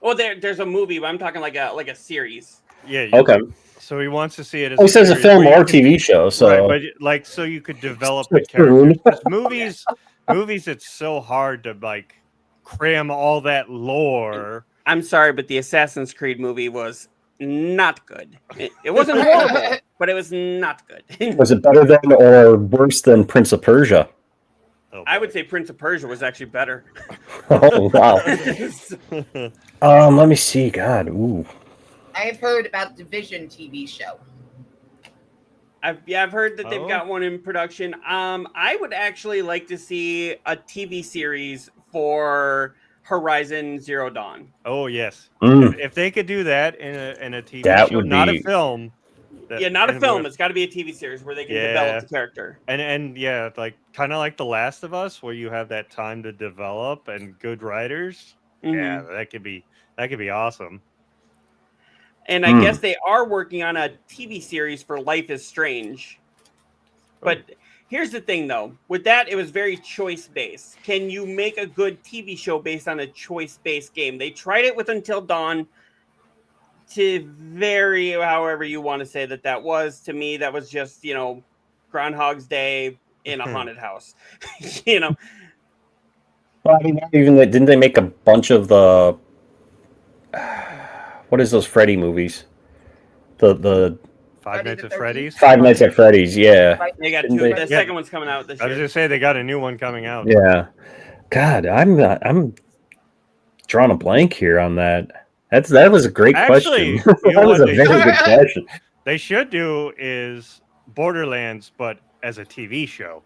Well, there's a movie, but I'm talking like a series. Yeah. Okay. So he wants to see it as. He says a series film where you or could- TV show. So Right, but like, so you could develop the Spoon. characters. 'Cause movies, it's so hard to like cram all that lore. I'm sorry, but the Assassin's Creed movie was not good. It wasn't horrible, but it was not good. was it better than or worse than Prince of Persia? Oh, I boy. would say Prince of Persia was actually better. Oh wow. Let me see. God. Ooh. I have heard about Division TV show. I've heard that they've Oh. got one in production. I would actually like to see a TV series for Horizon Zero Dawn. Oh yes. Mm. If they could do that in a TV That show, would not be- a film. that- Yeah, not a and film. where- It's got to be a TV series where they can Yeah. develop the character. And yeah, like kind of like The Last of Us, where you have that time to develop and good writers. Mhm. Yeah, that could be awesome. And I Hmm. guess they are working on a TV series for Life is Strange. But here's the thing, though. With that, it was very choice-based. Can you make a good TV show based on a choice-based game? They tried it with Until Dawn to vary however you want to say that was. To me, that was just, Groundhog's Day in a haunted house. Well, I mean, even didn't they make a bunch of the what is those Freddy movies? The Five Friday Nights the at 13th? Freddy's. Five Nights at Freddy's. Yeah. They got Didn't two. they- The Yeah. second one's coming out this I was year. just saying they got a new one coming out. Yeah. God, I'm drawing a blank here on that. That was a great Actually, question. you know That was what a they very good question. They should do is Borderlands, but as a TV show.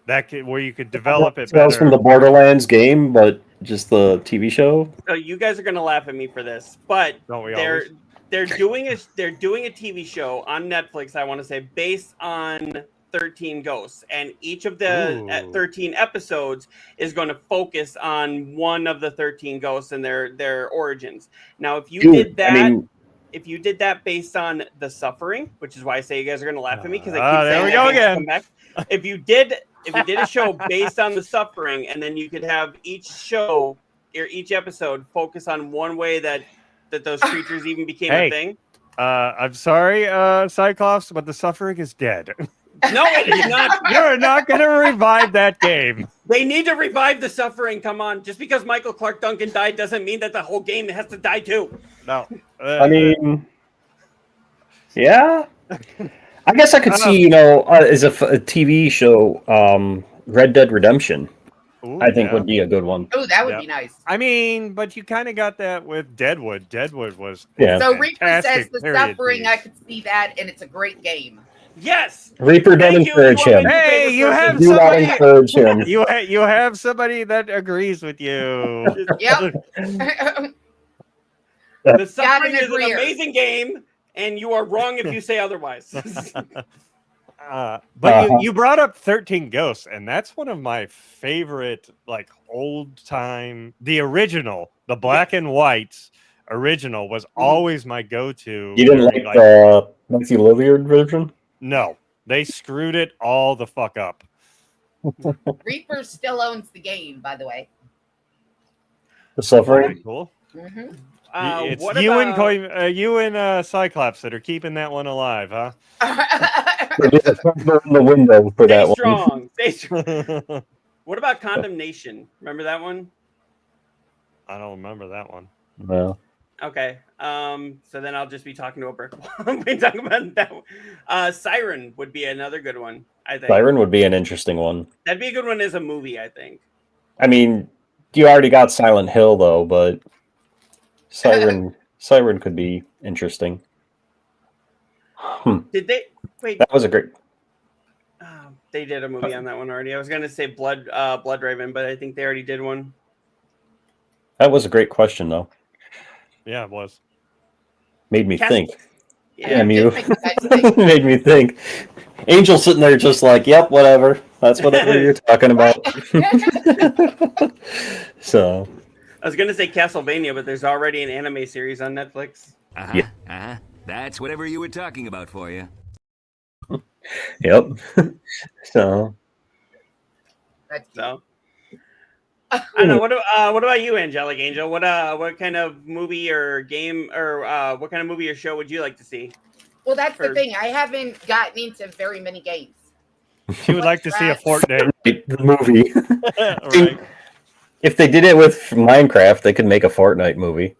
Where you could develop it That was from better. the Borderlands game, but just the TV show. So you guys are gonna laugh at me for this, but Don't we they're always? they're doing a TV show on Netflix. I want to say based on 13 Ghosts, and each of the Ooh. 13 episodes is going to focus on one of the 13 ghosts and their origins. Now, if you did that, if you did that based on The Suffering, which is why I say you guys are going to laugh at me because I keep there saying we that go game's again. come back. If you did a show based on The Suffering, and then you could have each show or each episode focus on one way that those creatures even became Hey. a thing. I'm sorry, Cyclops, but the Suffering is dead. No, it is not. You're not going to revive that game. They need to revive The Suffering. Come on. Just because Michael Clark Duncan died doesn't mean that the whole game has to die too. No. I mean, yeah. I guess I could see, as a TV show, Red Dead Redemption. Ooh, I think yeah. would be a good one. Oh, that would Yep. be nice. I mean, but you kind of got that with Deadwood. Deadwood was Yeah. So Reaper says fantastic The period Suffering, I piece. could see that, and it's a great game. Yes. Reaper, don't Thank you. encourage You are him. my Hey, favorite you person. have Do not somebody. encourage him. You have somebody that agrees with you. Yep. The Suffering is an agreeer. amazing game, and you are wrong if you say otherwise. But you brought up 13 Ghosts, and that's one of my favorite, like old time. The original, the black and white original, was always my go-to. You didn't like the Nancy Lillard version? No, they screwed it all the fuck up. Reaper still owns the game, by the way. The Suffering? Pretty cool. Mm-hmm. It's what you about- you and Cyclops that are keeping that one alive, huh? They did a cover in the window for Stay that one. strong. Stay strong. What about Condemnation? Remember that one? I don't remember that one. Well, Okay. So then I'll just be talking to a brick wall. We talk about that one. Siren would be another good one, I think. Siren would be an interesting one. That'd be a good one as a movie, I think. I mean, you already got Silent Hill though, but Siren could be interesting. Did they wait? That was a great. They did a movie on that one already. I was gonna say Blood Raven, but I think they already did one. That was a great question though. Yeah, it was. Made me think. Yeah. Damn you. Make you guys think. Made me think. Angel sitting there just like, yep, whatever. That's whatever you're talking about. So. I was gonna say Castlevania, but there's already an anime series on Netflix. Uh-huh. That's whatever you were talking about for you. Yep. So. So. I don't know. What about you, AngeliCangel? What kind of movie or game or what kind of movie or show would you like to see? Well, that's the thing. I haven't gotten into very many games. She would like to see a Fortnite movie. right. If they did it with Minecraft, they could make a Fortnite movie.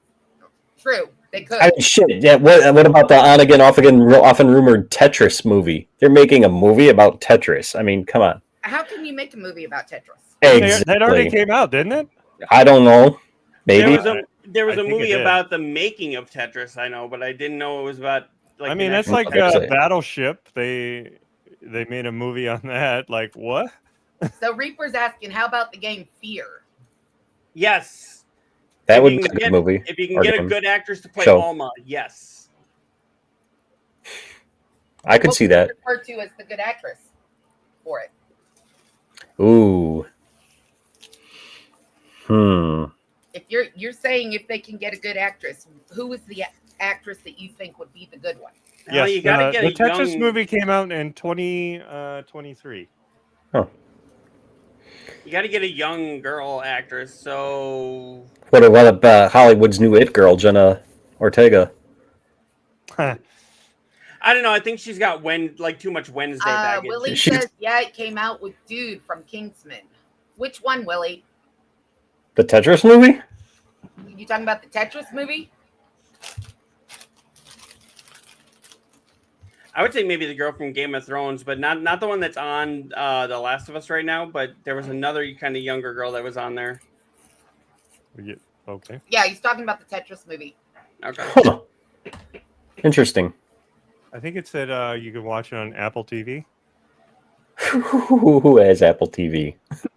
True, they could. I mean, shit. Yeah. What about the on again, off again, often rumored Tetris movie? They're making a movie about Tetris. I mean, come on. How can you make a movie about Tetris? Exactly. That already came out, didn't it? I don't know. Maybe. There was I a think movie it did. about the making of Tetris. I know, but I didn't know it was about. Like, I mean, that's like Battleship. They made a movie on that. Like what? So Reaper's asking, how about the game Fear? Yes. That If would you be a can good get- movie. If you can Or get a game. good actress to play Show. Alma, yes. I could What see would you that. refer to as the good actress for it? Ooh. If you're saying if they can get a good actress, who is the actress that you think would be the good one? Well, you gotta get the a Tetris young- movie came out in 2023. You got to get a young girl actress. So What about Hollywood's new it girl, Jenna Ortega? I don't know. I think she's got too much Wednesday baggage. Willie She's- says, yeah, it came out with Dude from Kingsman. Which one, Willie? The Tetris movie? You talking about the Tetris movie? I would say maybe the girl from Game of Thrones, but not the one that's on The Last of Us right now. But there was another kind of younger girl that was on there. Okay. Yeah, he's talking about the Tetris movie. Okay. Huh. Interesting. I think it said you can watch it on Apple TV. Who has Apple TV? do.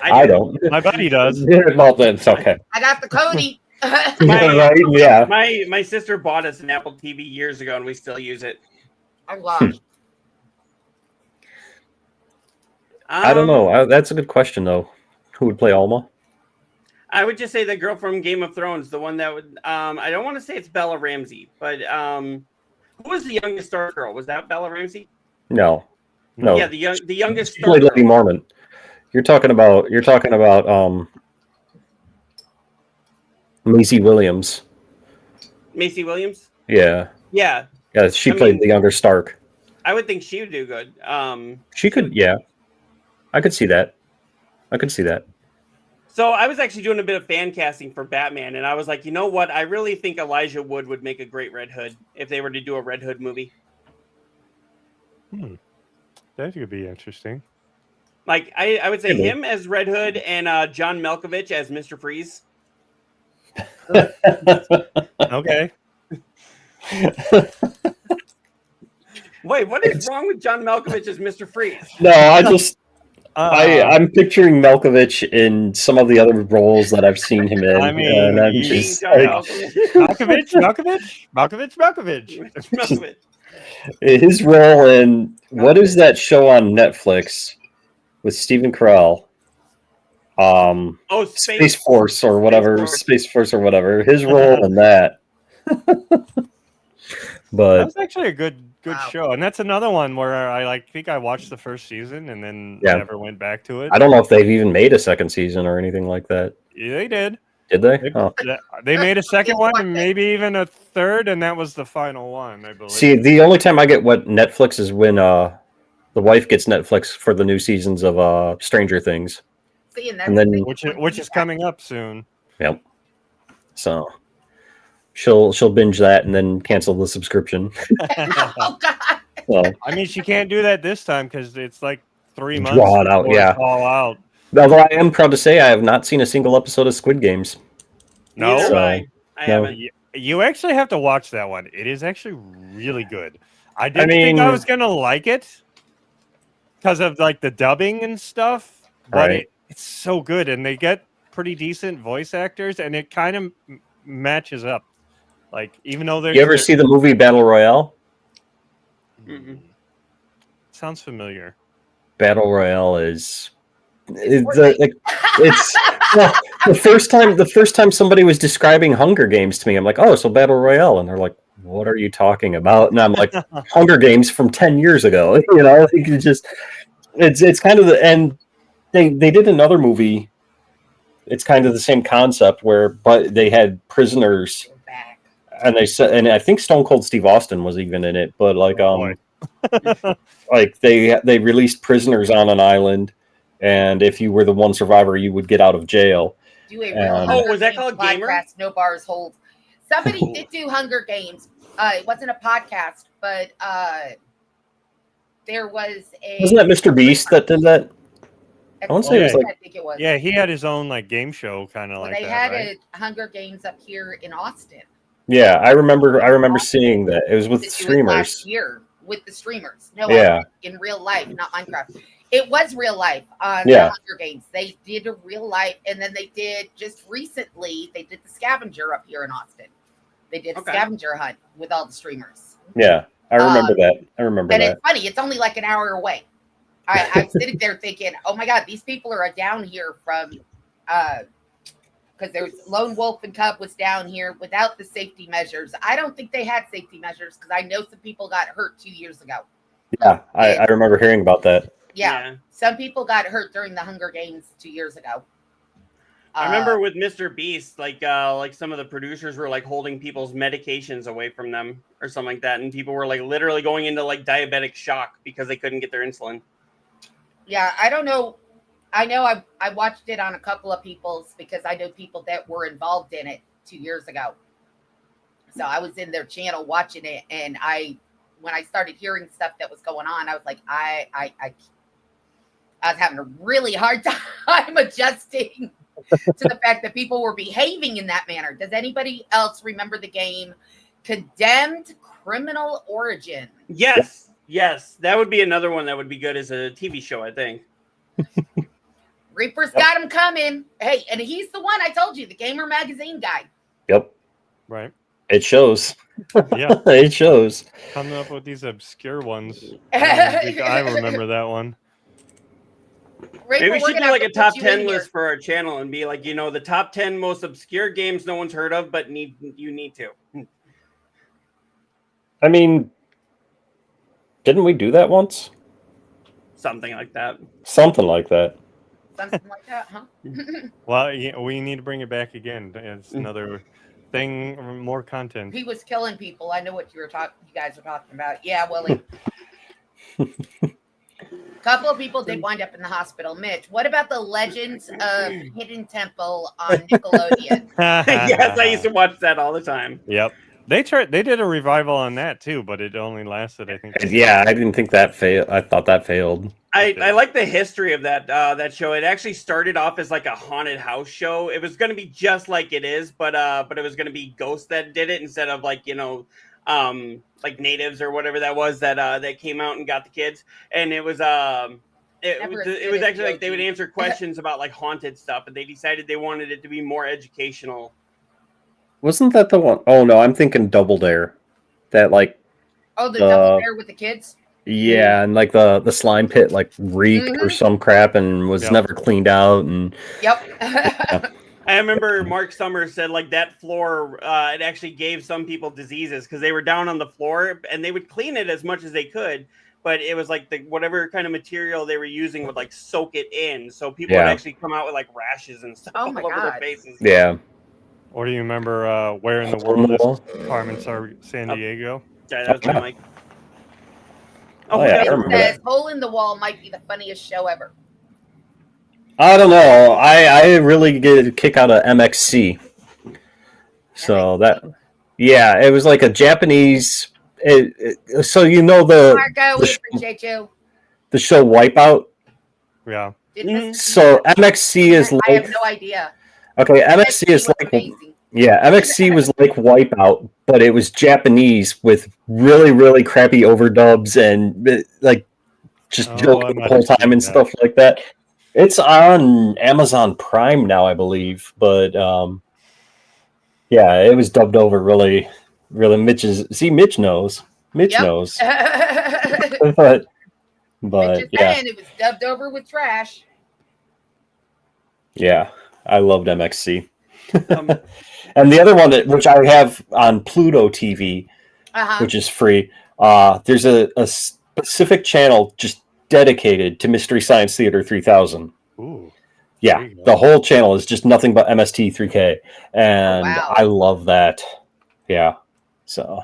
I don't. My buddy does. Well, then it's okay. I got the Cody. Right? Yeah. My sister bought us an Apple TV years ago, and we still use it. I love. I don't know. That's a good question, though. Who would play Alma? I would just say the girl from Game of Thrones, the one that would. I don't want to say it's Bella Ramsey, but who was the youngest Stark girl? Was that Bella Ramsey? No. Yeah, the youngest She played Stark Lady girl. Mormon. You're talking about Maisie Williams. Macy Williams. Yeah. Yeah, Yeah, she played the younger Stark. I would think she would do good. She could, yeah. I could see that. So I was actually doing a bit of fan casting for Batman, and I was like, you know what? I really think Elijah Wood would make a great Red Hood if they were to do a Red Hood movie. That could be interesting. Like I would say Maybe. him as Red Hood and John Malkovich as Mr. Freeze. Okay. Wait, what is wrong with John Malkovich as Mr. Freeze? No, I'm picturing Malkovich in some of the other roles that I've seen him in. I mean, and I'm Being just John like, Malkovich. Malkovich. his role in what is that show on Netflix with Stephen Carell? Oh, Space Force or whatever. Force. Space Force or whatever. His role in that. But That's actually a good Wow. show, and that's another one where I think I watched the first season and then Yeah. never went back to it. I don't know if they've even made a second season or anything like that. Yeah, they did. Did they? They, Oh. they made a second one and maybe even a third, and that was the final one, I believe. See, the only time I get what Netflix is when the wife gets Netflix for the new seasons of Stranger Things. See, and that's And then- the thing. which is coming up soon. Yep. So she'll binge that and then cancel the subscription. Oh God. So I mean, she can't do that this time because it's like 3 months drawn out, before yeah. it's all out. Although I am proud to say I have not seen a single episode of Squid Games. No, Neither So, have I no. haven't. You actually have to watch that one. It is actually really good. I didn't think I mean- was gonna like it because of like the dubbing and stuff, but Right. it's so good, and they get pretty decent voice actors, and it kind of matches up. Like even though there's You ever see the movie Battle Royale? Mm-mm. Sounds familiar. Battle Royale is Fortnite. it's well, the first time somebody was describing Hunger Games to me, I'm like, oh, so Battle Royale, and they're like, what are you talking about? And I'm like, Hunger Games from 10 years ago. You know, like, it's kind of and they did another movie. It's kind of the same concept but they had prisoners, Go back. and they said, and I think Stone Cold Steve Austin was even in it, but like Oh, like they released prisoners on an island, and if you were the one survivor, you would get out of jail. Do a real Oh, Hunger was that Games called Gamer? podcast, no bars hold. Somebody did do Hunger Games. It wasn't a podcast, but there was a. Wasn't that Mr. Beast that did that? I want to say it was yeah. like, I think it was. yeah, he had his own like game show kind of Well, like they that, had right? a Hunger Games up here in Austin. yeah, I remember seeing that. It was with That it was streamers. last year with the streamers. No, Yeah. in real life, not Minecraft. It was real life on Yeah. the Hunger Games. They did a real life, and then they did just recently. They did the scavenger up here in Austin. They did a Okay. scavenger hunt with all the streamers. Yeah, I remember that. I remember And that. it's funny. It's only like an hour away. I'm sitting there thinking, oh my God, these people are down here from, because there's Lone Wolf and Cub was down here without the safety measures. I don't think they had safety measures because I know some people got hurt 2 years ago. Yeah, I remember hearing about that. Yeah. Some people got hurt during the Hunger Games 2 years ago. I remember with Mr. Beast, like some of the producers were like holding people's medications away from them or something like that, and people were like literally going into like diabetic shock because they couldn't get their insulin. Yeah, I don't know. I know I watched it on a couple of people's because I know people that were involved in it 2 years ago. So I was in their channel watching it, and when I started hearing stuff that was going on, I was like, I was having a really hard time adjusting to the fact that people were behaving in that manner. Does anybody else remember the game Condemned Criminal Origin? Yes, yes, that would be another one that would be good as a TV show, I think. Reaper's got him coming. Hey, and he's the one I told you, the Gamer Magazine guy. Yep, Right. it shows. Yeah. It shows. Coming up with these obscure ones. I don't think I remember that one. Reaper, Maybe we we're should do gonna like a have to put top you 10 in here. list for our channel and be like, the top 10 most obscure games no one's heard of, but you need to. I mean, didn't we do that once? Something like that. Something like that. Something like that, huh? Well, yeah, we need to bring it back again. It's another thing, more content. He was killing people. I know what you guys were talking about. Yeah, well, a couple of people did wind up in the hospital. Mitch, what about the Legends of Hidden Temple on Nickelodeon? Yes, I used to watch that all the time. Yep. They did a revival on that too, but it only lasted, I think. Yeah, I didn't think that failed. I thought that failed. I like the history of that show. It actually started off as like a haunted house show. It was going to be just like it is, but it was going to be ghosts that did it instead of like like natives or whatever that was that came out and got the kids. And it was it was actually like they would answer questions about like haunted stuff, and they decided they wanted it to be more educational. Wasn't that the one? Oh no, I'm thinking Double Dare. That like. Oh, the Double Dare with the kids? Yeah, and like the slime pit like reeked or some crap and was never cleaned out and. Yep. I remember Mark Summers said like that floor it actually gave some people diseases because they were down on the floor and they would clean it as much as they could, but it was like whatever kind of material they were using would like soak it in, so people would actually come out with like rashes and stuff all over their faces. Yeah. Or do you remember Where in the World is Carmen San Diego? Yeah, that was my mic. Oh, yeah, I It remember says that. Hole in the Wall might be the funniest show ever. I don't know. I really get a kick out of MXC. So yeah, it was like a Japanese. So you know Marco, we appreciate you. the show Wipeout. Yeah. So MXC is I have like no idea. okay. MXC is was like amazing. yeah. MXC was like Wipeout, but it was Japanese with really crappy overdubs and like just joking the whole time and stuff like that. It's on Amazon Prime now, I believe, but yeah, it was dubbed over really. Mitch knows. Mitch knows. but Mitch is yeah, saying it was dubbed over with trash. yeah, I loved MXC. And the other one which I have on Pluto TV, which is free. There's a specific channel just dedicated to Mystery Science Theater 3000. Ooh. Yeah, the whole channel is just nothing but MST3K, and I love that. Yeah, so.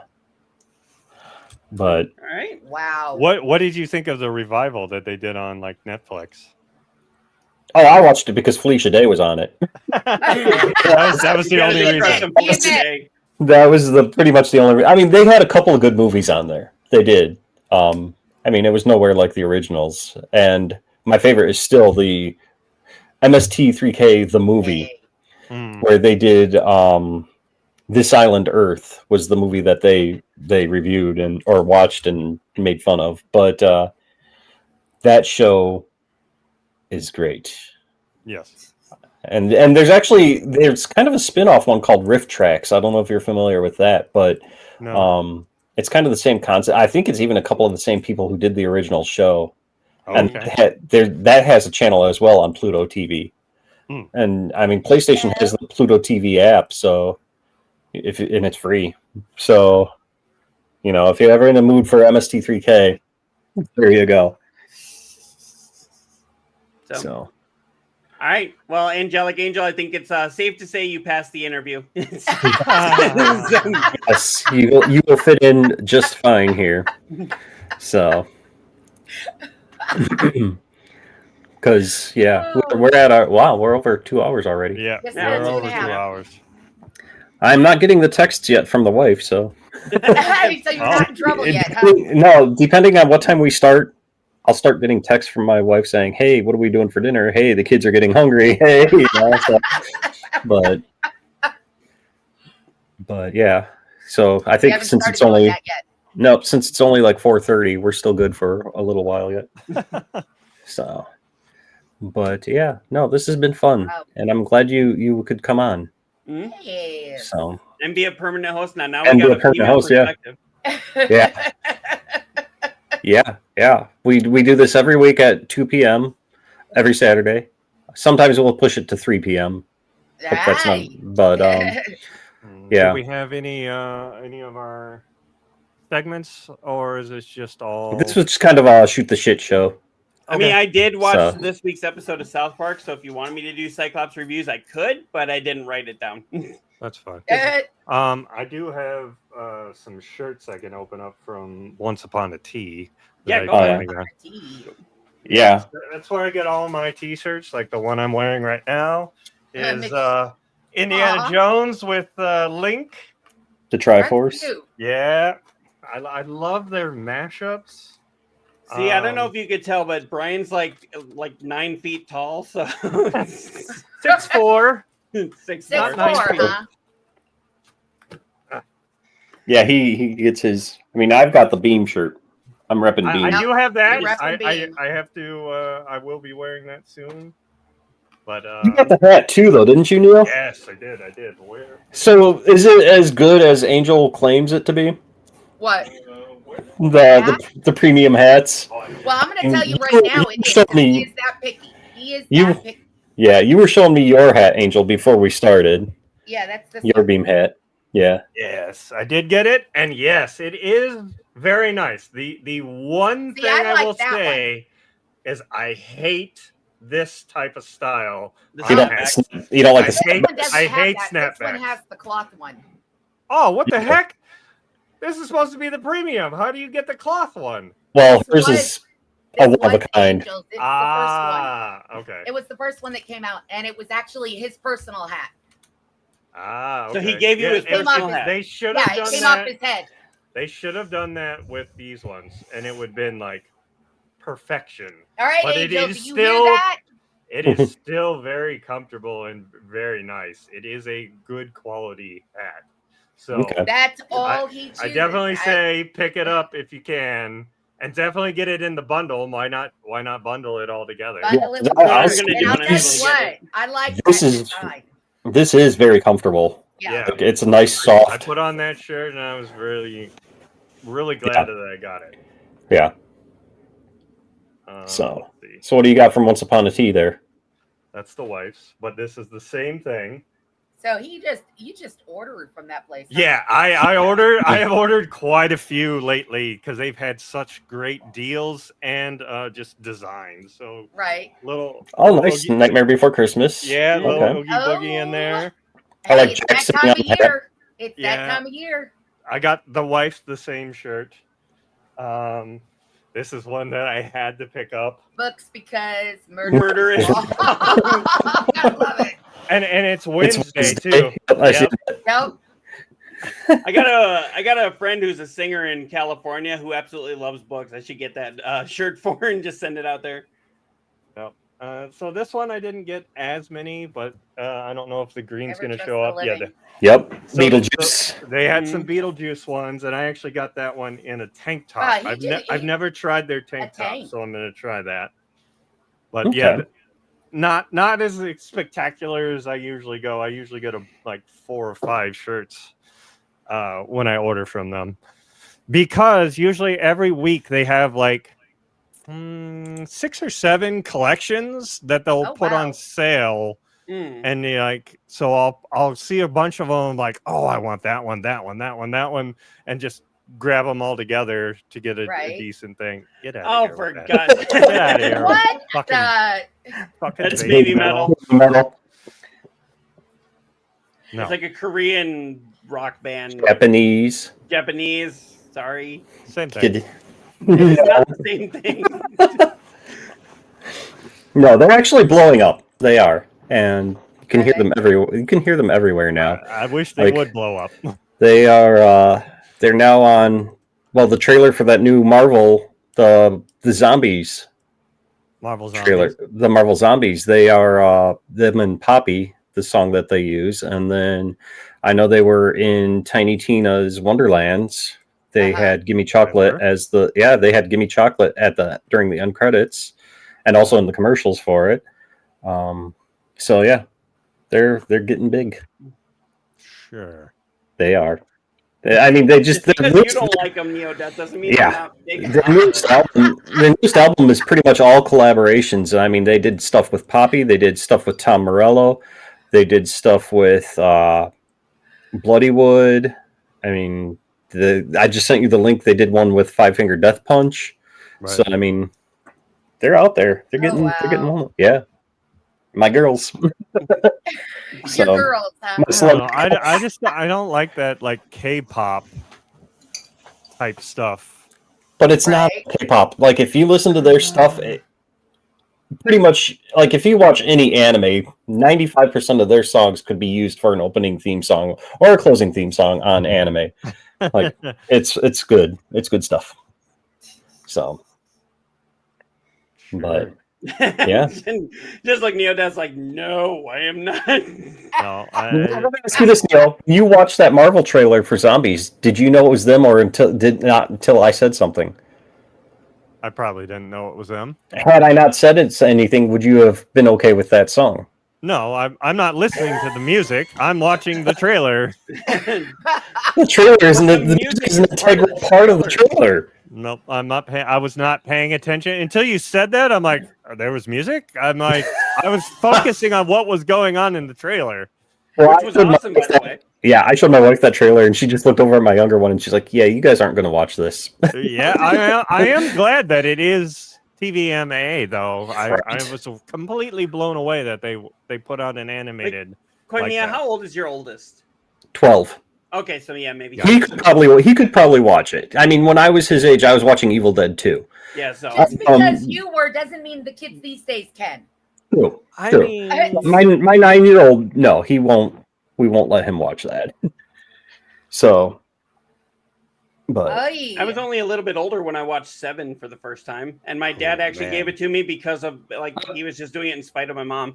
But all right, wow. What did you think of the revival that they did on like Netflix? Oh, I watched it because Felicia Day was on it. that was the only reason. That was pretty much the only. I mean, they had a couple of good movies on there. They did. I mean, it was nowhere like the originals, and my favorite is still the MST3K the movie, where they did This Island Earth was the movie that they reviewed or watched and made fun of. But that show is great. Yes. And there's kind of a spin-off one called Rift Tracks. I don't know if you're familiar with that, but it's kind of the same concept. I think it's even a couple of the same people who did the original show. And that has a channel as well on Pluto TV. And I mean, PlayStation has the Pluto TV app, so and it's free. So, if you're ever in the mood for MST3K, there you go. So. All right. Well, AngeliCangel, I think it's safe to say you passed the interview. Yes, you will fit in just fine here. So. Because we're at we're over 2 hours already. Yeah, we're over 2 hours. I'm not getting the texts yet from the wife, so. So you're not in trouble yet, huh? No, depending on what time we start, I'll start getting texts from my wife saying, "Hey, what are we doing for dinner? Hey, the kids are getting hungry." Hey, but yeah. So I think since it's only like 4:30, we're still good for a little while yet. So, but yeah, no, this has been fun, and I'm glad you could come on. Yes. So and be a permanent host now. Now and we be got a permanent host, yeah. We do this every week at 2 p.m. every Saturday. Sometimes we'll push it to 3 p.m. That's not. But Do we have any of our segments, or is this just all? This was just kind of a shoot the shit show. I mean, I did watch this week's episode of South Park, so if you wanted me to do Cyclops reviews, I could, but I didn't write it down. That's fine. I do have some shirts I can open up from Once Upon a Tea. Yeah, go ahead. Yeah. That's where I get all my t-shirts. Like the one I'm wearing right now is Indiana Jones with Link. The Triforce. Yeah. I love their mashups. See, I don't know if you could tell, but Brian's like 9 feet tall, so 6'4". 6'4", huh? Yeah, he gets his. I mean, I've got the Beam shirt. I'm repping Beam. I do have that. Beam. I have to. I will be wearing that soon. But you got the hat too, though, didn't you, Neil? Yes, I did. Where? So, is it as good as Angel claims it to be? What? The premium hats. Well, I'm going to tell you right now, he is that picky. He is that picky. Yeah, you were showing me your hat, Angel, before we started. Yeah, that's the your Beam hat. Yeah. Yes, I did get it, and yes, it is very nice. The one thing I will say is I hate this type of style. You don't like the snapbacks? I hate snapbacks. This one has the cloth one. Oh, what the heck? This is supposed to be the premium. How do you get the cloth one? Well, hers A one of a kind. Angels. It's the first one. Okay. It was the first one that came out, and it was actually his personal hat. Okay. So he gave you his Came off personal his- hat. They should Yeah, have it done came off that. his head. They should have done that with these ones, and it would have been like perfection. All right, But it Angel, is do you still- hear that? It is still very comfortable and very nice. It is a good quality hat. So Okay. That's all he chooses. I definitely say pick it up if you can, and definitely get it in the bundle. Why not bundle it all together? Bundle it with I that. was gonna And do I'll when tell I'm you able to what, get it. I like This that is- design. This is very comfortable. Yeah. Like, it's a nice I soft. put on that shirt and I was really glad that I got it. Yeah. Let's So see. what do you got from Once Upon a Tea there? That's the wife's, but this is the same thing. So you just ordered from that place. huh? Yeah, I have ordered quite a few lately because they've had such great deals and just designs. So Right. little Nice. Oogie- Nightmare Before Christmas. yeah, little Okay. Oogie Boogie in there. I like Hey, it's Jack that sitting time on of the hat. year. It's Yeah. that time of year. I got the wife's the same shirt. This is one that I had to pick up, Books because murder. Murder is. I love it. and it's It's Wednesday too. Yep, I see Yep. that. Nope. I got a friend who's a singer in California who absolutely loves books. I should get that shirt for her and just send it out there. So this one I didn't get as many, but I don't know if the green's Never going to trust show the up. Yeah, living. Yep. So- Beetlejuice. they had some Beetlejuice ones, and I actually got that one in a tank top. Ah, he I've did- never tried their tank top, tank. so I'm going to try that. But Okay. yeah, not as spectacular as I usually go. I usually get like 4 or 5 shirts when I order from them, because usually every week they have like 6 or 7 collections that they'll Oh, put wow. on sale. Mm. And they like, so I'll see a bunch of them, like, oh, I want that one, and just grab them all together to get a Right. decent thing. Get out Oh, of here! for with that. God's Get out of here! What? Fucking, fucking That's Babymetal. Babymetal. Metal. No, It's like a Korean rock band. Japanese. Japanese. Sorry. same thing. Kid- It's not the same thing. No, they're actually blowing up. They are, and you can hear them everywhere. You can hear them everywhere now. I wish they Like- would blow up. They are. They're now on. Well, the trailer for that new Marvel, the Zombies Marvel trailer, Zombies. the Marvel Zombies. They are them and Poppy, the song that they use, and then I know they were in Tiny Tina's Wonderlands. They Uh-huh. had "Gimme Chocolate" were? as the They had "Gimme Chocolate" during the end credits, and also in the commercials for it. So yeah, they're getting big. Sure. They are. I mean, they just Just because you don't like them, neo-deth doesn't mean Yeah. they're not big. the newest album is pretty much all collaborations. I mean, they did stuff with Poppy, they did stuff with Tom Morello, they did stuff with Bloodywood. I mean, I just sent you the link. They did one with Five Finger Death Punch. Right. So I mean, they're out there. They're Oh, getting wow. one. Yeah, my girls. Your girls, huh? So- I don't like that like K-pop type stuff. But it's not Right. K-pop. Like if you listen to their stuff, pretty much like if you watch any anime, 95% of their songs could be used for an opening theme song or a closing theme song on anime. Like it's good. It's good stuff. So, but yeah. Just like neo-deth's like, no, I am not. No, Let me ask you this, Neil. You watched that Marvel trailer for Zombies. Did you know it was them, or until I said something? I probably didn't know it was them. Had I not said anything, would you have been okay with that song? No, I'm not listening to the music. I'm watching the trailer. The trailer isn't the music is an integral part of the trailer. Nope, I'm not paying. I was not paying attention until you said that. I'm like, there was music. I'm like, I was focusing on what was going on in the trailer. Well, Which was awesome, by the way. Yeah, I showed my wife that trailer, and she just looked over at my younger one, and she's like, "Yeah, you guys aren't going to watch this." Yeah, I am glad that it is TVMA though. I was completely blown away that they put out an animated. Koinonia, that. how old is your oldest? 12. Okay, so yeah, maybe He could probably watch it. I mean, when I was his age, I was watching Evil Dead 2. Yeah, so Just because you were doesn't mean the kids these days can. True. I True. mean, My 9-year-old, no, he won't. We won't let him watch that. So, but Oy. I was only a little bit older when I watched Seven for the first time, and my dad actually man. gave it to me because of like he was just doing it in spite of my mom.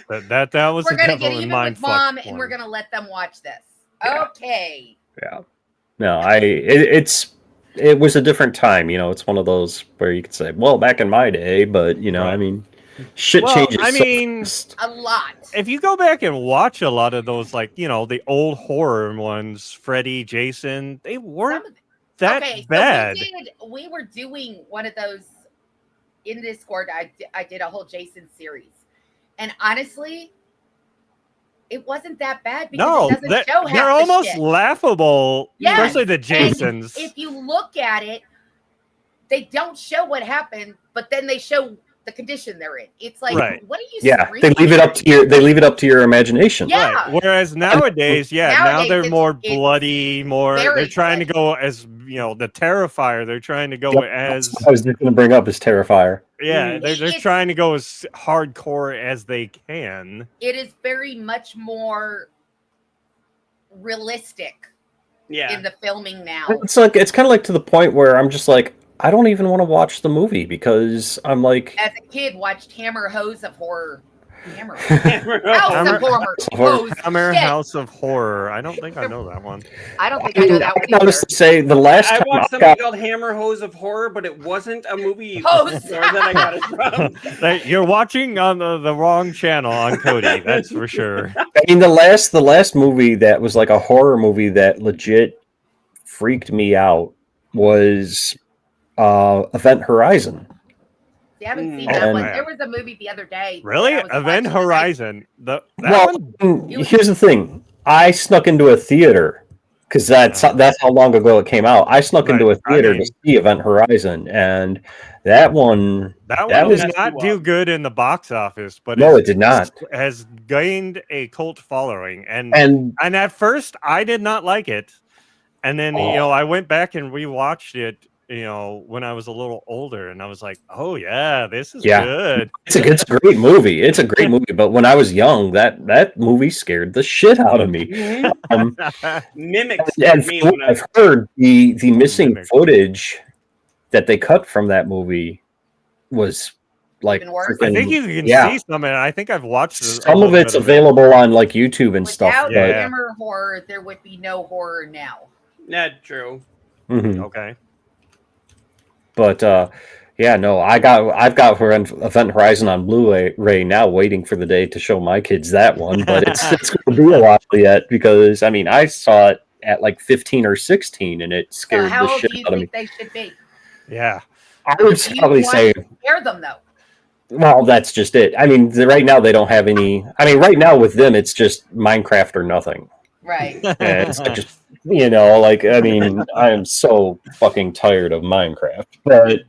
that was We're a gonna get definitely even mind with mom, fuck and one. we're gonna let them watch this. Yeah. Okay. yeah, no, it was a different time. You know, it's one of those where you could say, well, back in my day, but you know, Right. I mean, shit Well, changes. I so mean, fast. A lot. if you go back and watch a lot of those, like, you know, the old horror ones, Freddy, Jason, they weren't Some of that okay, bad. so we were doing one of those in Discord. I did a whole Jason series, and honestly, it wasn't that bad because No, it doesn't show half they're the almost shit. laughable, Yes, especially the and Jasons. if you look at it, they don't show what happened, but then they show the condition they're in. It's like, Right. what are you? Yeah, screaming they leave it up to your imagination. Yeah. Right. Whereas nowadays, now Nowadays, they're it's- more it's bloody, more very they're trying to bloody. go as, you know, the Terrifier. They're trying to go Yep, as that's what I was just going to bring up is Terrifier. yeah, they're It's- trying to go as hardcore as they can. It is very much more realistic yeah. in the filming now. It's like it's kind of like to the point where I'm just like, I don't even want to watch the movie because I'm like, As a kid, watched Hammer Hose of Horror. Hammer Hammer- House of Horror. Hose. Hammer Shit. House of Horror. I don't think I know that one. I don't think I know that I one can either. honestly say the last I time watched I something got, called Hammer Hose of Horror, but it wasn't a movie Hose. store that I got it from. You're watching on the wrong channel on Cody, that's for sure. I mean the last movie that was like a horror movie that legit freaked me out was Event Horizon. You haven't seen Mm. that one. And- There was a movie the other day. Really? that I was Event watching, Horizon. That Well, one? here's the thing. I snuck into a theater because that's how long ago it came out. I snuck into a Right. I theater mean- to see Event Horizon, and that one That That one was- did not do good in the box office, but no, it did not. has gained a cult following. And at first, I did not like it, and then you know I went back and rewatched it. You know, when I was a little older, and I was like, "Oh yeah, this is good." It's a great movie. It's a great movie. But when I was young, that movie scared the shit out of me. Mimics And me from when what I I've heard, the missing Mimic. footage that they cut from that movie was like Even worse. I think you can yeah. see some, and I think I've watched Some of it's available on like YouTube and stuff. Without But Yeah. Hammer Horror, there would be no horror now. Not true. mhm. Okay. But yeah, no, I've got Event Horizon on Blu-ray now, waiting for the day to show my kids that one. But it's going to be a while yet because I mean I saw it at like 15 or 16, and it So scared how the old shit do you out of me. think they should be? Yeah. I would Do you probably want say, to scare them though? well, that's just it. I mean, right now they don't have any. I mean, right now with them, it's just Minecraft or nothing. Right. Yeah, it's like just like I mean, I am so fucking tired of Minecraft. But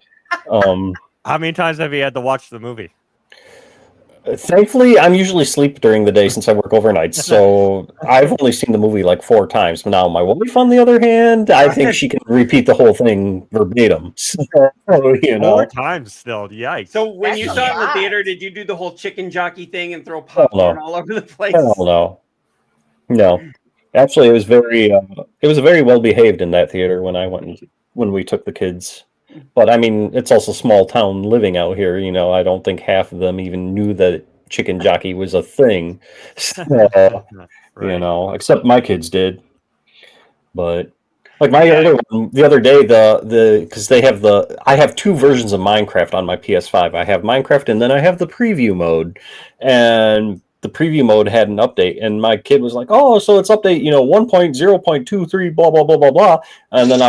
How many times have you had to watch the movie? thankfully, I'm usually asleep during the day since I work overnight. So I've only seen the movie like 4 times. But now my wife, on the other hand, I think she can repeat the whole thing verbatim. So, 4 times still. Yikes. So when That's you a saw it in the lot. theater, did you do the whole chicken jockey thing and throw popcorn all over the place? Hell no. Actually, it was very well behaved in that theater when we took the kids. But I mean, it's also small town living out here. I don't think half of them even knew that chicken jockey was a thing. So, Right. except my kids did. But like my other one, the other day, because I have 2 versions of Minecraft on my PS5. I have Minecraft and then I have the preview mode, and the preview mode had an update, and my kid was like, "Oh, so it's update, 1.0.23, blah blah blah blah blah." And then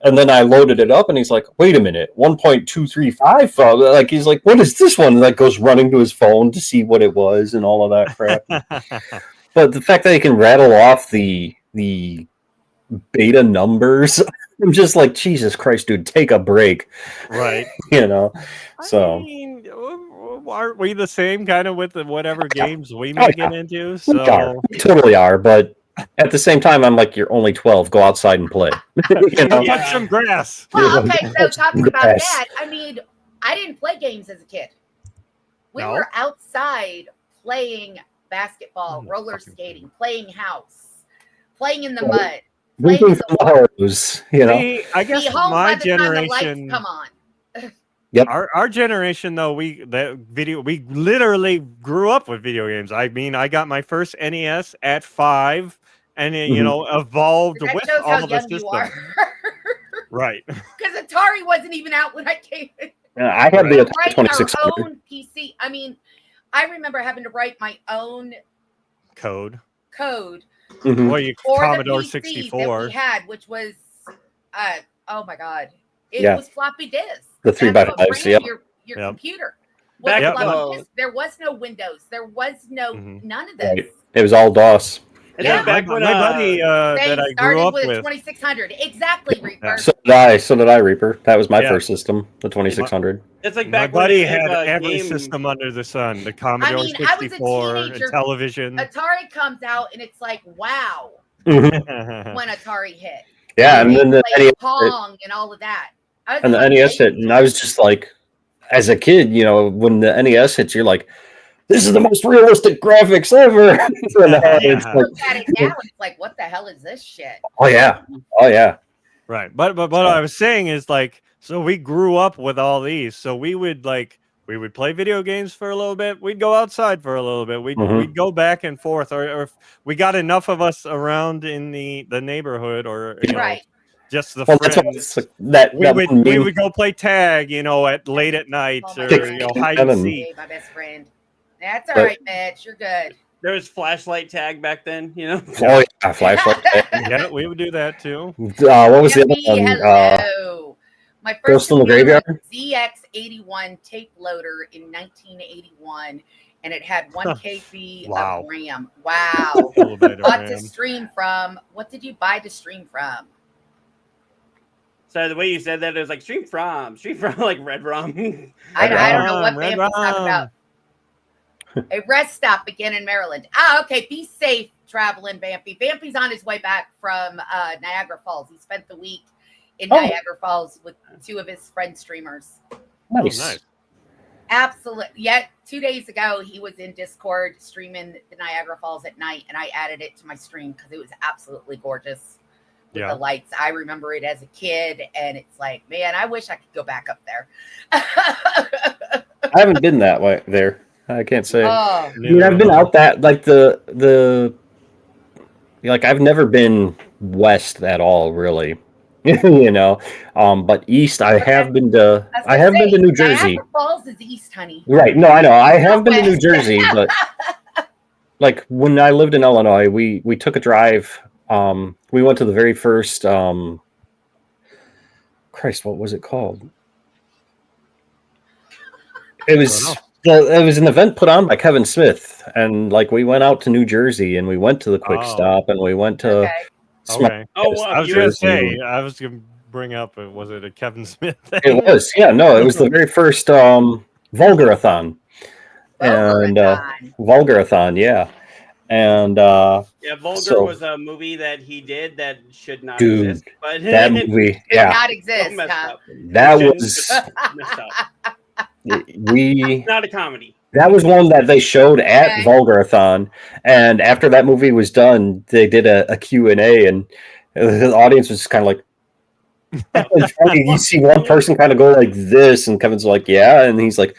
and then I loaded it up, and he's like, "Wait a minute, 1.235?" Like he's like, "What is this one?" And like goes running to his phone to see what it was and all of that crap. But the fact that he can rattle off the beta numbers, I'm just like, Jesus Christ, dude, take a break. Right. So I mean, aren't we the same kind of with whatever games we may get into? We So are. We totally are, but at the same time, I'm like, you're only 12. Go outside and play. You know? touch some grass. Well, okay, so talking about Yes. that, I mean, I didn't play games as a kid. We No? were outside playing basketball, Mm, roller fucking skating, playing house, playing in the Right. mud, Drinking playing in from the the water. hose, you know. See, I guess Be home my by the time the lights generation. come on. Our generation though, we literally grew up with video games. I mean, I got my first NES at 5 and it, Mhm. evolved That with shows all how of the young you systems. are. Right. Because Atari wasn't even out when I came. I had Right. the We were Atari writing our 2600. own PC. I mean, I remember having to write my own Code. code Mhm. Well, you for Commodore the PC that 64. we had, which was, oh my god, it Yeah. was floppy disk. The That's 3x5s, what ran yep. your Yep. computer. Back Was at floppy the- disk. There was no Windows. There was no Mhm. none of this. Right. It was all DOS. It's Yeah. like back my when buddy They that I grew started up with a with. 2600. Exactly, Reaper. So did I, Reaper. That was my Yeah. first system, the 2600. it's like My back when buddy it had was a every game. system under the sun. The Commodore mean, I was a 64, a teenager. television. Atari comes out and it's like, wow, Mhm. when Atari hit. Yeah, and They then the played NES hit, Pong and all of that. I was and the like, NES hit, and I was just like, as a kid, you know, when the NES hits, you're like, this is the most realistic graphics ever. And now it's like, look at it now, it's like, what the hell is this shit? oh yeah, oh yeah. Right. But what I was saying is like, so we grew up with all these. So we would play video games for a little bit. We'd go outside for a little bit. Mhm. We'd go back and forth, or if we got enough of us around in the neighborhood, or you know, Right. just the Well, that's what friends. it's like, that We one would meme. go play tag, you know, at late at night, Oh my or God. you know, hide and And- seek. Hey, my best friend. That's all But- right, Mitch. You're good. There was flashlight tag back then, you know. Oh yeah, flashlight. Yeah, we would do that too. What was the other Yummy, one? hello. My first Ghost in the computer was Graveyard? ZX81 tape loader in 1981, and it had 1 KB Wow. of RAM. Wow. Elevator Bought to RAM. stream from. What did you buy to stream from? So the way you said that, it was like stream from like Red Rum. I don't know what Red Vampy's talking Rum. about. A rest stop again in Maryland. Ah, okay. Be safe traveling, Vampy. Vampy's on his way back from Niagara Falls. He spent the week in Oh. Niagara Falls with 2 of his friend streamers. Nice. nice. Absolutely. Yet 2 days ago, he was in Discord streaming the Niagara Falls at night, and I added it to my stream because it was absolutely gorgeous with Yeah. the lights. I remember it as a kid, and it's like, man, I wish I could go back up there. I haven't been that way there. I can't say. Oh, I mean, I've been out that like the like I've never been west at all, really. You know, but east I have been to. I have been to New Jersey. Niagara Falls is east, honey. Right? No, I know. I have been to New West. Jersey, but like when I lived in Illinois, we took a drive. We went to the very first. Christ, what was it called? It was. It was an event put on by Kevin Smith, and like we went out to New Jersey, and we went to the Quick Oh. Stop, and we went to. Okay. Okay. Oh, well, I was you gonna were- say, I was gonna bring up, was it a Kevin Smith thing? It was, yeah, no, it was the very first Vulgarathon, and Vulgarathon, yeah, and Yeah, Vulgar So- was a movie that he did that should not Dude, exist. But that movie, Did yeah, not exist, messed huh? up. that Shouldn't- was messed up. we. Not a comedy. That was one that they showed at Okay. Vulgarathon, and after that movie was done, they did a Q&A, and the audience was kind of like, it's funny, you see one person kind of go like this, and Kevin's like, yeah, and he's like,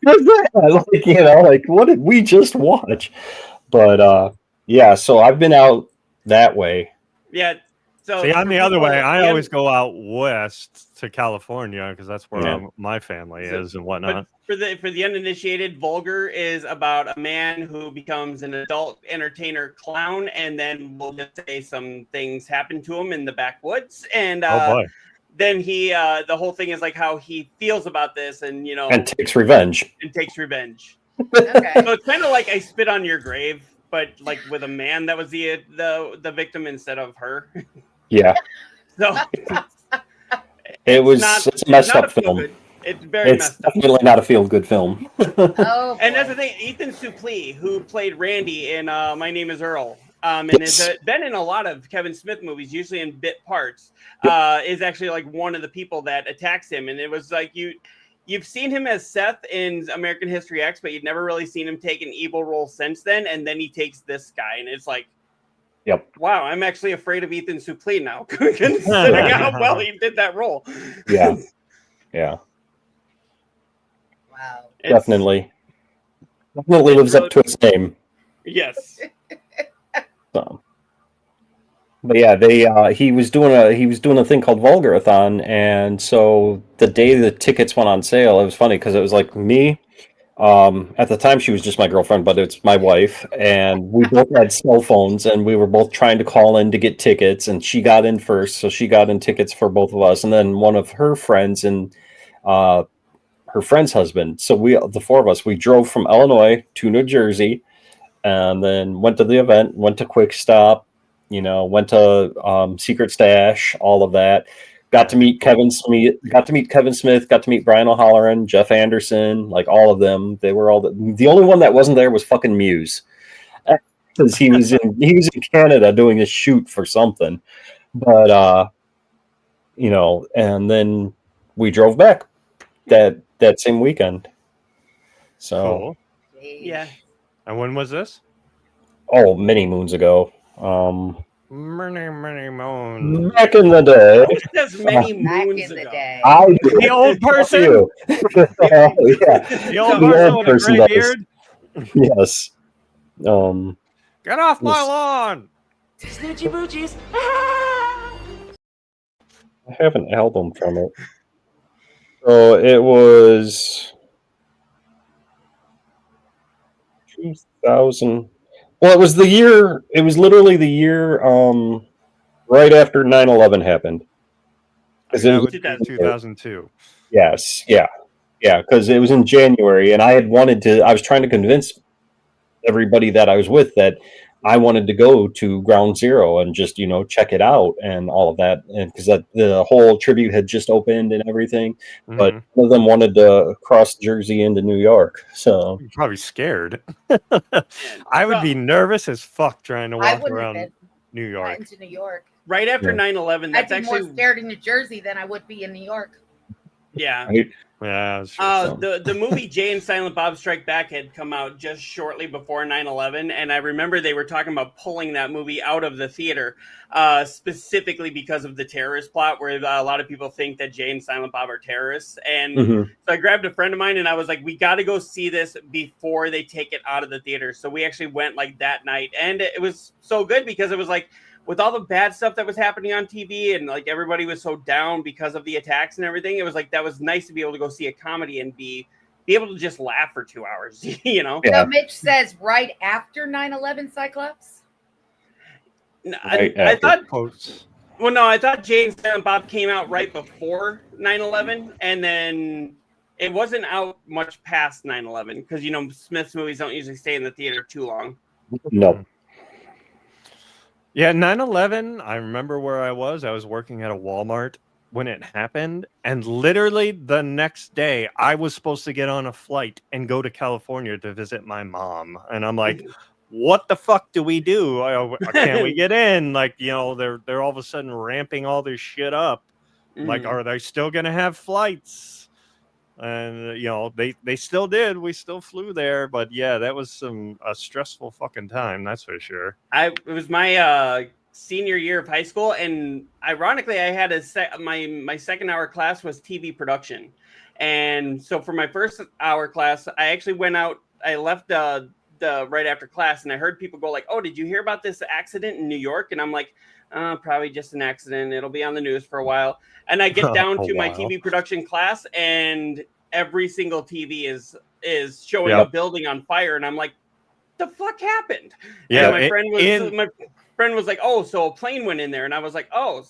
what's that? Like, you know, like, what did we just watch? But, yeah, so I've been out that way. Yeah. So See, I'm for the other people- way. I yeah, always go out west to California because that's where Yeah. my family So- is and whatnot. But for the uninitiated, Vulgar is about a man who becomes an adult entertainer clown, and then we'll just say some things happen to him in the backwoods, and Oh boy. then he the whole thing is like how he feels about this, and you know, And takes revenge. and takes revenge. Okay. So it's kind of like I Spit on Your Grave, but like with a man that was the victim instead of her. Yeah, So it was not- it's a messed not up a feel film. good. It's very It's messed up. definitely not a feel-good film. Oh, And that's boy. the thing. Ethan Suplee, who played Randy in My Name Is Earl, and Yes. has been in a lot of Kevin Smith movies, usually in bit parts, is actually like one of the people that attacks him. And it was like you've seen him as Seth in American History X, but you'd never really seen him take an evil role since then. And then he takes this guy, and it's like, Yep. wow, I'm actually afraid of Ethan Suplee now, considering how well he did that role. Yeah. Yeah. Wow. Definitely lives up to its name. Yes. So. But yeah, he was doing a thing called Vulgarathon, and so the day the tickets went on sale, it was funny because it was like me. At the time, she was just my girlfriend, but it's my wife, and we both had cell phones, and we were both trying to call in to get tickets, and she got in first, so she got in tickets for both of us, and then one of her friends and her friend's husband. So the four of us, we drove from Illinois to New Jersey, and then went to the event, went to Quick Stop, went to Secret Stash, all of that. Got to meet Kevin Smith, got to meet Brian O'Halloran, Jeff Anderson, like all of them. They were all the only one that wasn't there was fucking Muse. Because he was in Canada doing a shoot for something. But and then we drove back that same weekend. So Cool. Yeah. And when was this? Oh, many moons ago. Many moons. Back in the day. That's many Back moons in the ago. day. The old person? You. Yeah. The old The person old with a person gray does. beard? Yes. Get off my Yes. lawn! Snoochie boochies. I have an album from it. So it was 2000. Well, it was literally the year right after 9/11 happened. That would be 2002. Yes, yeah, because it was in January, and I was trying to convince everybody that I was with that I wanted to go to Ground Zero and just check it out and all of that, and because the whole tribute had just opened and everything, but none of them wanted to cross Jersey into New York, so You're probably scared. I would be nervous as fuck trying to I walk wouldn't around have New been York. into New York. Right after Yeah. 9/11, I'd that's be actually more scared in New Jersey than I would be in New York. yeah. Yeah, that's true. The movie Jay and Silent Bob Strike Back had come out just shortly before 9/11, and I remember they were talking about pulling that movie out of the theater, specifically because of the terrorist plot, where a lot of people think that Jay and Silent Bob are terrorists. And so I grabbed a friend of mine, and I was like, we got to go see this before they take it out of the theater. So we actually went like that night, and it was so good because it was like, with all the bad stuff that was happening on TV and like everybody was so down because of the attacks and everything, it was like that was nice to be able to go see a comedy and be able to just laugh for 2 hours, Yeah. So Mitch says right after 9/11 Cyclops? I thought I thought Jay and Silent Bob came out right before 9/11, and then it wasn't out much past 9/11 because Smith's movies don't usually stay in the theater too long. No. Yeah, 9/11, I remember where I was. I was working at a Walmart when it happened. And literally the next day, I was supposed to get on a flight and go to California to visit my mom. And I'm like, what the fuck do we do? Can't we get in? Like, they're all of a sudden ramping all this shit up. Like, are they still going to have flights? And they still did. We still flew there, but yeah, that was a stressful fucking time. That's for sure. It was my senior year of high school, and ironically, I had my second hour class was TV production, and so for my first hour class, I actually went out. I left the right after class, and I heard people go like, "Oh, did you hear about this accident in New York?" And I'm like, probably just an accident. It'll be on the news for a while. And I get down to my TV production class, and every single TV is showing a building on fire. And I'm like, the fuck happened? Yeah. And my friend was like, oh, so a plane went in there. And I was like, oh,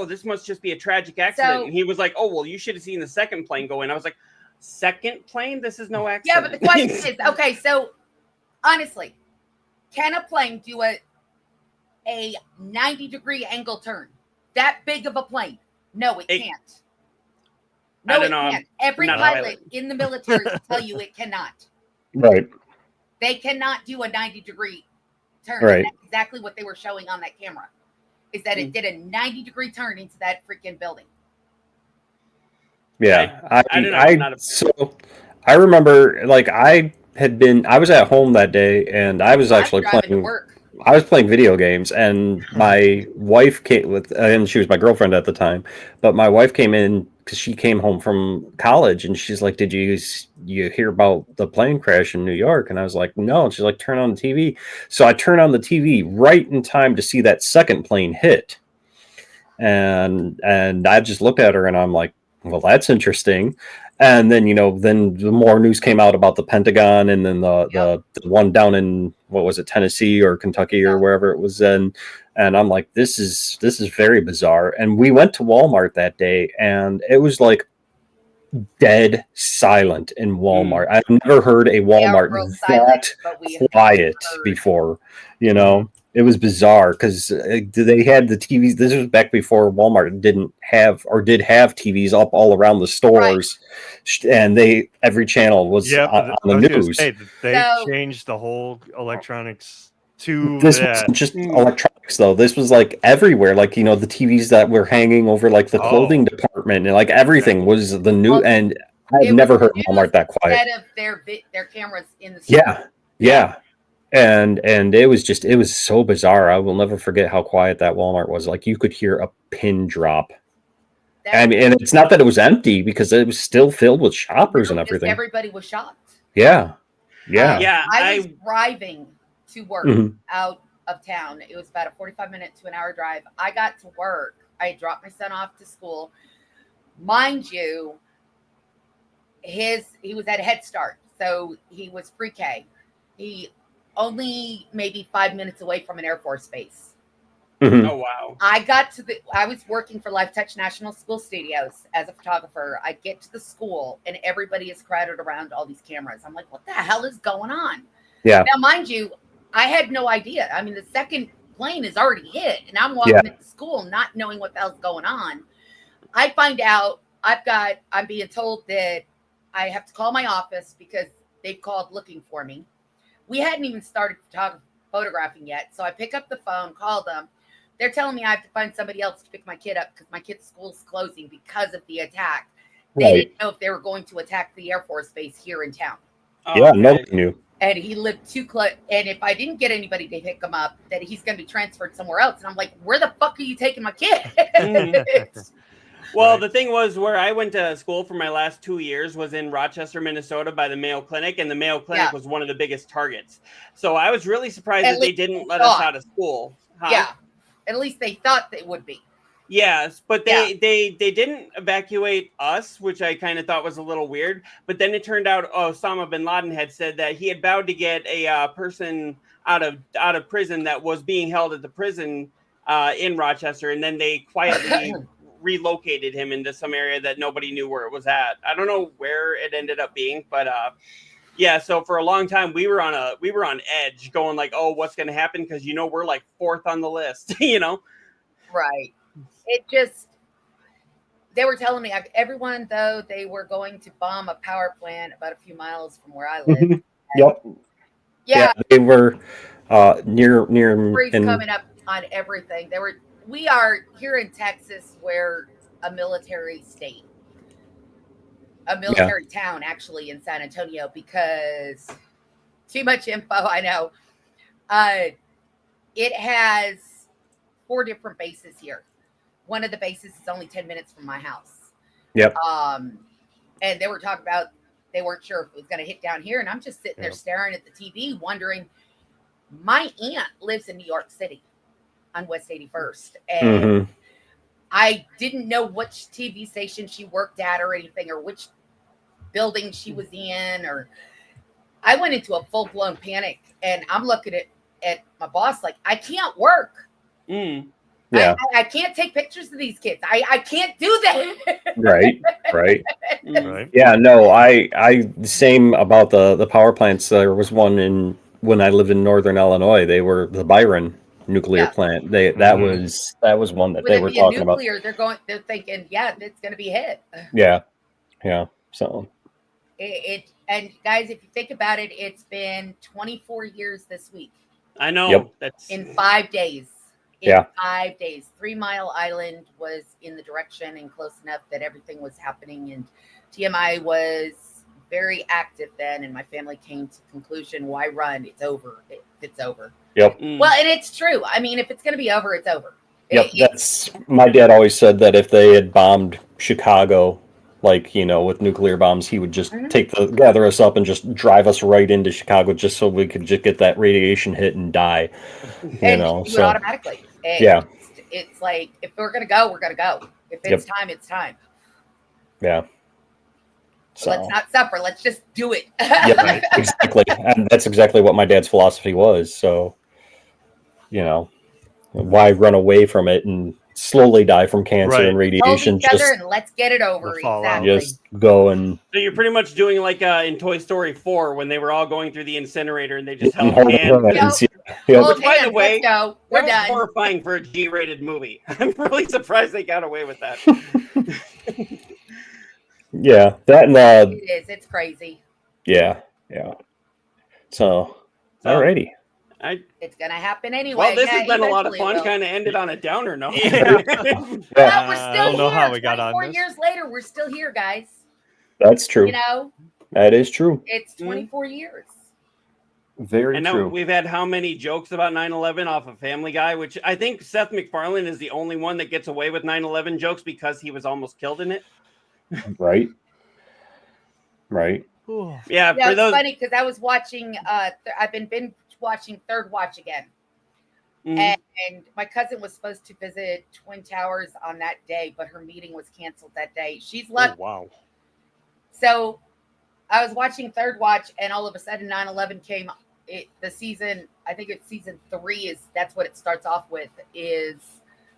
this must just be a tragic accident. And he was like, oh, well, you should have seen the second plane go in. I was like, second plane? This is no accident. Yeah, but the question is, okay, so honestly, can a plane do a 90-degree angle turn? That big of a plane? No, it can't. No, I don't it know. can't. Every not a pilot pilot. in the military will tell you it cannot. Right. They cannot do a 90-degree turn. Right. And that's exactly what they were showing on that camera. Is that it did a 90-degree turn into that freaking building. Yeah. I don't know. I'm not a- So I remember, like, I was at home that day, and I was actually driving to playing. work. I was playing video games, and my wife came with, and she was my girlfriend at the time. But my wife came in because she came home from college, and she's like, "Did you hear about the plane crash in New York?" And I was like, "No." And she's like, "Turn on the TV." So I turned on the TV right in time to see that second plane hit, and I just looked at her, and I'm like, "Well, that's interesting." And then, then the more news came out about the Pentagon, and then the one down in, what was it, Tennessee or Kentucky or wherever it was in. And I'm like, this is very bizarre. And we went to Walmart that day, and it was like dead silent in Walmart. I've never heard a Walmart that quiet before, It was bizarre because they had the TVs. This was back before Walmart didn't have or did have TVs up all around the stores, and every channel was on the news. They changed the whole electronics to This that. wasn't just electronics, though. This was like everywhere. Like, the TVs that were hanging over like the clothing department, and like everything was the new. And I've never heard Walmart that quiet. Instead of their cameras in the store. Yeah. And it was so bizarre. I will never forget how quiet that Walmart was. Like, you could hear a pin drop. And it's not that it was empty, because it was still filled with shoppers and everything. Everybody was shocked. Yeah. I was driving to work out of town. It was about a 45-minute to an hour drive. I got to work. I dropped my son off to school. Mind you, he was at Head Start, so he was pre-K. He only maybe 5 minutes away from an Air Force base. Oh, wow. I was working for Life Touch National School Studios as a photographer. I get to the school, and everybody is crowded around all these cameras. I'm like, what the hell is going on? Yeah. Now, mind you, I had no idea. I mean, the second plane is already hit, and I'm walking into school not knowing what the hell's going on. I find out I'm being told that I have to call my office because they've called looking for me. We hadn't even started photographing yet. So I pick up the phone, call them. They're telling me I have to find somebody else to pick my kid up because my kid's school's closing because of the attack. They didn't know if they were going to attack the Air Force Base here in town. Nobody knew. And he lived too close. And if I didn't get anybody to pick him up, that he's going to be transferred somewhere else. And I'm like, where the fuck are you taking my kid? Well, the thing was, where I went to school for my last 2 years was in Rochester, Minnesota, by the Mayo Clinic, and the Mayo Clinic was one of the biggest targets. So I was really surprised that they didn't let us out of school. Yeah, at least they thought they would be. Yes, but they didn't evacuate us, which I kind of thought was a little weird. But then it turned out Osama bin Laden had said that he had vowed to get a person out of prison that was being held at the prison in Rochester, and then they quietly relocated him into some area that nobody knew where it was at. I don't know where it ended up being, but so for a long time we were on edge, going like, oh, what's going to happen, because we're like fourth on the list. Right. It just, they were telling me everyone, though, they were going to bomb a power plant about a few miles from where I live. Yeah, they were near coming up on everything. We are here in Texas, where a military state, a military town, actually, in San Antonio, because too much info, I know. It has 4 different bases here. One of the bases is only 10 minutes from my house. Yep. And they were talking about, they weren't sure if it was going to hit down here. And I'm just sitting there staring at the TV, wondering, my aunt lives in New York City on West 81st. And I didn't know which TV station she worked at or anything, or which building she was in, or I went into a full-blown panic, and I'm looking at my boss like, I can't work. Yeah. I can't take pictures of these kids. I can't do that. Right. Yeah, no, I same about the power plants. There was one when I lived in Northern Illinois. They were the Byron nuclear plant. That was one that they were talking about. They're thinking, it's going to be hit. Yeah. Yeah. So And guys, if you think about it, it's been 24 years this week. I know. Yep. That's In 5 days. In Yeah. 5 days. 3 Mile Island was in the direction and close enough that everything was happening. And TMI was very active then. And my family came to the conclusion, why run? It's over. It's over. Yep. Well, and it's true. I mean, if it's going to be over, it's over. Yep. That's my dad always said that if they had bombed Chicago, like, you know, with nuclear bombs, he would just gather us up and just drive us right into Chicago just so we could just get that radiation hit and die. You know, do it automatically. Yeah. It's like, if we're going to go, we're going to go. If it's time, it's time. Yeah. So let's not suffer. Let's just do it. Yeah, exactly. And that's exactly what my dad's philosophy was. So, you know, why run away from it and slowly die from cancer and radiation? Hold each other and let's get it over. Exactly. Just go and. So you're pretty much doing like in Toy Story 4 when they were all going through the incinerator and they just held hands. Yep. Which, by the way, let's go. We're that was done. horrifying for a G-rated movie. I'm really surprised they got away with that. Yeah, that and it is. It's crazy. Yeah. So alrighty. It's gonna happen anyway. Well, this has been a lot of fun. Kind of ended on a downer note. Well, we're still I don't know here. how we got on 24 this. years later, we're still here, guys. That's true. You know, that is true. it's 24 years. Very and true. now we've had how many jokes about 9/11 off of Family Guy, which I think Seth MacFarlane is the only one that gets away with 9/11 jokes because he was almost killed in it. Right. Yeah, Yeah, for it's those. funny because I was watching. I've been binge watching Third Watch again, and my cousin was supposed to visit Twin Towers on that day, but her meeting was canceled that day. She's lucky. Oh, wow. So I was watching Third Watch, and all of a sudden 9/11 came. The season, I think it's season 3 that's what it starts off with, is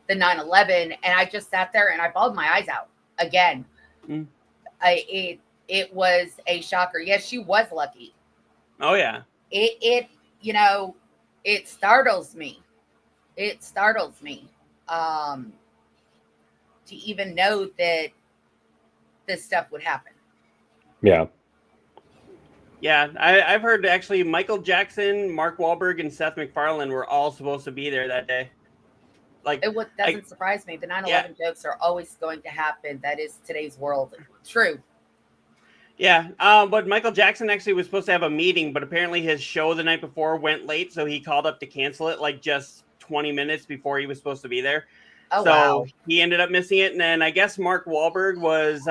the 9/11, and I just sat there and I bawled my eyes out again. It was a shocker. Yes, she was lucky. Oh yeah. It you know, it startles me. It startles me to even know that this stuff would happen. Yeah. Yeah, I've heard actually Michael Jackson, Mark Wahlberg, and Seth MacFarlane were all supposed to be there that day. Like, it doesn't surprise me. The 9/11 jokes are always going to happen. That is today's world. True. Yeah, but Michael Jackson actually was supposed to have a meeting, but apparently his show the night before went late, so he called up to cancel it like just 20 minutes before he was supposed to be there. Oh, so wow. He ended up missing it, and then I guess Mark Wahlberg was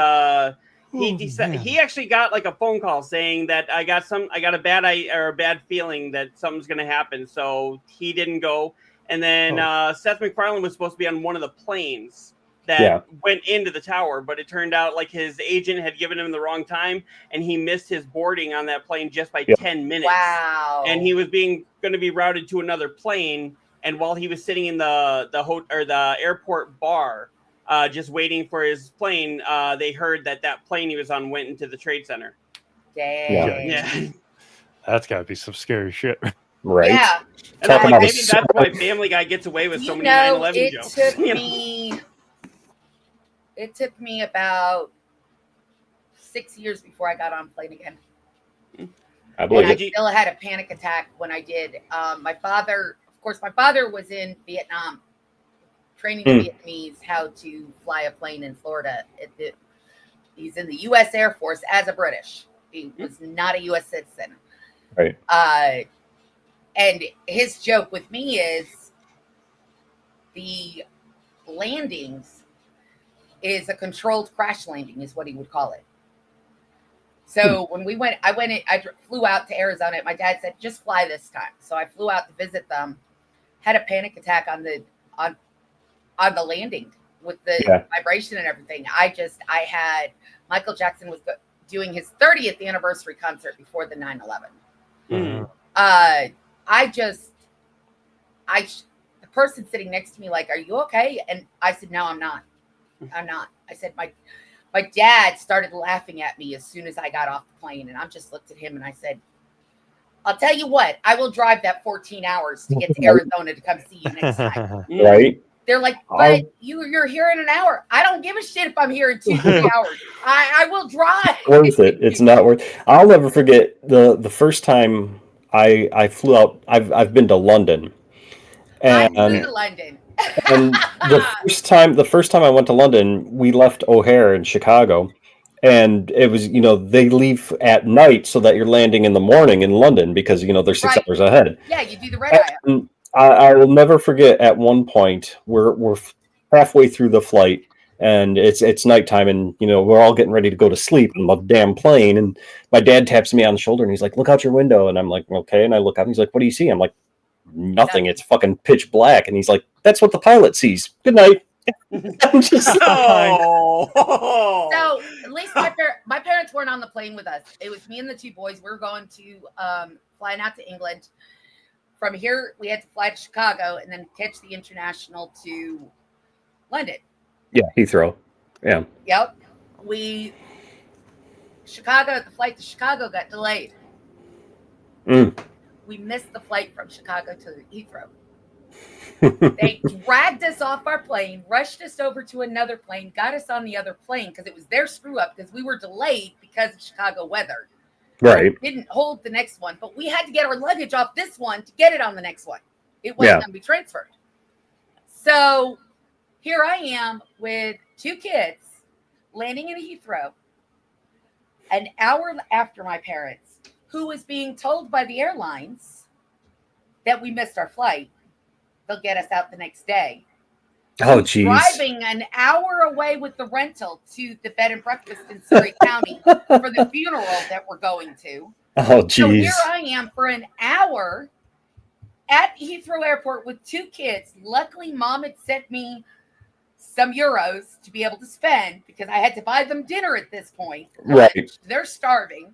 he actually got like a phone call saying that I got a bad feeling that something's going to happen, so he didn't go. And then Seth MacFarlane was supposed to be on one of the planes that went into the tower, but it turned out like his agent had given him the wrong time, and he missed his boarding on that plane just by 10 minutes. Wow! And he was going to be routed to another plane. And while he was sitting in the airport bar, just waiting for his plane, they heard that plane he was on went into the Trade Center. Dang. Yeah. That's got to be some scary shit. Right. Yeah. And I'm like, maybe that's why Family Guy gets away with so many 9/11 jokes. It took me about 6 years before I got on plane again. I believe I still had a panic attack when I did. My father was in Vietnam, training the Vietnamese how to fly a plane in Florida. He's in the U.S. Air Force as a British. He was not a U.S. citizen. Right. And his joke with me is the landings is a controlled crash landing, is what he would call it. So when I flew out to Arizona. My dad said, just fly this time. So I flew out to visit them, had a panic attack on the landing with the vibration and everything. I had Michael Jackson was doing his 30th anniversary concert before the 9/11. The person sitting next to me, like, are you okay? And I said, no, I'm not. I said, my dad started laughing at me as soon as I got off the plane. And I just looked at him and I said, I'll tell you what, I will drive that 14 hours to get to Arizona to come see you next time. Right. They're like, but you're here in an hour. I don't give a shit if I'm here in 2-3 hours. I will drive. Worth it. It's not worth. I'll never forget the first time I flew out. I've been to London, I've and been to London. and the first time I went to London, we left O'Hare in Chicago, and it was they leave at night so that you're landing in the morning in London because they're 6 hours ahead. Yeah, you do the red eye. And I will never forget at one point we're halfway through the flight and it's nighttime and we're all getting ready to go to sleep on the damn plane, and my dad taps me on the shoulder and he's like, look out your window, and I'm like, okay, and I look out and he's like, what do you see? I'm like, nothing. It's fucking pitch black. And he's like, that's what the pilot sees. Good night. I'm just So at least my parents weren't on the plane with us. It was me and the two boys. We were going to flying out to England. From here, we had to fly to Chicago and then catch the international to London. Yeah, Heathrow. Yeah. Yep. The flight to Chicago got delayed. We missed the flight from Chicago to Heathrow. They dragged us off our plane, rushed us over to another plane, got us on the other plane because it was their screw up because we were delayed because of Chicago weather. Right. We didn't hold the next one, but we had to get our luggage off this one to get it on the next one. It wasn't going to be transferred. So here I am with two kids landing in Heathrow an hour after my parents, who was being told by the airlines that we missed our flight. They'll get us out the next day. Oh, geez. Driving an hour away with the rental to the bed and breakfast in Surrey County for the funeral that we're going to. Oh, geez. So here I am for an hour at Heathrow Airport with two kids. Luckily, Mom had sent me some euros to be able to spend because I had to buy them dinner at this point. Right. They're starving.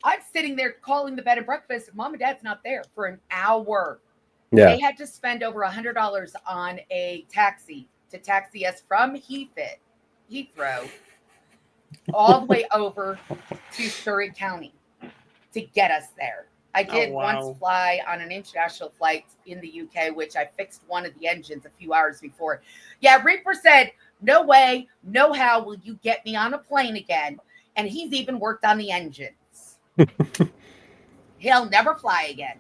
I'm sitting there calling the bed and breakfast. Mom and Dad's not there for an hour. Yeah. They had to spend over $100 on a taxi to taxi us from Heathrow all the way over to Surrey County to get us there. I did once fly on an international flight in the UK, which I fixed one of the engines a few hours before. Yeah, Reaper said, no way, no how will you get me on a plane again. And he's even worked on the engines. He'll never fly again.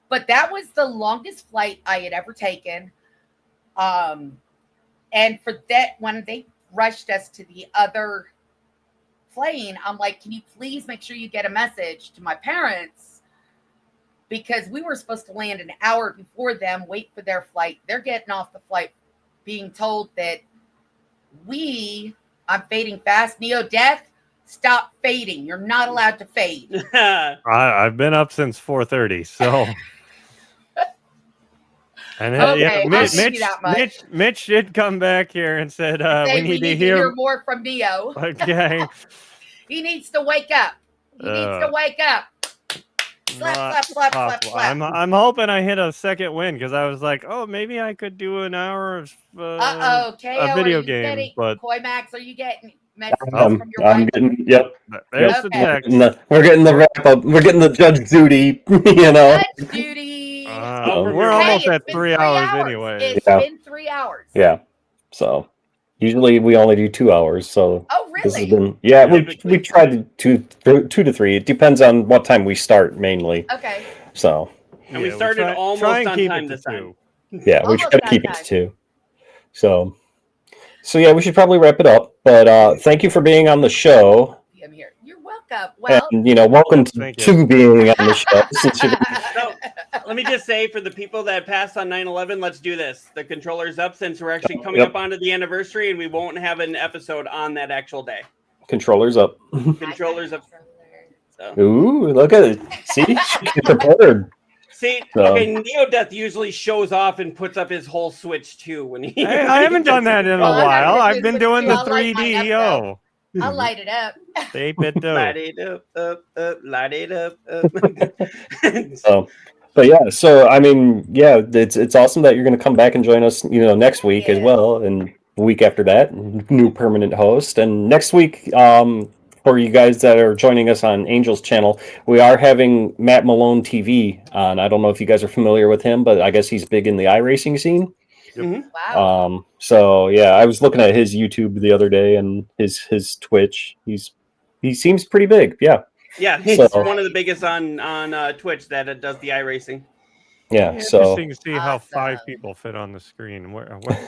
But that was the longest flight I had ever taken. And for that, when they rushed us to the other plane, I'm like, can you please make sure you get a message to my parents? Because we were supposed to land an hour before them, wait for their flight. They're getting off the flight being told that I'm fading fast. Neo-deth, stop fading. You're not allowed to fade. I've been up since 4:30, so... And okay, Mitch did come back here and said, we need to hear more from Neo. Okay. He needs to wake up. Slap. I'm hoping I hit a second win because I was like, oh, maybe I could do an hour of a video game. But Koi Max, are you getting messages from your wife? Yep. There's the text. We're getting the wrap up. We're getting the Judge Judy. Judge Judy. We're almost at 3 hours anyway. It's been 3 hours. Yeah. So usually we only do 2 hours. So this has been, we tried to 2 to 3. It depends on what time we start mainly. Okay. So. And we started almost on time this time. Yeah, we try to keep it to 2. So yeah, we should probably wrap it up. But thank you for being on the show. I'm here. You're welcome. Well, and welcome to being on the show. So, let me just say, for the people that passed on 9/11, let's do this. The controller's up since we're actually coming up onto the anniversary, and we won't have an episode on that actual day. Controller's up. Controller's up. So. Ooh, look at it. See? She's prepared. See, okay, neo-deth usually shows off and puts up his whole Switch, too. When he I haven't done that in a while. I've been doing the 3D. I'll light it up. Light it up, light it up. But yeah, so I mean, yeah, it's awesome that you're going to come back and join us, next week as well, and the week after that, new permanent host, and next week, for you guys that are joining us on Angel's channel, we are having Matt Malone TV on. I don't know if you guys are familiar with him, but I guess he's big in the iRacing scene. Wow. So yeah, I was looking at his YouTube the other day and his Twitch. He seems pretty big. Yeah. Yeah, he's So- one of the biggest on Twitch that does the iRacing. Yeah. So Interesting to see how 5 Awesome. people fit on the screen.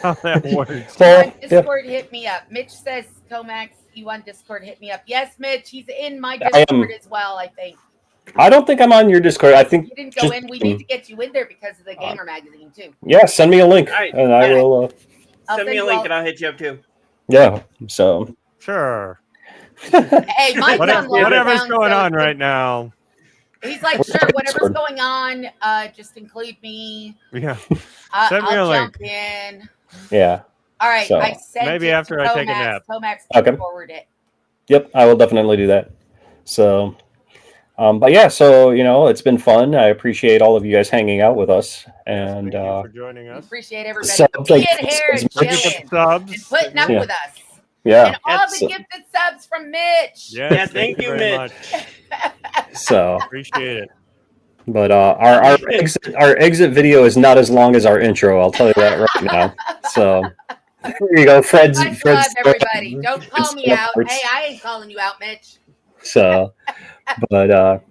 How that works. well, On yeah. Discord, hit me up. Mitch says, Tomax, you on Discord, hit me up. Yes, Mitch, he's in my I am- Discord as well, I think. I don't think I'm on your Discord. I think You didn't go just- in. We need to get you in there because of the Gamer magazine, too. yeah. Send me a link, All right. and I will. I'll Send me send a you link all- and I'll hit you up too. Yeah. So Sure. Hey, my son Whatever's going on right now. He's like, sure, whatever's going on, just include me. Yeah. I'll Send me a jump link. in. yeah. All right, So, I sent maybe it after to I take a Tomax. nap. Tomax Okay. can forward it. Yep. I will definitely do that. So. But yeah, so it's been fun. I appreciate all of you guys hanging out with us, and Thank you for joining We us. appreciate everybody So, being thank you here and so much. chilling and Subs. putting up Yeah. with us. yeah. And all the So- gifted subs from Mitch. Yes, Yeah, thank you, very Mitch. much. So, Appreciate it. but our exit video is not as long as our intro. I'll tell you that right now. So there you go, Fred's. Much love, Fred's everybody. Don't call me out. Fred's- Hey, I ain't calling you out, Mitch. So, but And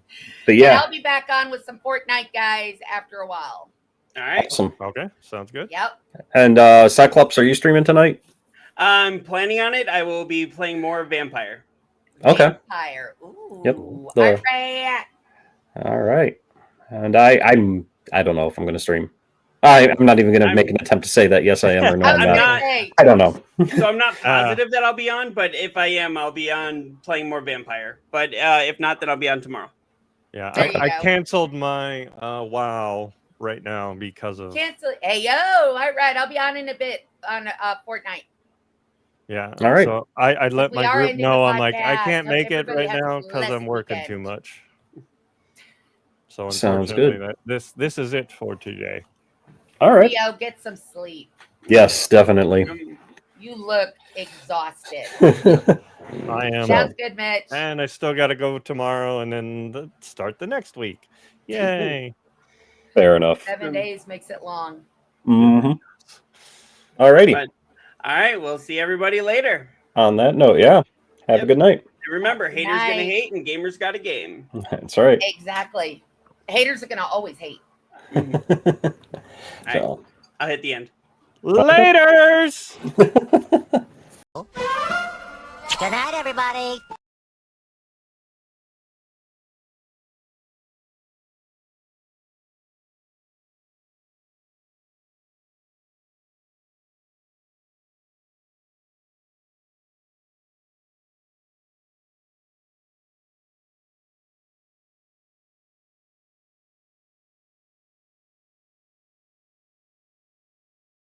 yeah, I'll be back on with some Fortnite guys after a while. All right. awesome. Okay, sounds good. Yep. And Cyclops, are you streaming tonight? I'm planning on it. I will be playing more Vampire. Okay. Vampire. Ooh. Yep. All The- right. All right. And I don't know if I'm going to stream. I'm not even going to make an attempt to say that. Yes, I am or no, I I'm was not. gonna say, I don't know. So I'm not positive that I'll be on, but if I am, I'll be on playing more Vampire. But if not, then I'll be on tomorrow. Yeah, There you I go. canceled my WoW right now because of cancel. Hey, yo. All right. I'll be on in a bit on Fortnite. yeah. All right. So I let We my are group ending the know I'm like I podcast. can't Hope make it everybody right has a now because I'm blessed working weekend. too much. So Sounds unfortunately, this is it for today. All right. Leo, get some sleep. Yes, definitely. You look exhausted. I am, Sounds good, Mitch. and I still got to go tomorrow and then start the next week. Yay! Fair enough. 7 days makes it long. Mm-hmm. All righty. But- All right. We'll see everybody later. On that note, yeah. Have a Yep. good night. And remember, haters gonna Night. hate and gamers got a game. That's right. Exactly. Haters are gonna always hate. So. I'll hit the end. Laters. Good night, everybody.